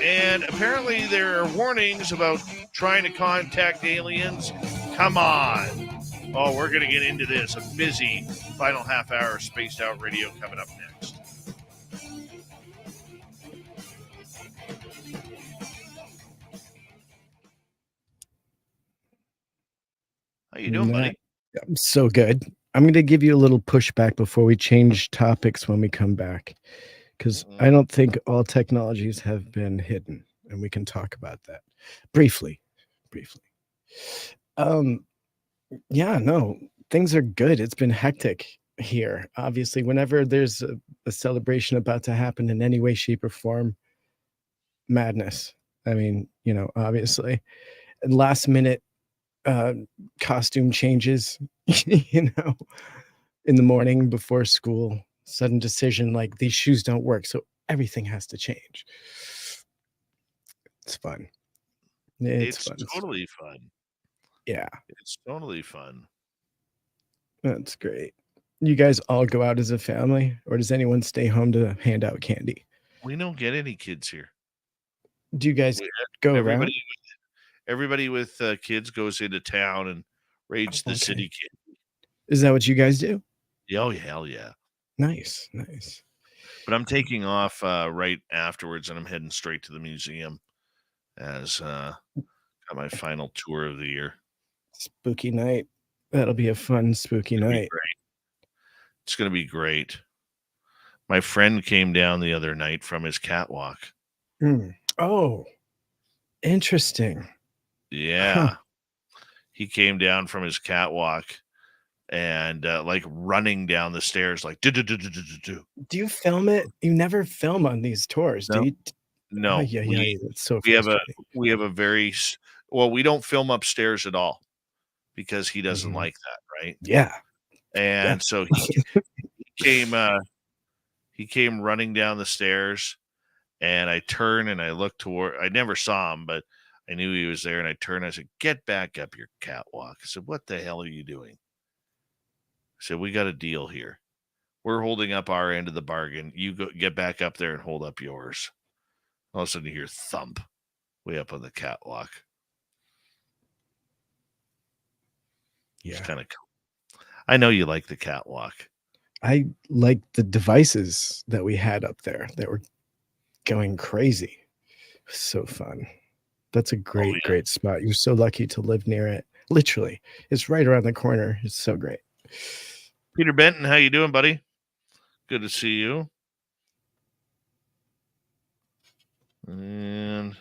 And apparently there are warnings about trying to contact aliens. Come on. Oh, we're going to get into this. A busy final half hour of Spaced Out Radio coming up next. you doing, buddy? I'm so good. I'm going to give you a little pushback before we change topics when we come back, because I don't think all technologies have been hidden, and we can talk about that briefly. Yeah, no, things are good. It's been hectic here. Obviously, whenever there's a celebration about to happen in any way, shape, or form, madness. I mean, obviously, and last minute costume changes, in the morning before school, sudden decision like these shoes don't work, so everything has to change. It's fun. It's fun. Totally fun. Yeah, It's totally fun. that's great. You guys all go out as a family, or does anyone stay home to hand out candy? We don't get any kids here. Do you guys go around? Everybody with kids goes into town and raids the city kid. Is that what you guys do? Oh, hell yeah. Nice. But I'm taking off right afterwards, and I'm heading straight to the museum as got my final tour of the year. Spooky night. That'll be a fun spooky night. It's going to be great. My friend came down the other night from his catwalk. Oh, interesting. Yeah. He came down from his catwalk and like running down the stairs like do. Do you film it? You never film on these tours, do you? No. Yeah, that's so we have a very we don't film upstairs at all because he doesn't like that, right? Yeah. And so he came running down the stairs, and I turned and I looked toward. I never saw him, but I knew he was there, and I turned. I said, "Get back up your catwalk." I said, "What the hell are you doing?" I said, "We got a deal here. We're holding up our end of the bargain. You go get back up there and hold up yours." All of a sudden, you hear thump way up on the catwalk. Yeah, it's kind of cool. I know you like the catwalk. I like the devices that we had up there that were going crazy. So fun. That's a great spot. You're so lucky to live near it. Literally, it's right around the corner. It's so great. Peter Benton, how you doing, buddy? Good to see you. And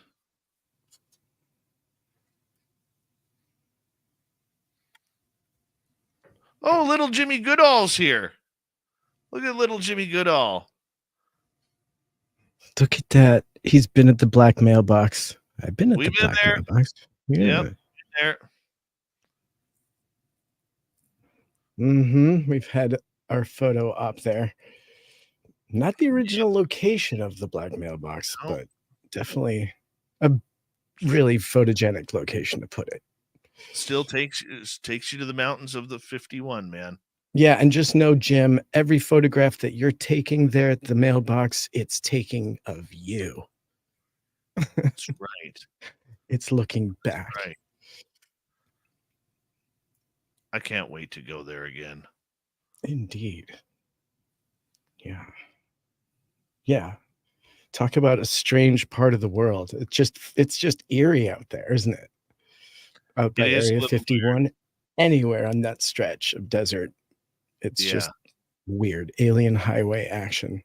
little Jimmy Goodall's here. Look at little Jimmy Goodall. Look at that. He's been at the black mailbox. I've been at the black mailbox. Yeah. Yep, there. We've had our photo up there. Not the original location of the black mailbox, but definitely a really photogenic location to put it. Still takes you to the mountains of the 51, man. Yeah, and just know, Jim, every photograph that you're taking there at the mailbox, it's taking of you. That's right. It's looking back. Right. I can't wait to go there again. Indeed. Yeah. Talk about a strange part of the world. It's just eerie out there, isn't it? Out by Area 51, anywhere on that stretch of desert. It's just weird. Alien highway action.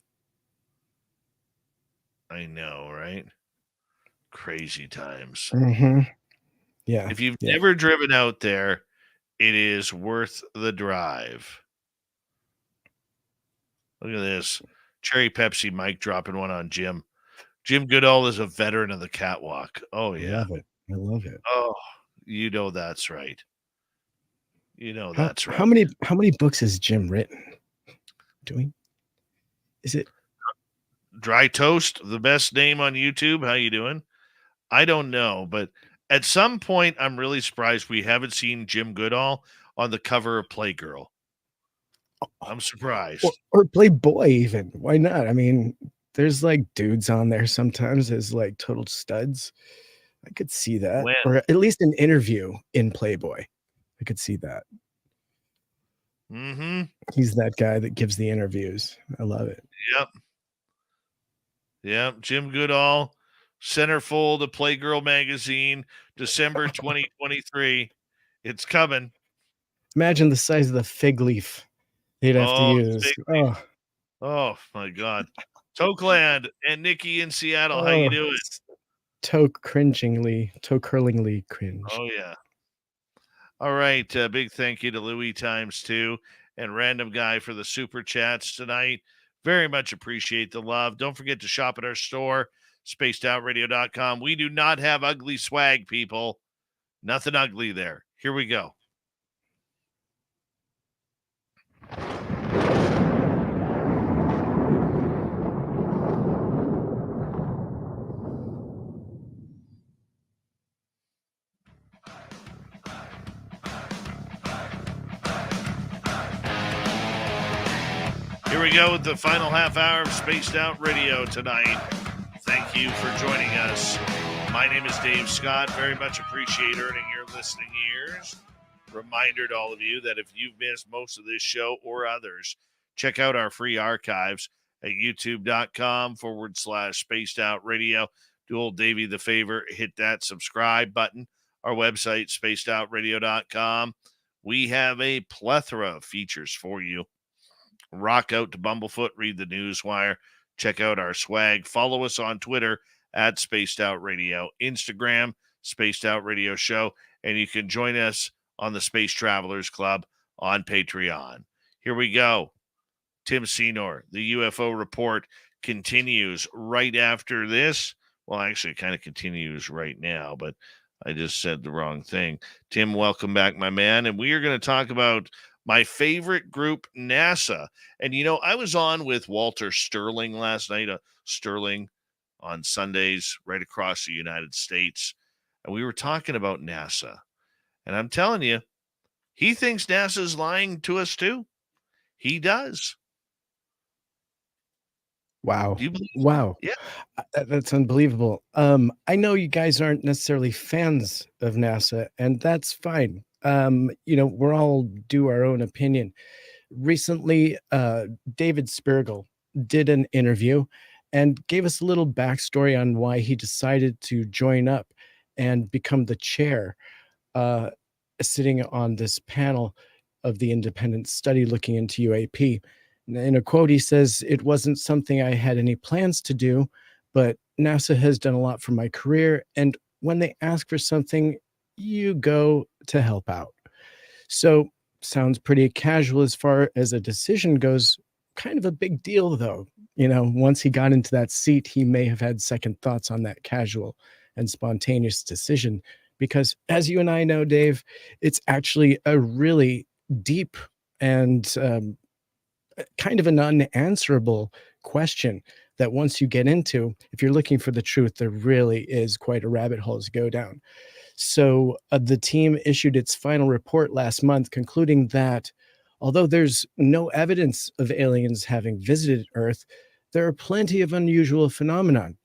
I know, right? Crazy times. Yeah. If you've never driven out there, it is worth the drive. Look at this. Cherry Pepsi Mike dropping one on Jim. Jim Goodall is a veteran of the catwalk. Oh, yeah. I love it. Oh, you know that's right. That's right. How many books has Jim written? Is it Dry Toast, the best name on YouTube? How you doing? I don't know, but at some point, I'm really surprised we haven't seen Jim Goodall on the cover of Playgirl. I'm surprised. Or Playboy even. Why not? I mean, there's like dudes on there sometimes as like total studs. I could see that. Or at least an interview in Playboy. I could see that. He's that guy that gives the interviews. I love it. Yep. Jim Goodall, centerfold of Playgirl magazine, December 2023. It's coming. Imagine the size of the fig leaf they'd have to Oh, use. fig Oh, Oh my God. Tokeland and Nikki in Seattle. How you oh, doing? toe curlingly cringe. Oh yeah. All right. Big thank you to Louis times 2 and Random Guy for the super chats tonight. Very much appreciate the love. Don't forget to shop at our store, spacedoutradio.com. We do not have ugly swag, people. Nothing ugly there. Here we go. Here we go with the final half hour of Spaced Out Radio tonight. Thank you for joining us. My name is Dave Scott. Very much appreciate earning your listening ears. Reminder to all of you that if you've missed most of this show or others, check out our free archives at youtube.com/Spaced Out Radio. Do old Davey the favor, hit that subscribe button. Our website, spacedoutradio.com. We have a plethora of features for you. Rock out to Bumblefoot, read the Newswire, check out our swag. Follow us on Twitter at Spaced Out Radio, Instagram, Spaced Out Radio Show, and you can join us on the Space Travelers Club on Patreon. Here we go. Tim Senor, the UFO report continues right after this. Well, actually, it kind of continues right now, but I just said the wrong thing. Tim, welcome back, my man. And we are going to talk about my favorite group, NASA. And, you know, I was on with Walter Sterling last night, Sterling on Sundays right across the United States. And we were talking about NASA. And I'm telling you, he thinks NASA's lying to us too. He does. Wow. Do you believe? Wow. Yeah. That's unbelievable. I know you guys aren't necessarily fans of NASA, and that's fine. You know, we're all do our own opinion. Recently, David Spergel did an interview and gave us a little backstory on why he decided to join up and become the chair, sitting on this panel of the independent study looking into UAP. In a quote, he says, "It wasn't something I had any plans to do, but NASA has done a lot for my career. And when they ask for something, you go to help out." So sounds pretty casual as far as a decision goes. Kind of a big deal, though. You know, once he got into that seat, he may have had second thoughts on that casual and spontaneous decision. Because as you and I know, Dave, it's actually a really deep and kind of an unanswerable question that once you get into, if you're looking for the truth, there really is quite a rabbit hole to go down. So the team issued its final report last month, concluding that although there's no evidence of aliens having visited Earth, there are plenty of unusual phenomenon,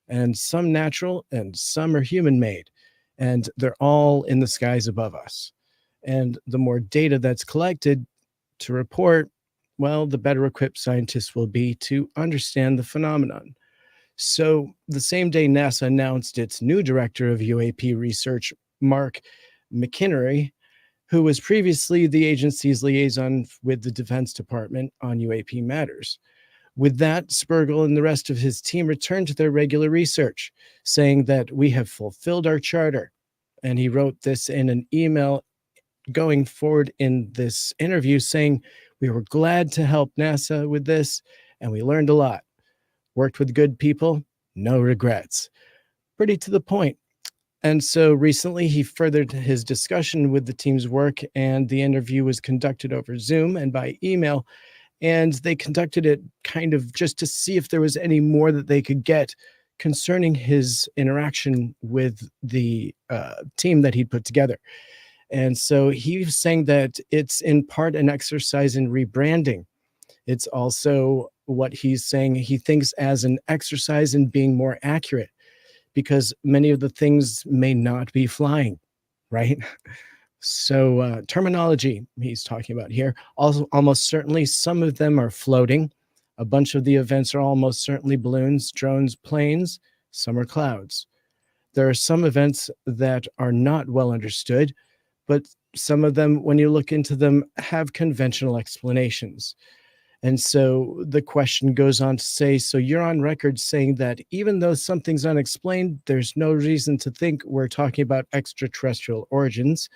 and some natural and some are human-made, and they're all in the skies above us. And the more data that's collected to report, well, the better equipped scientists will be to understand the phenomenon. So the same day NASA announced its new director of UAP research, Mark McInerney, who was previously the agency's liaison with the Defense Department on UAP matters. With that, Spergel and the rest of his team returned to their regular research, saying that we have fulfilled our charter. And he wrote this in an email going forward in this interview, saying, "We were glad to help NASA with this, and we learned a lot. Worked with good people, no regrets." Pretty to the point. And so recently he furthered his discussion with the team's work, and the interview was conducted over Zoom and by email. And they conducted it kind of just to see if there was any more that they could get concerning his interaction with the team that he'd put together. And so he was saying that it's in part an exercise in rebranding. It's also what he's saying he thinks as an exercise in being more accurate, because many of the things may not be flying, right? So terminology he's talking about here. Also, almost certainly some of them are floating. A bunch of the events are almost certainly balloons, drones, planes. Some are clouds. There are some events that are not well understood, but some of them, when you look into them, have conventional explanations. And so the question goes on to say, so you're on record saying that even though something's unexplained, there's no reason to think we're talking about extraterrestrial origins.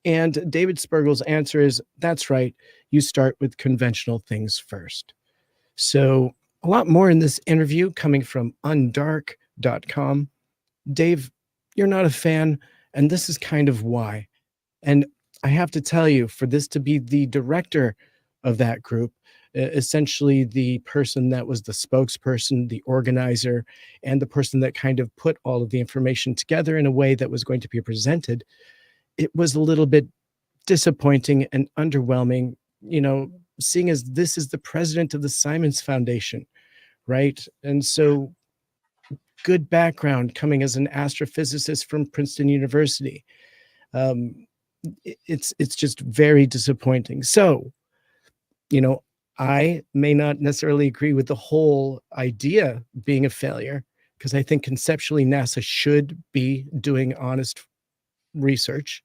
And David Spergel's answer is, that's right. You start with conventional things first. So a lot more in this interview coming from undark.com. Dave, you're not a fan, and this is kind of why. And I have to tell you, for this to be the director of that group, essentially the person that was the spokesperson, the organizer, and the person that kind of put all of the information together in a way that was going to be presented, it was a little bit disappointing and underwhelming, seeing as this is the president of the Simons Foundation, right? And so good background coming as an astrophysicist from Princeton University. It's just very disappointing. So, I may not necessarily agree with the whole idea being a failure, because I think conceptually NASA should be doing honest research,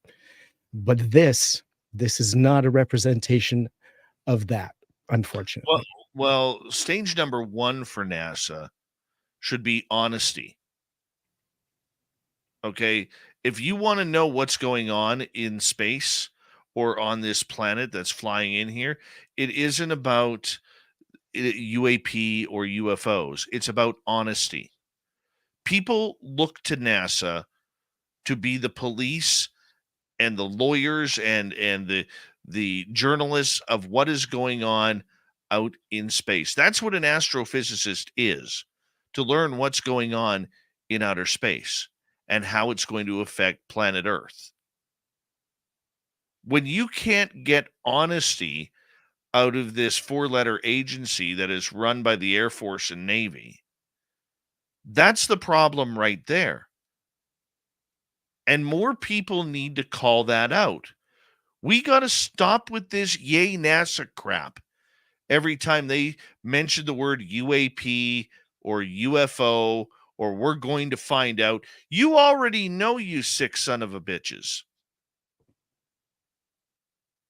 but this is not a representation of that, unfortunately. Well, stage number 1 for NASA should be honesty. Okay, if you want to know what's going on in space or on this planet that's flying in here, it isn't about UAP or UFOs. It's about honesty. People look to NASA to be the police and the lawyers and the journalists of what is going on out in space. That's what an astrophysicist is, to learn what's going on in outer space and how it's going to affect planet Earth. When you can't get honesty out of this 4-letter agency that is run by the Air Force and Navy, that's the problem right there. And more people need to call that out. We got to stop with this yay NASA crap. Every time they mention the word UAP or UFO or we're going to find out, you already know, you sick son of a bitches.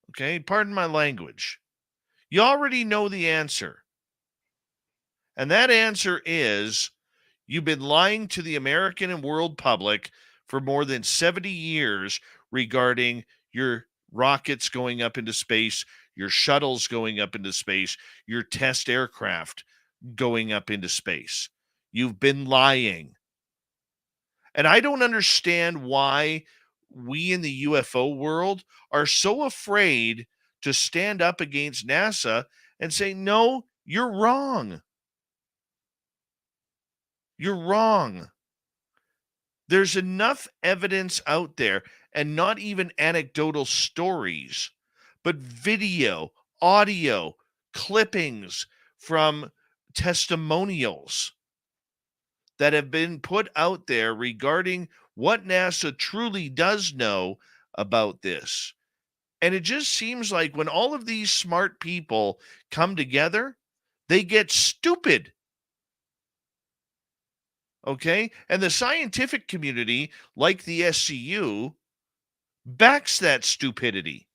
Okay, pardon my language. You already know the answer. And that answer is, you've been lying to the American and world public for more than 70 years regarding your rockets going up into space, your shuttles going up into space, your test aircraft going up into space. You've been lying. And I don't understand why we in the UFO world are so afraid to stand up against NASA and say, no, you're wrong. You're wrong. There's enough evidence out there, and not even anecdotal stories, but video, audio, clippings from testimonials that have been put out there regarding what NASA truly does know about this. And it just seems like when all of these smart people come together, they get stupid. Okay? And the scientific community, like the SCU, backs that stupidity.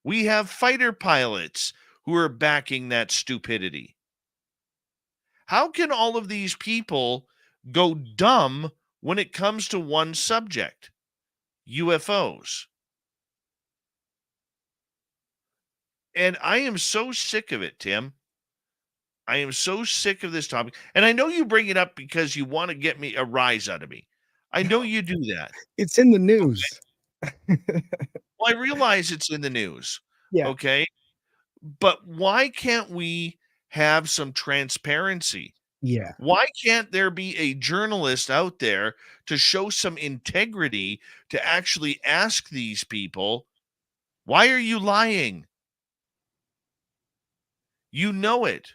We have fighter pilots who are backing that stupidity. How can all of these people go dumb when it comes to one subject? UFOs. And I am so sick of it, Tim. I am so sick of this topic. And I know you bring it up because you want to get me a rise out of me. I know you do that. It's in the news. Well, I realize it's in the news. Yeah. Okay. But why can't we have some transparency? Yeah. Why can't there be a journalist out there to show some integrity to actually ask these people, why are you lying? You know it.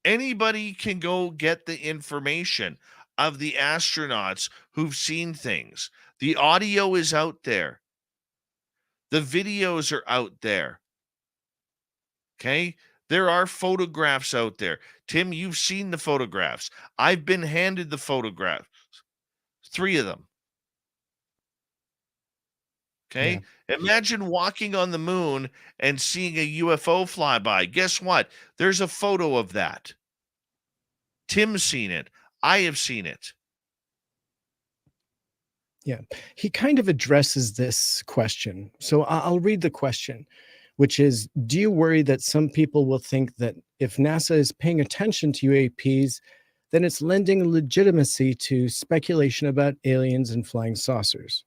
Anybody can go get the information of the astronauts who've seen things. The audio is out there. The videos are out there. Okay? There are photographs out there. Tim, you've seen the photographs. I've been handed the photographs. 3 of them. Okay. Imagine walking on the moon and seeing a UFO fly by. Guess what? There's a photo of that. Tim's seen it. I have seen it. Yeah. He kind of addresses this question. So I'll read the question, which is, do you worry that some people will think that if NASA is paying attention to UAPs, then it's lending legitimacy to speculation about aliens and flying saucers?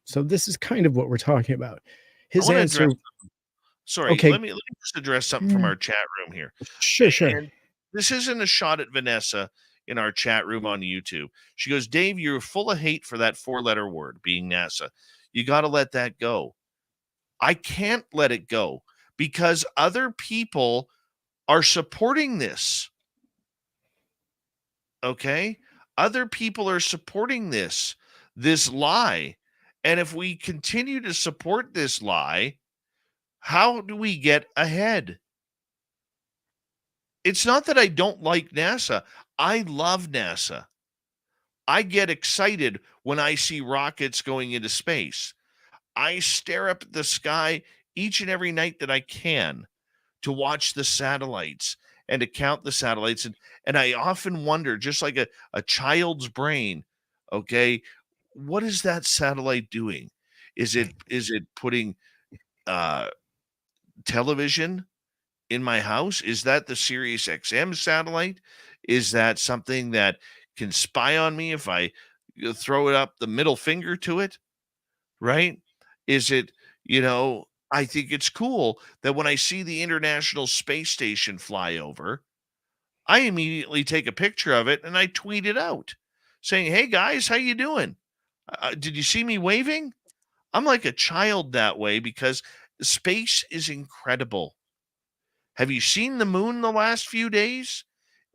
So this is kind of what we're talking about. His I wanna answer. address Sorry, Okay. let me just address something from our chat room here. Sure. And this isn't a shot at Vanessa in our chat room on YouTube. She goes, Dave, you're full of hate for that 4-letter word being NASA. You got to let that go. I can't let it go because other people are supporting this. Okay? Other people are supporting this lie. And if we continue to support this lie, how do we get ahead? It's not that I don't like NASA. I love NASA. I get excited when I see rockets going into space. I stare up at the sky each and every night that I can to watch the satellites and to count the satellites. And I often wonder, just like a child's brain, okay, what is that satellite doing? Is it putting television in my house? Is that the Sirius XM satellite? Is that something that can spy on me if I throw it up the middle finger to it? Right? Is it, I think it's cool that when I see the International Space Station fly over, I immediately take a picture of it and I tweet it out saying, "Hey guys, how you doing? Did you see me waving?" I'm like a child that way because space is incredible. Have you seen the moon the last few days?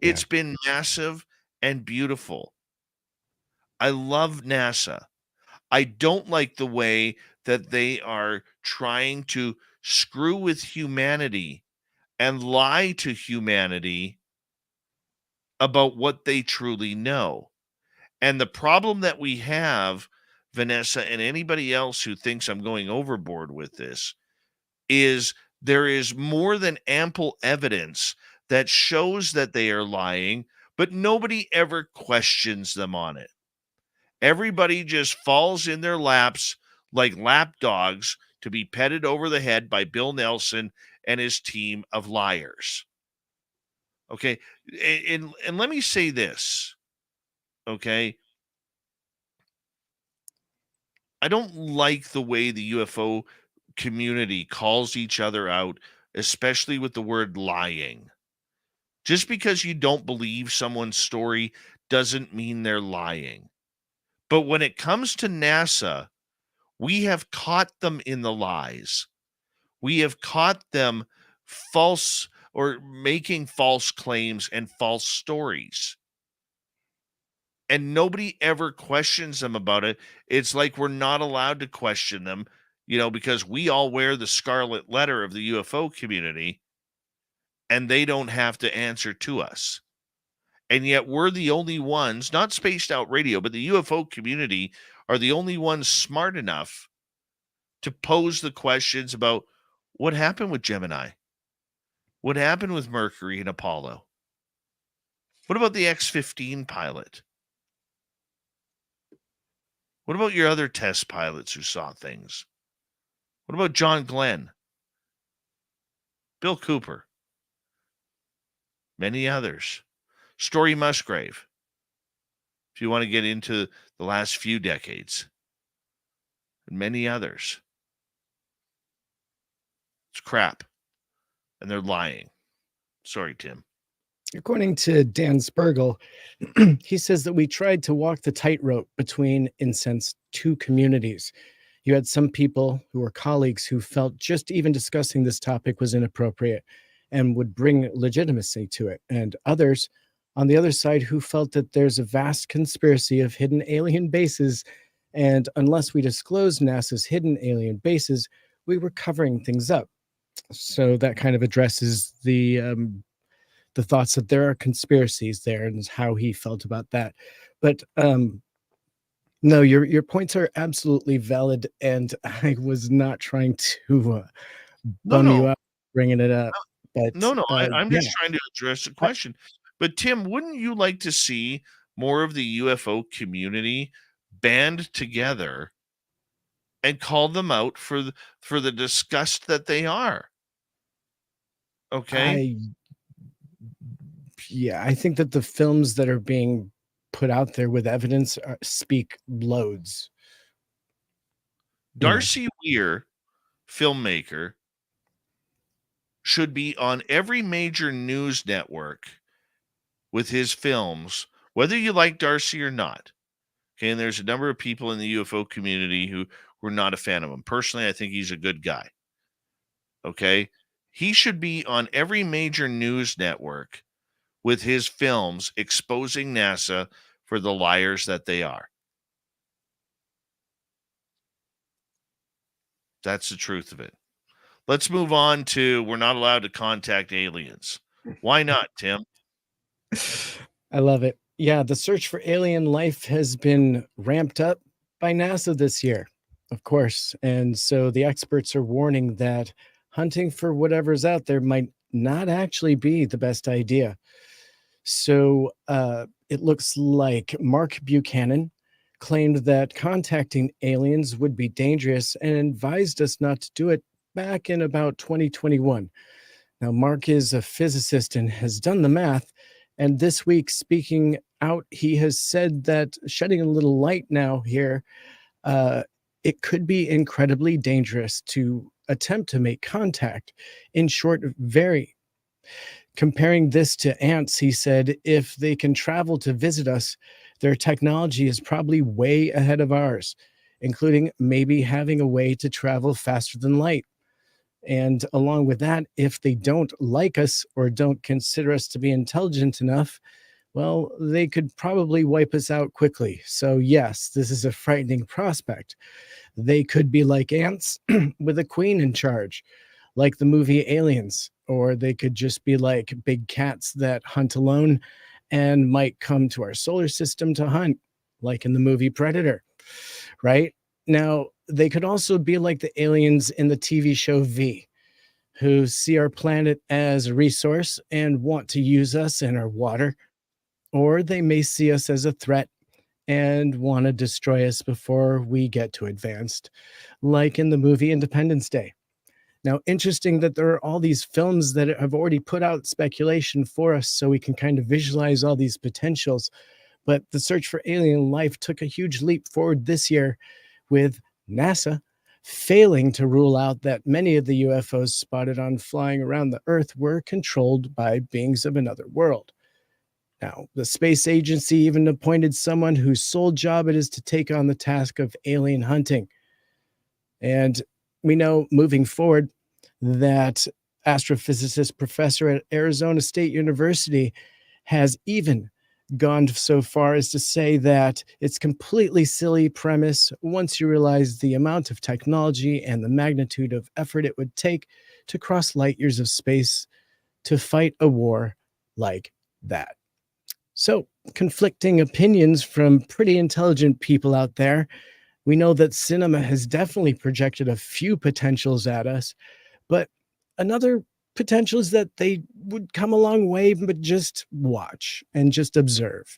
Yeah. It's been massive and beautiful. I love NASA. I don't like the way that they are trying to screw with humanity and lie to humanity about what they truly know. And the problem that we have, Vanessa, and anybody else who thinks I'm going overboard with this, is there is more than ample evidence that shows that they are lying, but nobody ever questions them on it. Everybody just falls in their laps like lap dogs to be petted over the head by Bill Nelson and his team of liars. Okay. And let me say this. Okay. I don't like the way the UFO community calls each other out, especially with the word lying. Just because you don't believe someone's story doesn't mean they're lying. But when it comes to NASA, we have caught them in the lies. We have caught them false or making false claims and false stories. And nobody ever questions them about it. It's like we're not allowed to question them, because we all wear the scarlet letter of the UFO community and they don't have to answer to us. And yet we're the only ones, not Spaced Out Radio, but the UFO community are the only ones smart enough to pose the questions about what happened with Gemini? What happened with Mercury and Apollo? What about the X-15 pilot? What about your other test pilots who saw things? What about John Glenn? Bill Cooper? Many others. Story Musgrave, if you want to get into the last few decades. And many others. It's crap. And they're lying. Sorry, Tim. According to Dan Spergel, he says that we tried to walk the tightrope between, in sense, two communities. You had some people who were colleagues who felt just even discussing this topic was inappropriate and would bring legitimacy to it, and others on the other side who felt that there's a vast conspiracy of hidden alien bases, and unless we disclose NASA's hidden alien bases, we were covering things up. So that kind of addresses the thoughts that there are conspiracies there and how he felt about that. But No, your points are absolutely valid, and I was not trying to No, bum you no, up bringing it up, but no. I'm yeah, just trying to address the I, question. But Tim, wouldn't you like to see more of the UFO community band together and call them out for the disgust that they are? Okay, I yeah, I think that the films that are being put out there with evidence speak loads. You know, Darcy Weir, filmmaker, should be on every major news network with his films, whether you like Darcy or not. Okay, and there's a number of people in the UFO community who were not a fan of him. Personally, I think he's a good guy. Okay, he should be on every major news network with his films exposing NASA for the liars that they are. That's the truth of it. Let's move on to we're not allowed to contact aliens. Why not, Tim? I love it. Yeah, the search for alien life has been ramped up by NASA this year, of course. And so the experts are warning that hunting for whatever's out there might not actually be the best idea. So it looks like Mark Buchanan claimed that contacting aliens would be dangerous and advised us not to do it back in about 2021. Now, Mark is a physicist and has done the math. And this week, speaking out, he has said that shedding a little light now here, uh, it could be incredibly dangerous to attempt to make contact. In short, very. Comparing this to ants, he said, if they can travel to visit us, their technology is probably way ahead of ours, including maybe having a way to travel faster than light. And along with that, if they don't like us or don't consider us to be intelligent enough, well, they could probably wipe us out quickly. So, yes, this is a frightening prospect. They could be like ants with a queen in charge, like the movie Aliens, or they could just be like big cats that hunt alone and might come to our solar system to hunt, like in the movie Predator, right? Now, they could also be like the aliens in the TV show V, who see our planet as a resource and want to use us and our water, or they may see us as a threat and want to destroy us before we get too advanced, like in the movie Independence Day. Now, interesting that there are all these films that have already put out speculation for us so we can kind of visualize all these potentials. But the search for alien life took a huge leap forward this year with NASA failing to rule out that many of the UFOs spotted on flying around the Earth were controlled by beings of another world. Now, the space agency even appointed someone whose sole job it is to take on the task of alien hunting. And we know moving forward that astrophysicist professor at Arizona State University has even gone so far as to say that it's completely silly premise once you realize the amount of technology and the magnitude of effort it would take to cross light years of space to fight a war like that. So, conflicting opinions from pretty intelligent people out there. We know that cinema has definitely projected a few potentials at us, but another potential is that they would come a long way, but just watch and just observe.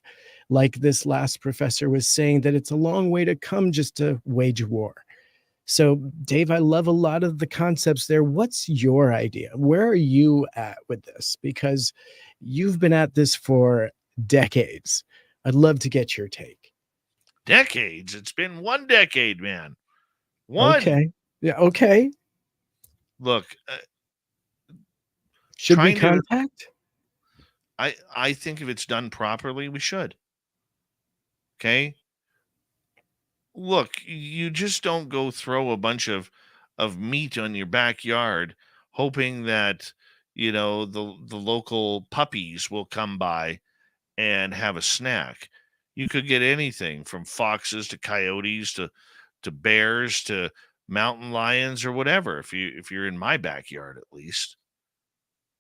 Like this last professor was saying, that it's a long way to come just to wage war. So, Dave, I love a lot of the concepts there. What's your idea? Where are you at with this? Because you've been at this for decades. I'd love to get your take. Decades. It's been 1 decade, man. One. Okay. Yeah. Okay. Look, Should we trying to. contact? I think if it's done properly, we should. Okay. Look, you just don't go throw a bunch of meat on your backyard, hoping that the local puppies will come by and have a snack. You could get anything from foxes to coyotes to bears to mountain lions or whatever. If you're in my backyard, at least,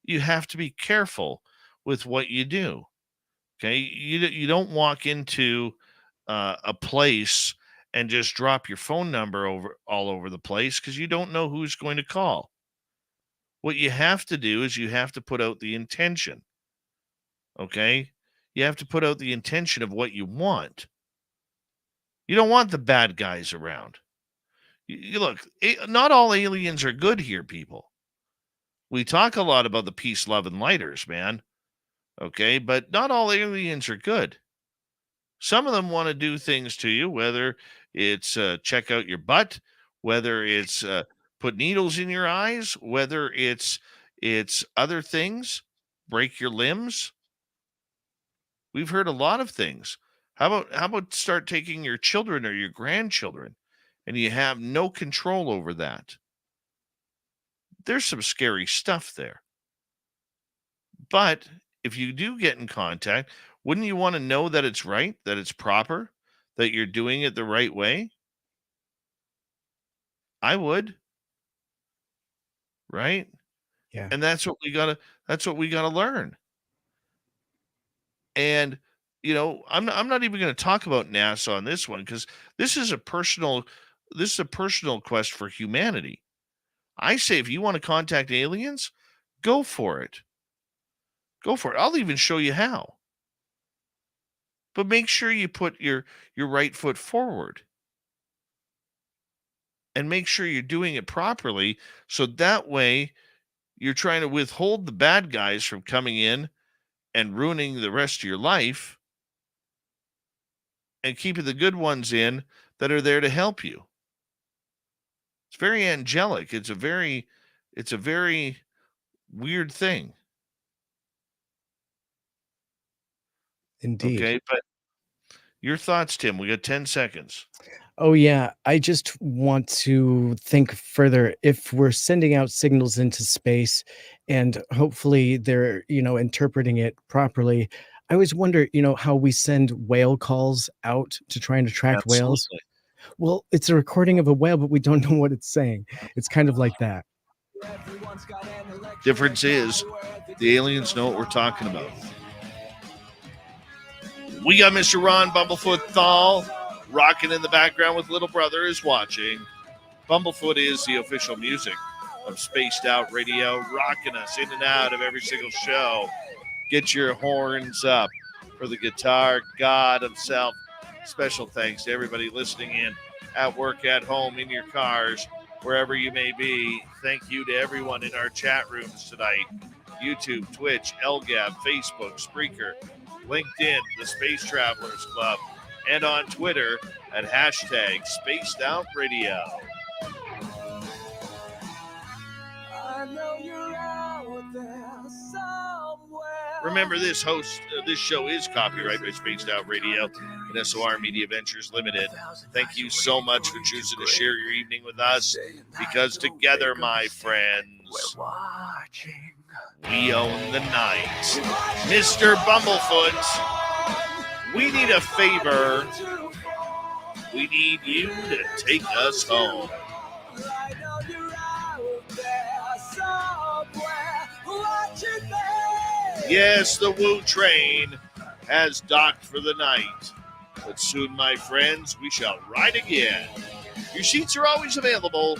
you have to be careful with what you do. Okay, you don't walk into a place and just drop your phone number all over the place because you don't know who's going to call. What you have to do is you have to put out the intention. Okay? You have to put out the intention of what you want. You don't want the bad guys around. You look, not all aliens are good here, people. We talk a lot about the peace, love, and lighters, man. Okay, but not all aliens are good. Some of them want to do things to you, whether it's check out your butt, whether it's put needles in your eyes, whether it's other things, break your limbs. We've heard a lot of things. How about start taking your children or your grandchildren, and you have no control over that? There's some scary stuff there. But if you do get in contact, wouldn't you want to know that it's right, that it's proper, that you're doing it the right way? I would, right? Yeah. And that's what we gotta learn. And I'm not even going to talk about NASA on this one because this is a personal quest for humanity. I say if you want to contact aliens, go for it. Go for it. I'll even show you how. But make sure you put your right foot forward. And make sure you're doing it properly so that way you're trying to withhold the bad guys from coming in and ruining the rest of your life and keeping the good ones in that are there to help you. It's very angelic. It's a very weird thing. Indeed. Okay, but your thoughts, Tim. We got 10 seconds. Oh, yeah. I just want to think further. If we're sending out signals into space and hopefully they're, interpreting it properly, I always wonder, how we send whale calls out to try and attract whales. Absolutely. Well, it's a recording of a whale, but we don't know what it's saying. It's kind of like that. Difference is the aliens know what we're talking about. We got Mr. Ron Bumblefoot Thal rocking in the background with Little Brother is watching. Bumblefoot is the official music of Spaced Out Radio, rocking us in and out of every single show. Get your horns up for the guitar god himself. Special thanks to everybody listening in at work, at home, in your cars, wherever you may be. Thank you to everyone in our chat rooms tonight. YouTube, Twitch, LGAB, Facebook, Spreaker, LinkedIn, the Space Travelers Club, and on Twitter at hashtag Spaced Out Radio. Remember, this show is copyright by Spaced Out Radio and SOR Media Ventures Limited. Thank you so much for choosing to share your evening with us, because together, my friends, we own the night. Mr. Bumblefoot, we need a favor. We need you to take us home. Yes, the Woo train has docked for the night. But soon, my friends, we shall ride again. Your seats are always available.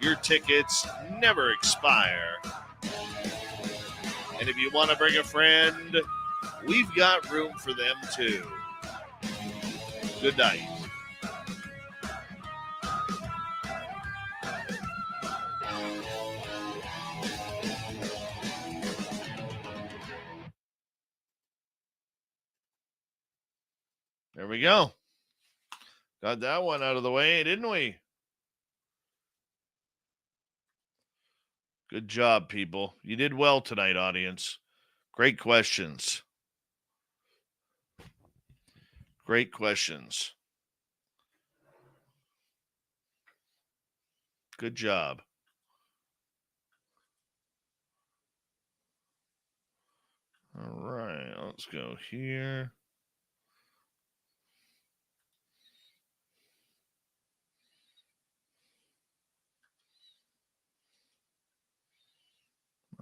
Your tickets never expire. And if you want to bring a friend, we've got room for them too. Good night. There we go. Got that one out of the way, didn't we? Good job, people. You did well tonight, audience. Great questions. Great questions. Good job. All right, let's go here.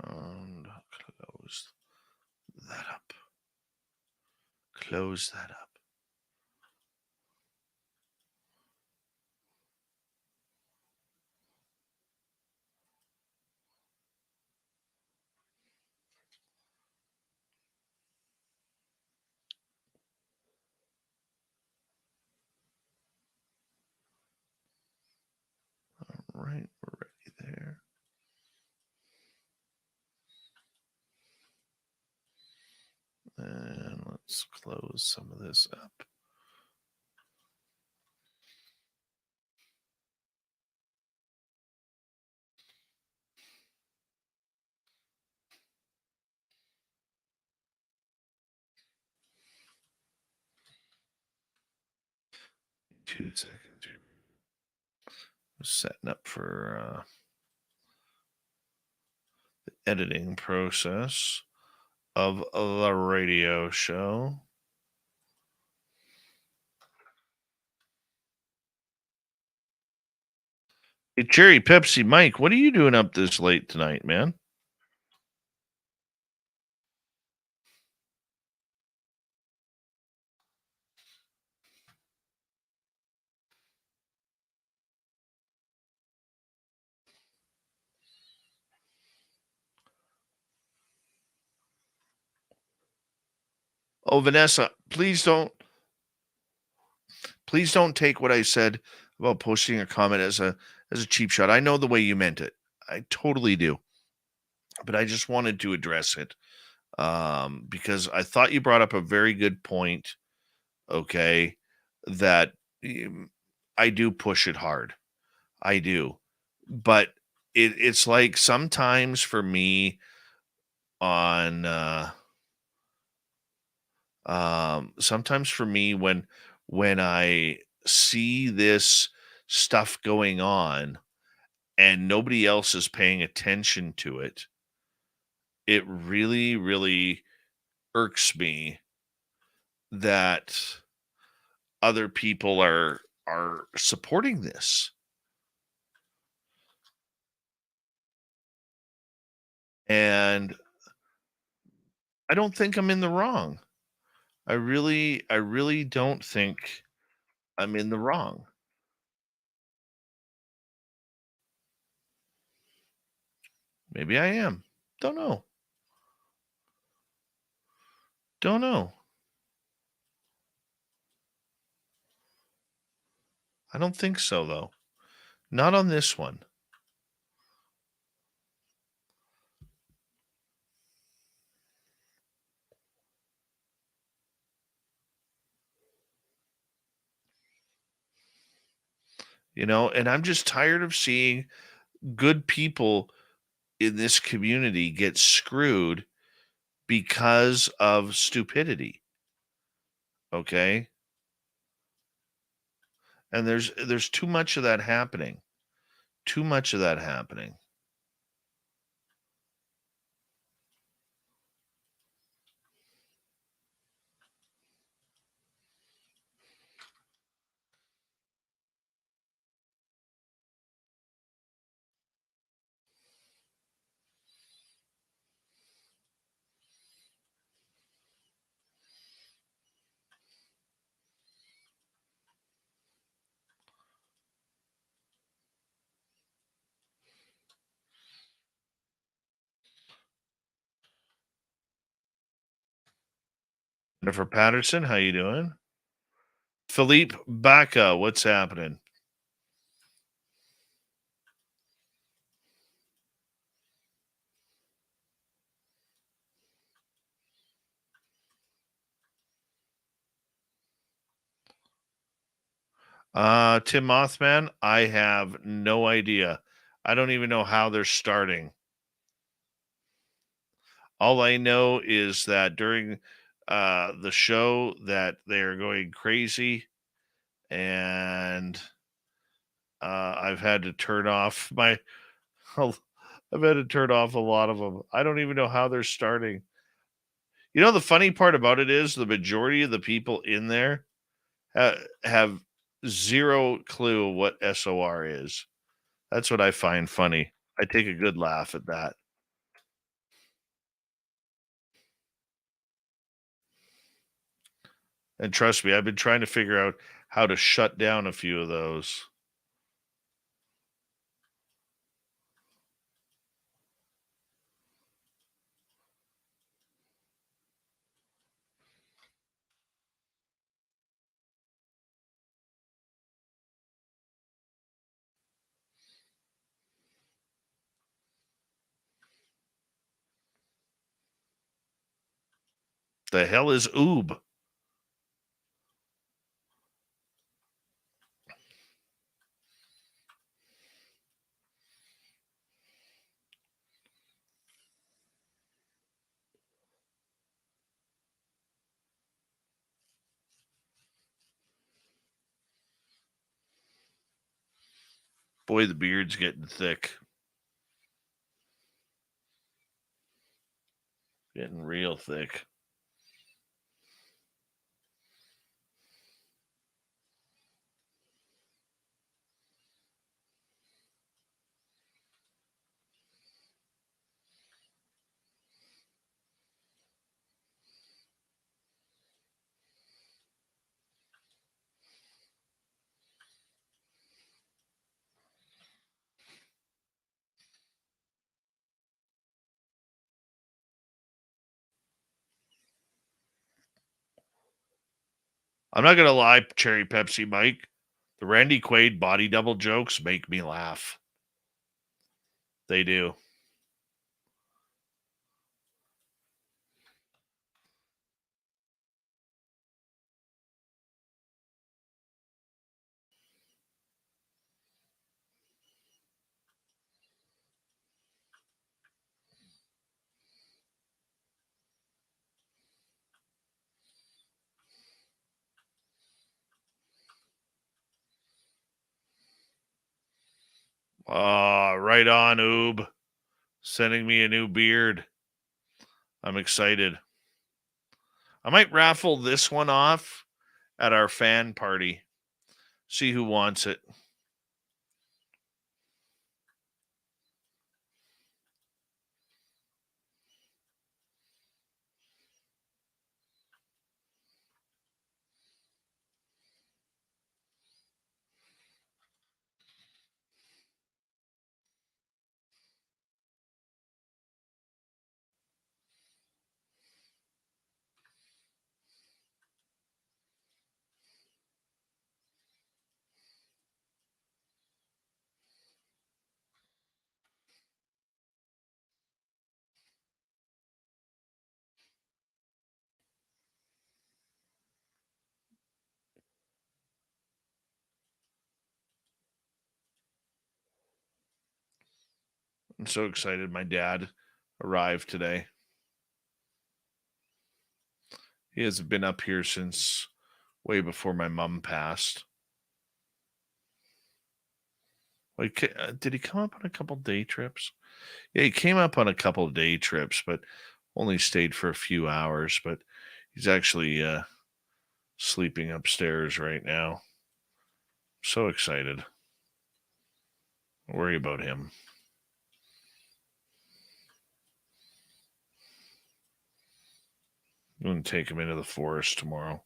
And close that up. Close that up. Let's close some of this up. Two seconds. Setting up for the editing process of the radio show. Hey, Cherry Pepsi Mike, what are you doing up this late tonight, man? Oh, Vanessa, please don't take what I said about posting a comment as a cheap shot. I know the way you meant it. I totally do. But I just wanted to address it because I thought you brought up a very good point, okay, that I do push it hard. I do. But it's like sometimes for me on sometimes for me when I see this stuff going on and nobody else is paying attention to it, it really, really irks me that other people are supporting this. And I don't think I'm in the wrong. I really don't think I'm in the wrong. Maybe I am. Don't know. Don't know. I don't think so, though. Not on this one. You know, and I'm just tired of seeing good people in this community get screwed because of stupidity. Okay? And there's too much of that happening. Too much of that happening. Jennifer Patterson, how you doing? Philippe Baca, what's happening? Tim Mothman, I have no idea. I don't even know how they're starting. All I know is that during the show that they're going crazy, and I've had to turn off my I've had to turn off a lot of them. I don't even know how they're starting. You know, the funny part about it is the majority of the people in there have zero clue what SOR is. That's what I find funny. I take a good laugh at that. And trust me, I've been trying to figure out how to shut down a few of those. The hell is oob? Boy, the beard's getting thick. Getting real thick. I'm not going to lie, Cherry Pepsi Mike. The Randy Quaid body double jokes make me laugh. They do. Right on, Oob. Sending me a new beard. I'm excited. I might raffle this one off at our fan party. See who wants it. I'm so excited. My dad arrived today. He hasn't been up here since way before my mom passed. Like, did he come up on a couple day trips? Yeah, he came up on a couple of day trips, but only stayed for a few hours. But he's actually sleeping upstairs right now. So excited. Don't worry about him. I'm going to take him into the forest tomorrow.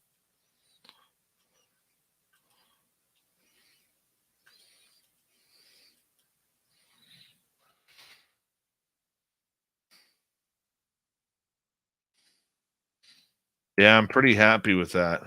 Yeah, I'm pretty happy with that.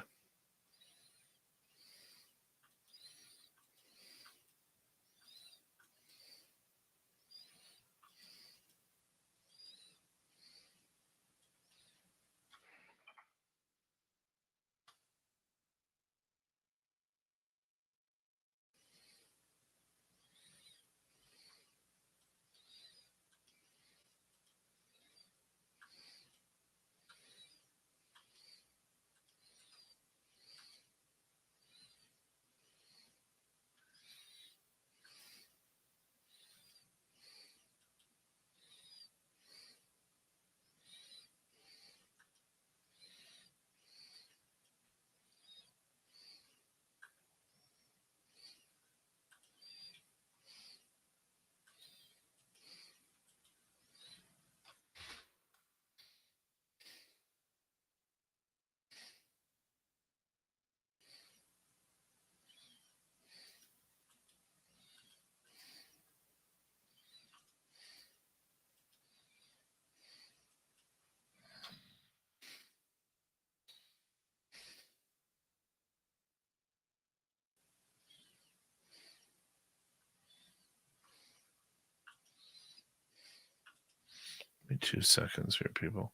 Give me 2 seconds here, people.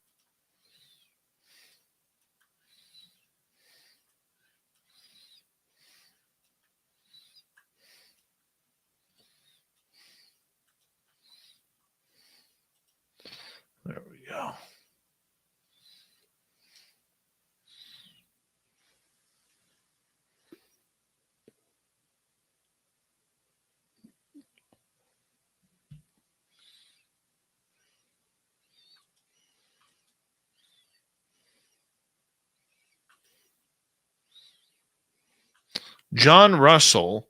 John Russell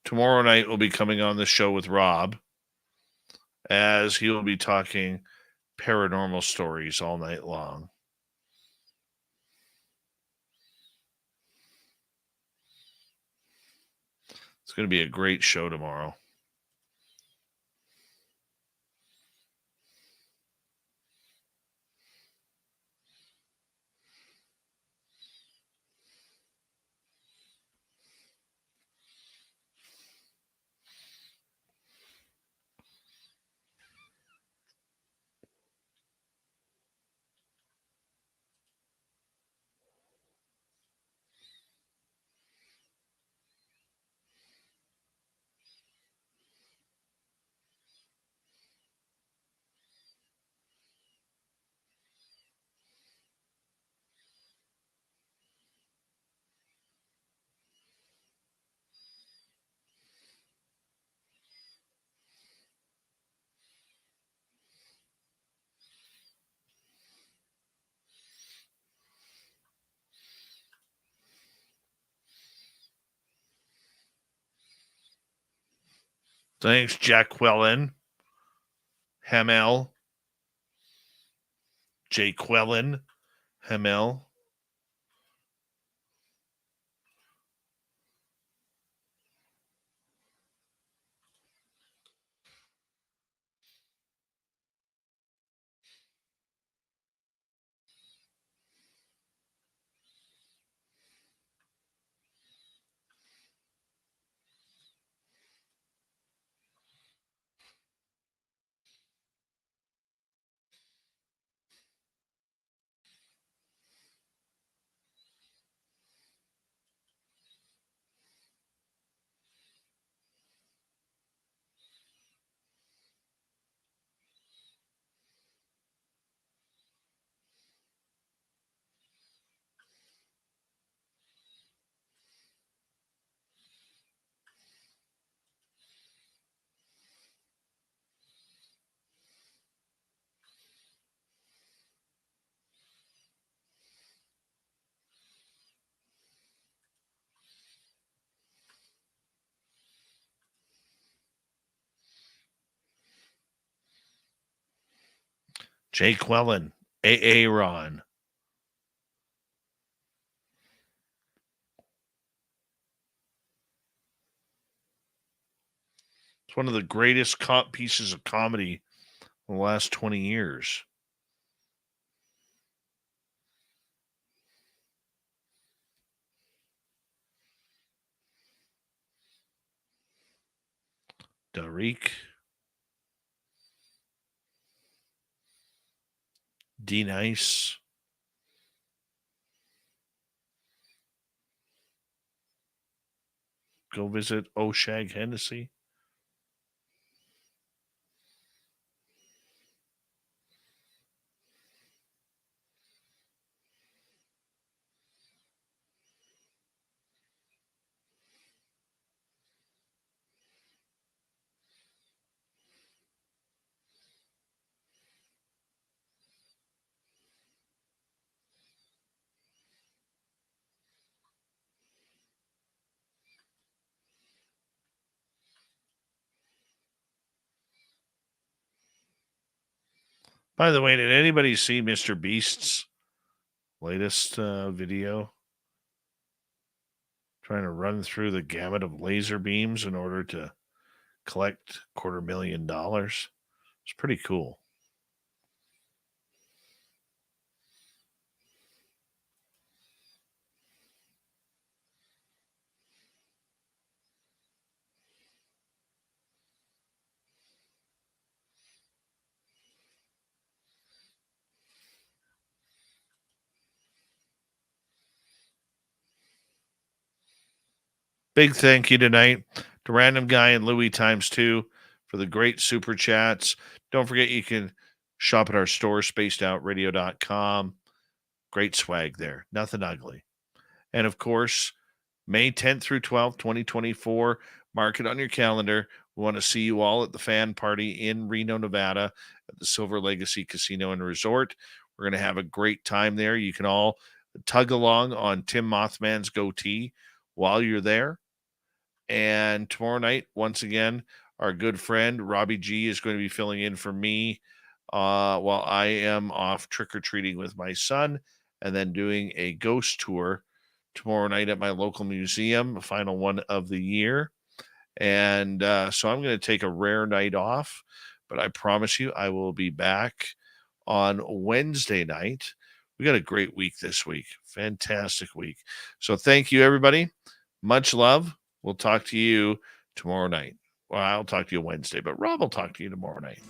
tomorrow night will be coming on the show with Rob, as he will be talking paranormal stories all night long. It's going to be a great show tomorrow. Thanks, Jack Quellen. Hamel. Jay Quellen. Hamel. Jay Quellen. A.A. Ron. It's one of the greatest pieces of comedy in the last 20 years. Darik. D Nice. Go visit Oshag Hennessy. By the way, did anybody see Mr. Beast's latest video? Trying to run through the gamut of laser beams in order to collect $250,000. It's pretty cool. Big thank you tonight to Random Guy and Louis ×2 for the great super chats. Don't forget you can shop at our store, spacedoutradio.com. Great swag there. Nothing ugly. And of course, May 10th through 12th, 2024. Mark it on your calendar. We want to see you all at the fan party in Reno, Nevada at the Silver Legacy Casino and Resort. We're going to have a great time there. You can all tug along on Tim Mothman's goatee while you're there. And tomorrow night, once again, our good friend Robbie G is going to be filling in for me while I am off trick-or-treating with my son and then doing a ghost tour tomorrow night at my local museum, the final one of the year. And so I'm going to take a rare night off, but I promise you I will be back on Wednesday night. We got a great week this week. Fantastic week. So thank you, everybody. Much love. We'll talk to you tomorrow night. Well, I'll talk to you Wednesday, but Rob will talk to you tomorrow night.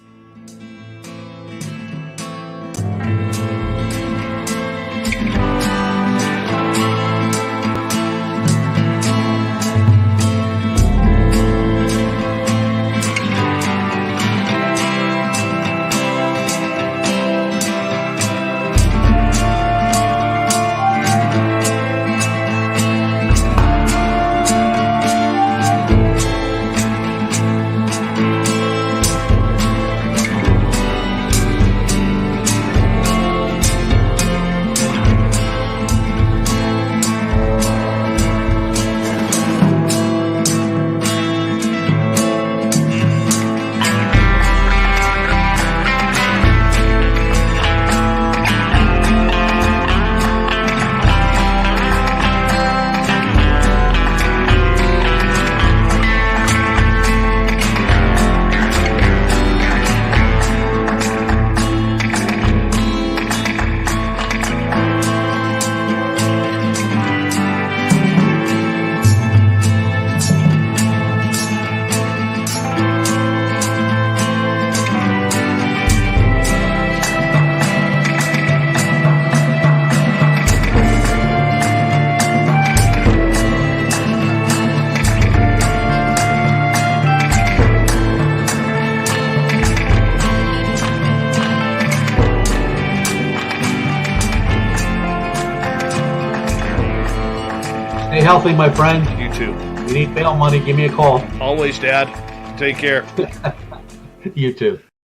Stay healthy, my friend. You too. You need bail money, give me a call. Always, Dad. Take care. You too.